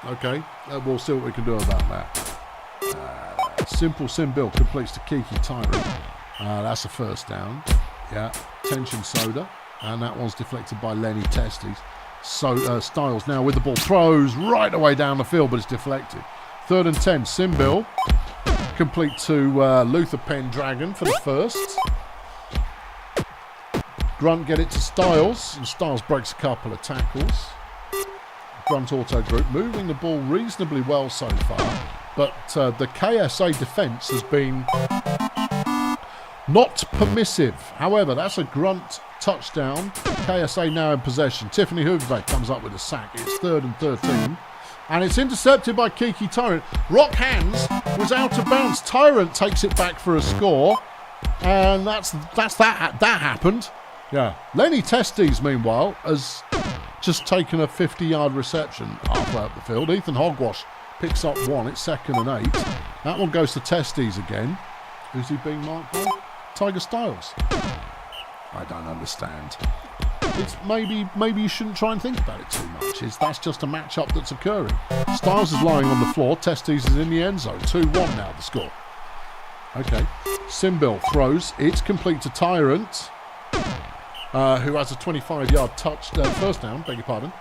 Okay, we'll see what we can do about that. Simple Sim Bill completes the Kiki Tyrant. That's a first down. Yeah, Tension Soda. And that one's deflected by Lenny Testes. So Styles now with the ball. Throws right away down the field, but it's deflected. 3rd and 10, Simbil. Complete to Luther Pendragon for the first. Grunt get it to Styles, and Styles breaks a couple of tackles. Grunt Auto Group moving the ball reasonably well so far, but the KSA defence has been not permissive. However, that's a Grunt touchdown. KSA now in possession. Tiffany Hooverbeck comes up with a sack. It's 3rd and 13. And it's intercepted by Kiki Tyrant. Rock Hands was out of bounds. Tyrant takes it back for a score. And that happened. Yeah. Lenny Testes, meanwhile, has just taken a 50-yard reception halfway up the field. Ethan Hogwash picks up one. It's 2nd and 8. That one goes to Testes again. Who's he being marked by? Tiger Styles. I don't understand. It's maybe you shouldn't try and think about it too much. That's just a matchup that's occurring. Styles is lying on the floor. Testes is in the end zone. 2-1 now the score. Okay. Simbil throws. It's complete to Tyrant, who has a 25-yard first down, beg your pardon.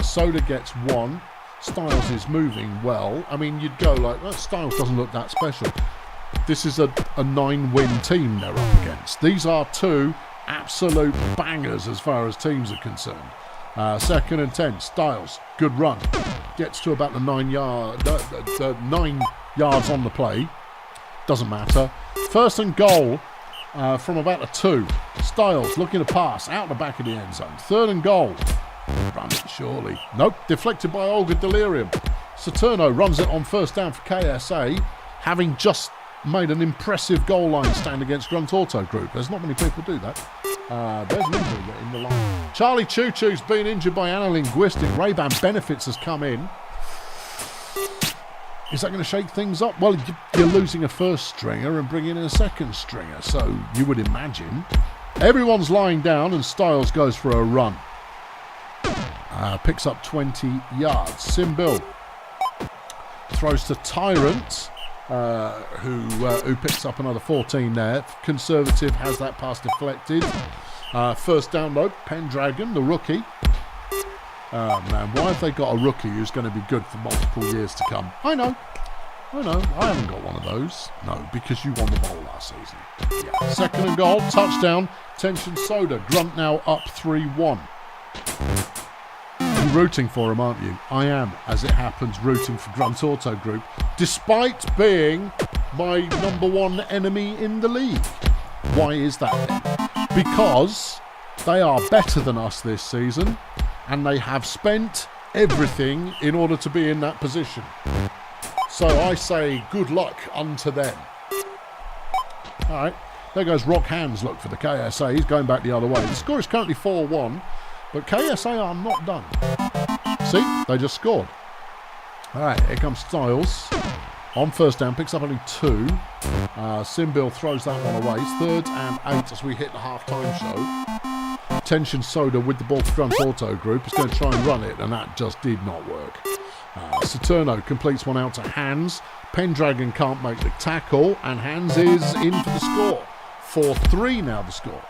Soda gets one. Styles is moving well. I mean, you'd go like, well, Styles doesn't look that special. This is a 9-win team they're up against. These are two absolute bangers as far as teams are concerned. 2nd and 10, Styles, good run. Gets to about the 9 yards on the play. Doesn't matter. 1st and goal from about a 2. Styles looking to pass out the back of the end zone. 3rd and goal. Run it surely. Nope, deflected by Olga Delirium. Saturno runs it on 1st down for KSA, having just made an impressive goal line stand against Grunt Auto Group. There's not many people do that. There's an injury in the line. Charlie Choo Choo's been injured by analinguistic. Ray-Ban Benefits has come in. Is that going to shake things up? Well, you're losing a first stringer and bringing in a second stringer, so you would imagine. Everyone's lying down and Styles goes for a run. Picks up 20 yards. Simbil throws to Tyrant, who picks up another 14 there. Conservative has that pass deflected. First down though, Pendragon, the rookie. Man, why have they got a rookie who's going to be good for multiple years to come? I know. I haven't got one of those. No, because you won the bowl last season. Yeah. 2nd and goal, touchdown. Tension Soda. Grunt now up 3-1. You're rooting for him, aren't you? I am, as it happens, rooting for Grunt Auto Group, despite being my number 1 enemy in the league. Why is that then? Because they are better than us this season, and they have spent everything in order to be in that position. So I say good luck unto them. All right, there goes Rock Hands, look, for the KSA. He's going back the other way. The score is currently 4-1, but KSA are not done. See, they just scored. All right, here comes Styles. On 1st down, picks up only 2. Simbil throws that one away. It's 3rd and 8 as we hit the half-time show. Tension Soda with the ball for Grunt Auto Group is going to try and run it, and that just did not work. Saturno completes one out to Hands. Pendragon can't make the tackle, and Hands is in for the score. 4-3 now the score.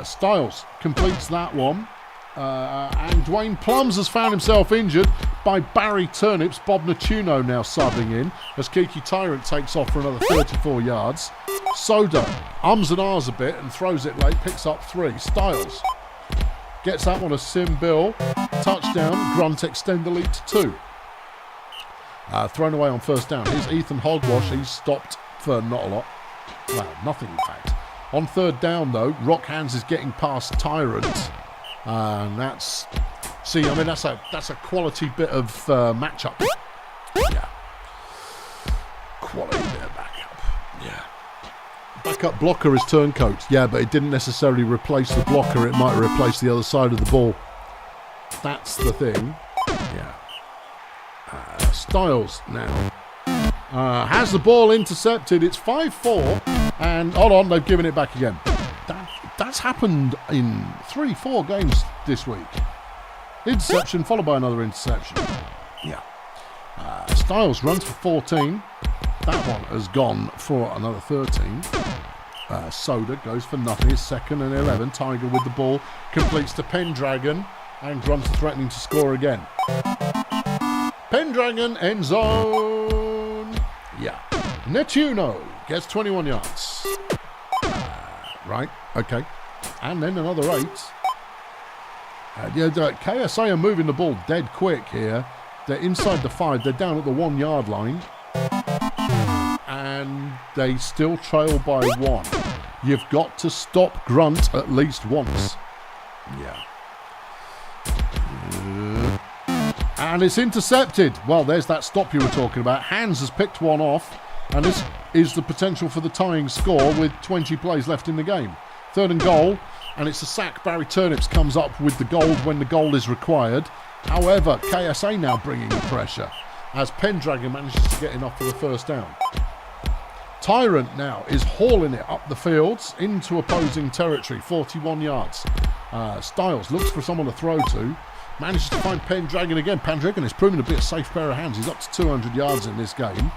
Styles completes that one. And Dwayne Plums has found himself injured by Barry Turnips. Bob Natuno now subbing in as Kiki Tyrant takes off for another 34 yards. Soda ums and ahs a bit and throws it late, picks up 3. Styles gets that one to Simbil. Touchdown. Grunt extend the lead to 2. Thrown away on 1st down. Here's Ethan Hogwash. He's stopped for not a lot. Well, nothing in fact. On 3rd down though, Rock Hands is getting past Tyrant. And that's a quality bit of matchup. Yeah. Quality bit of backup. Yeah. Backup blocker is turncoat. Yeah, but it didn't necessarily replace the blocker. It might replace the other side of the ball. That's the thing. Yeah. Styles now. Has the ball intercepted. It's 5-4. And hold on, they've given it back again. That's happened in 3-4 games this week. Interception followed by another interception. Yeah. Styles runs for 14. That one has gone for another 13. Soda goes for nothing. It's 2nd and 11. Tiger with the ball completes to Pendragon, and Grunt threatening to score again. Pendragon, end zone. Yeah. Netuno gets 21 yards. Right, okay. And then another 8. KSA are moving the ball dead quick here. They're inside the 5. They're down at the 1 yard line. And they still trail by 1. You've got to stop Grunt at least once. Yeah. And it's intercepted. Well, there's that stop you were talking about. Hans has picked one off. And this is the potential for the tying score with 20 plays left in the game. 3rd and goal. And it's a sack. Barry Turnips comes up with the goal when the goal is required. However, KSA now bringing the pressure as Pendragon manages to get enough for the first down. Tyrant now is hauling it up the fields into opposing territory, 41 yards. Styles looks for someone to throw to, manages to find Pendragon again. Pendragon is proving to be a safe pair of hands. He's up to 200 yards in this game.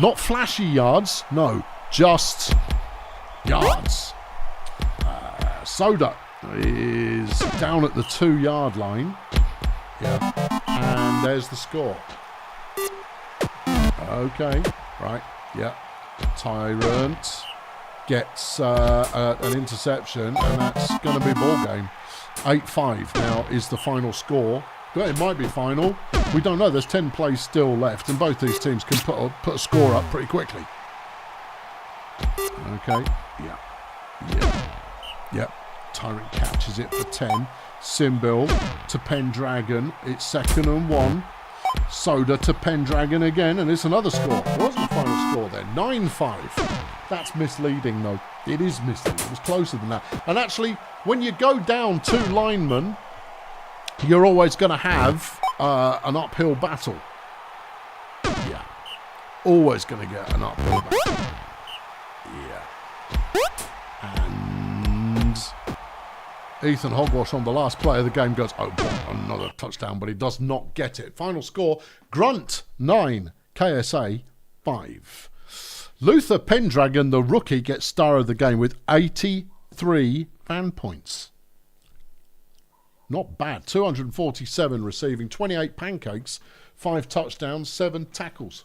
Not flashy yards, no, just yards. Soda is down at the 2 yard line. Yeah, and there's the score. Okay, right, yeah. Tyrant gets an interception, and that's going to be ball game. 8-5 now is the final score. Well, it might be final. We don't know. There's 10 plays still left, and both these teams can put a score up pretty quickly. Okay, yeah. Tyrant catches it for 10. Simbil to Pendragon. It's 2nd and 1. Soda to Pendragon again, and it's another score. It wasn't the final score then. 9-5. That's misleading, though. It is misleading. It was closer than that. And actually, when you go down 2 linemen, you're always going to have an uphill battle. Yeah. Always going to get an uphill battle. Yeah. And Ethan Hogwash on the last play of the game goes, oh, another touchdown, but he does not get it. Final score, Grunt 9, KSA 5. Luther Pendragon, the rookie, gets star of the game with 83 fan points. Not bad. 247 receiving, 28 pancakes, 5 touchdowns, 7 tackles,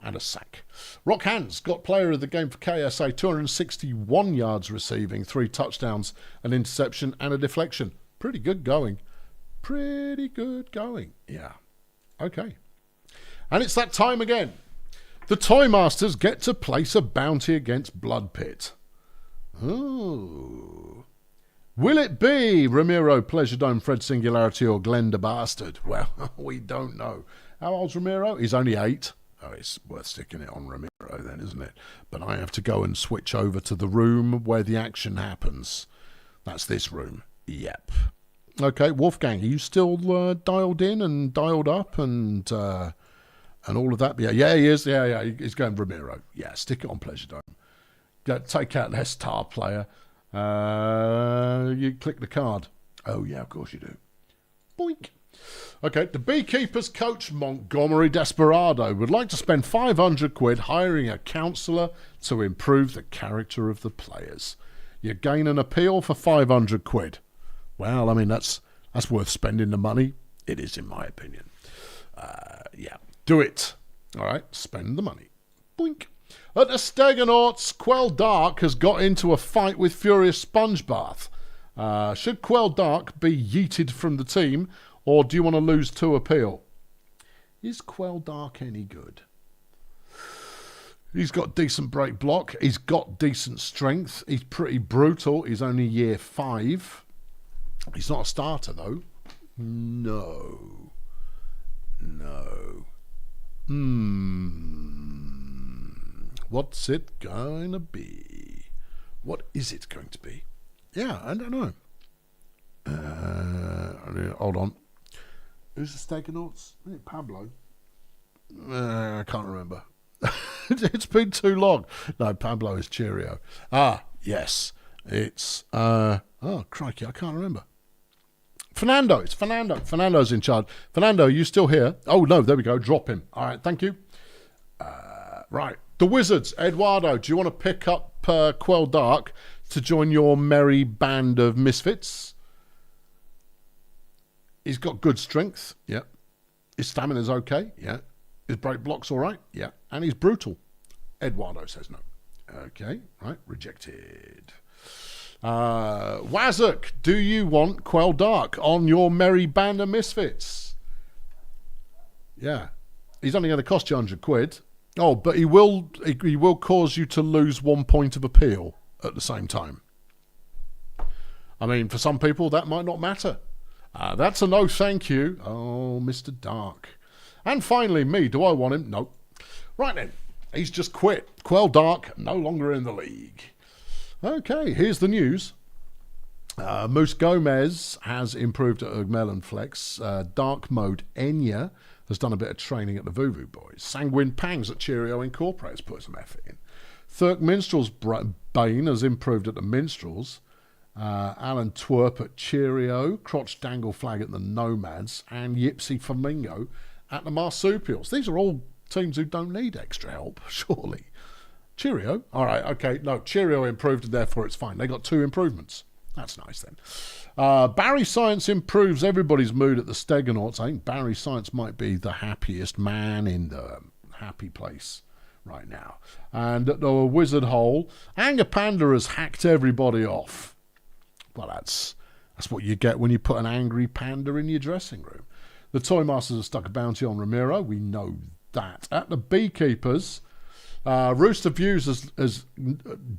and a sack. Rock Hands got player of the game for KSA, 261 yards receiving, 3 touchdowns, an interception, and a deflection. Pretty good going. Yeah. Okay. And it's that time again. The Toy Masters get to place a bounty against Blood Pit. Ooh. Will it be Ramiro, Pleasure Dome, Fred Singularity, or Glenda Bastard? Well, we don't know. How old's Ramiro? He's only 8. Oh, it's worth sticking it on Ramiro then, isn't it? But I have to go and switch over to the room where the action happens. That's this room. Yep. Okay, Wolfgang, are you still dialed in and dialed up and all of that? Yeah, he is. Yeah, he's going Ramiro. Yeah, stick it on Pleasure Dome. Take out their star player. You click the card. Oh, yeah, of course you do. Boink. Okay, the Beekeepers coach Montgomery Desperado would like to spend 500 quid hiring a counsellor to improve the character of the players. You gain an appeal for 500 quid. Well, I mean, that's worth spending the money. It is, in my opinion. Yeah, do it. All right, spend the money. Boink. At the Stegenauts, Quell Dark has got into a fight with Furious Spongebath. Should Quell Dark be yeeted from the team, or do you want to lose 2 appeal? Is Quell Dark any good? He's got decent break block. He's got decent strength. He's pretty brutal. He's only year 5. He's not a starter, though. No. What's it going to be? What is it going to be? Yeah, I don't know. Hold on. Who's the Stegenauts? Is it Pablo? I can't remember. It's been too long. No, Pablo is Cheerio. Ah, yes. It's, oh, crikey, I can't remember. Fernando, it's Fernando. Fernando's in charge. Fernando, are you still here? Oh, no, there we go. Drop him. All right, thank you. Right. The Wizards, Eduardo, do you want to pick up Quell Dark to join your merry band of misfits? He's got good strength. Yep. His stamina's okay, yeah. His break block's all right, yeah. And he's brutal. Eduardo says no. Okay, right, rejected. Wazuk, do you want Quell Dark on your merry band of misfits? Yeah. He's only going to cost you £100. Oh, but he will cause you to lose 1 point of appeal at the same time. I mean, for some people, that might not matter. That's a no thank you. Oh, Mr. Dark. And finally, me. Do I want him? Nope. Right then. He's just quit. Quell Dark, no longer in the league. Okay, here's the news. Moose Gomez has improved at Melon Flex. Dark Mode Enya has done a bit of training at the Voodoo Boys. Sanguine Pangs at Cheerio Incorporated has put some effort in. Thirk Minstrels Bane has improved at the Minstrels. Alan Twerp at Cheerio. Crotch Dangle Flag at the Nomads. And Yipsy Flamingo at the Marsupials. These are all teams who don't need extra help, surely. Cheerio? All right, okay. No, Cheerio improved and therefore it's fine. They got 2 improvements. That's nice then. Barry Science improves everybody's mood at the Stegenauts. I think Barry Science might be the happiest man in the happy place right now. And at the Wizard Hole, Anger Panda has hacked everybody off. Well, that's what you get when you put an angry panda in your dressing room. The Toy Masters have stuck a bounty on Ramiro. We know that. At the Beekeepers, Rooster Views has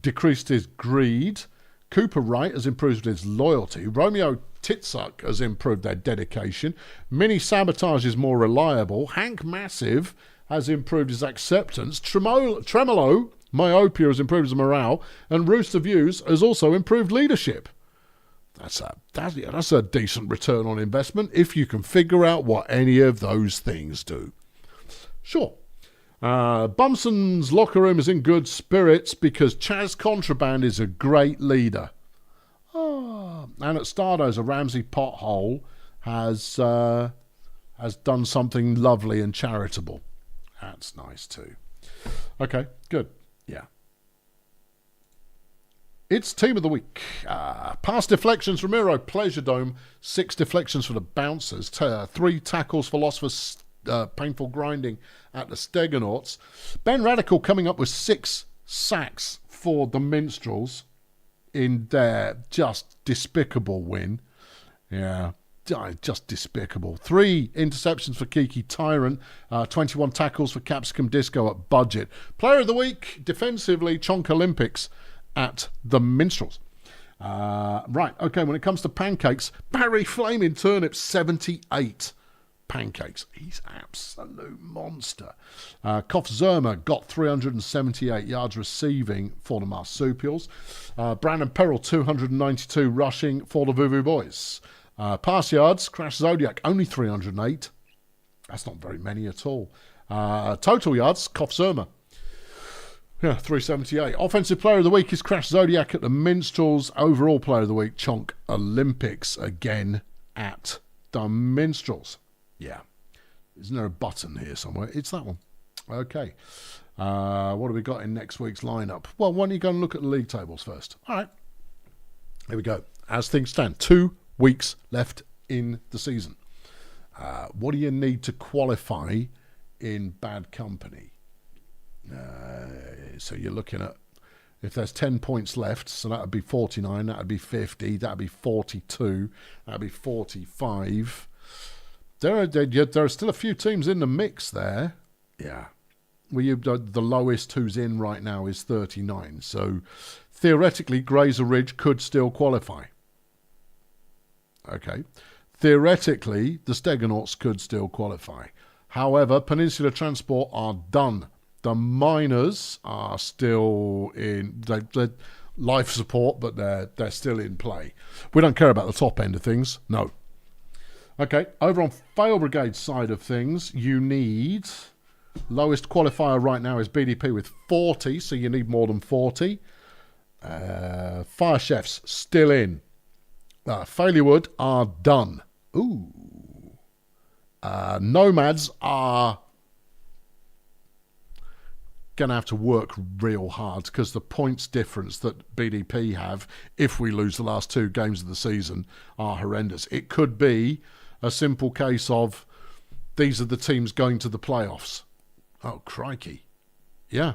decreased his greed. Cooper Wright has improved his loyalty. Romeo Titsuck has improved their dedication. Mini Sabotage is more reliable. Hank Massive has improved his acceptance. Tremolo Myopia has improved his morale. And Rooster Views has also improved leadership. That's a decent return on investment if you can figure out what any of those things do. Sure. Bumson's locker room is in good spirits because Chaz Contraband is a great leader. And at Stardozer, Ramsey Pothole has done something lovely and charitable. That's nice too. Okay, good. Yeah. It's Team of the Week. Pass deflections, Ramiro, Pleasure Dome. 6 deflections for the Bouncers. 3 tackles, Philosopher's Painful Grinding at the Stegenauts. Ben Radical coming up with 6 sacks for the Minstrels in their just despicable win. Yeah, just despicable. 3 interceptions for Kiki Tyrant. 21 tackles for Capsicum Disco at budget. Player of the Week, defensively, Chonk Olympics at the Minstrels. Right, okay, when it comes to pancakes, Barry Flaming Turnip, 78 pancakes. He's absolute monster. Koff Zerma got 378 yards receiving for the Marsupials. Brandon Perrell, 292 rushing for the Voodoo Boys. Pass yards, Crash Zodiac, only 308. That's not very many at all. Total yards, Koff Zerma. Yeah, 378. Offensive Player of the Week is Crash Zodiac at the Minstrels. Overall Player of the Week, Chonk Olympics again at the Minstrels. Yeah. Isn't there a button here somewhere? It's that one. Okay. What have we got in next week's lineup? Well, why don't you go and look at the league tables first? All right. Here we go. As things stand, 2 weeks left in the season. What do you need to qualify in bad company? So you're looking at, if there's 10 points left, so that would be 49, that would be 50, that would be 42, that would be 45. There are still a few teams in the mix there. Yeah. Well, the lowest who's in right now is 39. So theoretically, Graser Ridge could still qualify. Okay. Theoretically, the Stegenauts could still qualify. However, Peninsula Transport are done. The Miners are still in they're life support, but they're still in play. We don't care about the top end of things. No. Okay, over on Fail Brigade's side of things, you need... Lowest qualifier right now is BDP with 40, so you need more than 40. Fire Chefs still in. Failurewood are done. Ooh. Nomads are going to have to work real hard because the points difference that BDP have, if we lose the last 2 games of the season, are horrendous. It could be a simple case of these are the teams going to the playoffs. Oh, crikey. Yeah.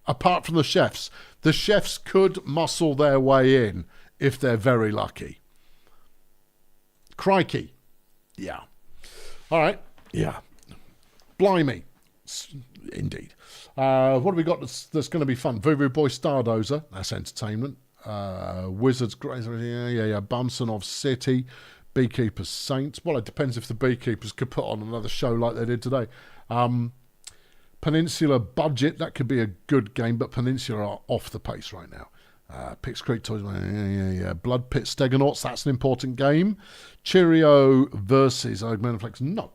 Apart from the chefs. The chefs could muscle their way in if they're very lucky. Crikey. Yeah. All right. Yeah. Blimey. Indeed. What have we got that's going to be fun? Voodoo Boy Stardozer. That's entertainment. Wizards, Graser, yeah. Bumsonov City. Beekeepers Saints. Well, it depends if the Beekeepers could put on another show like they did today. Peninsula Budget. That could be a good game, but Peninsula are off the pace right now. Pix Creek Toys. Yeah. Blood Pit Stegenauts. That's an important game. Cheerio versus Augmenaflex. No.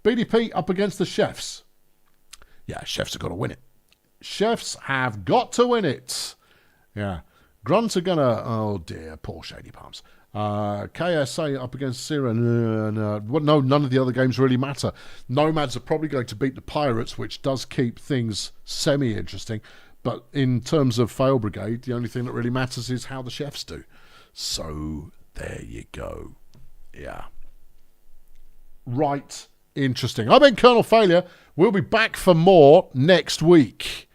BDP up against the Chefs. Yeah, Chefs have got to win it. Chefs have got to win it. Yeah. Grunt are going to... Oh, dear. Poor Shady Palms. KSA up against Sierra. No, none of the other games really matter. Nomads are probably going to beat the Pirates, which does keep things semi-interesting. But in terms of Fail Brigade, the only thing that really matters is how the Chefs do. So, there you go. Yeah. Right. Interesting. I've been Colonel Failure. We'll be back for more next week.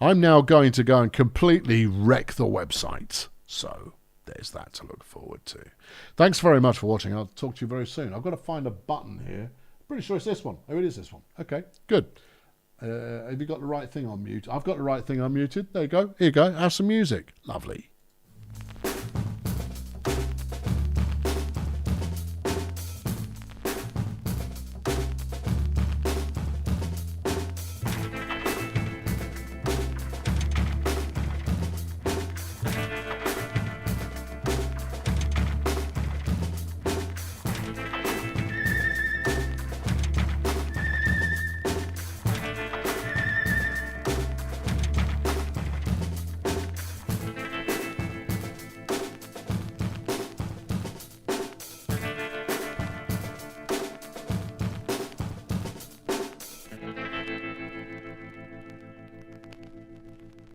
I'm now going to go and completely wreck the website. So, there's that to look forward to. Thanks very much for watching. I'll talk to you very soon. I've got to find a button here. Pretty sure it's this one. Oh, it is this one. Okay, good. Have you got the right thing on mute? I've got the right thing unmuted. There you go. Here you go. Have some music. Lovely.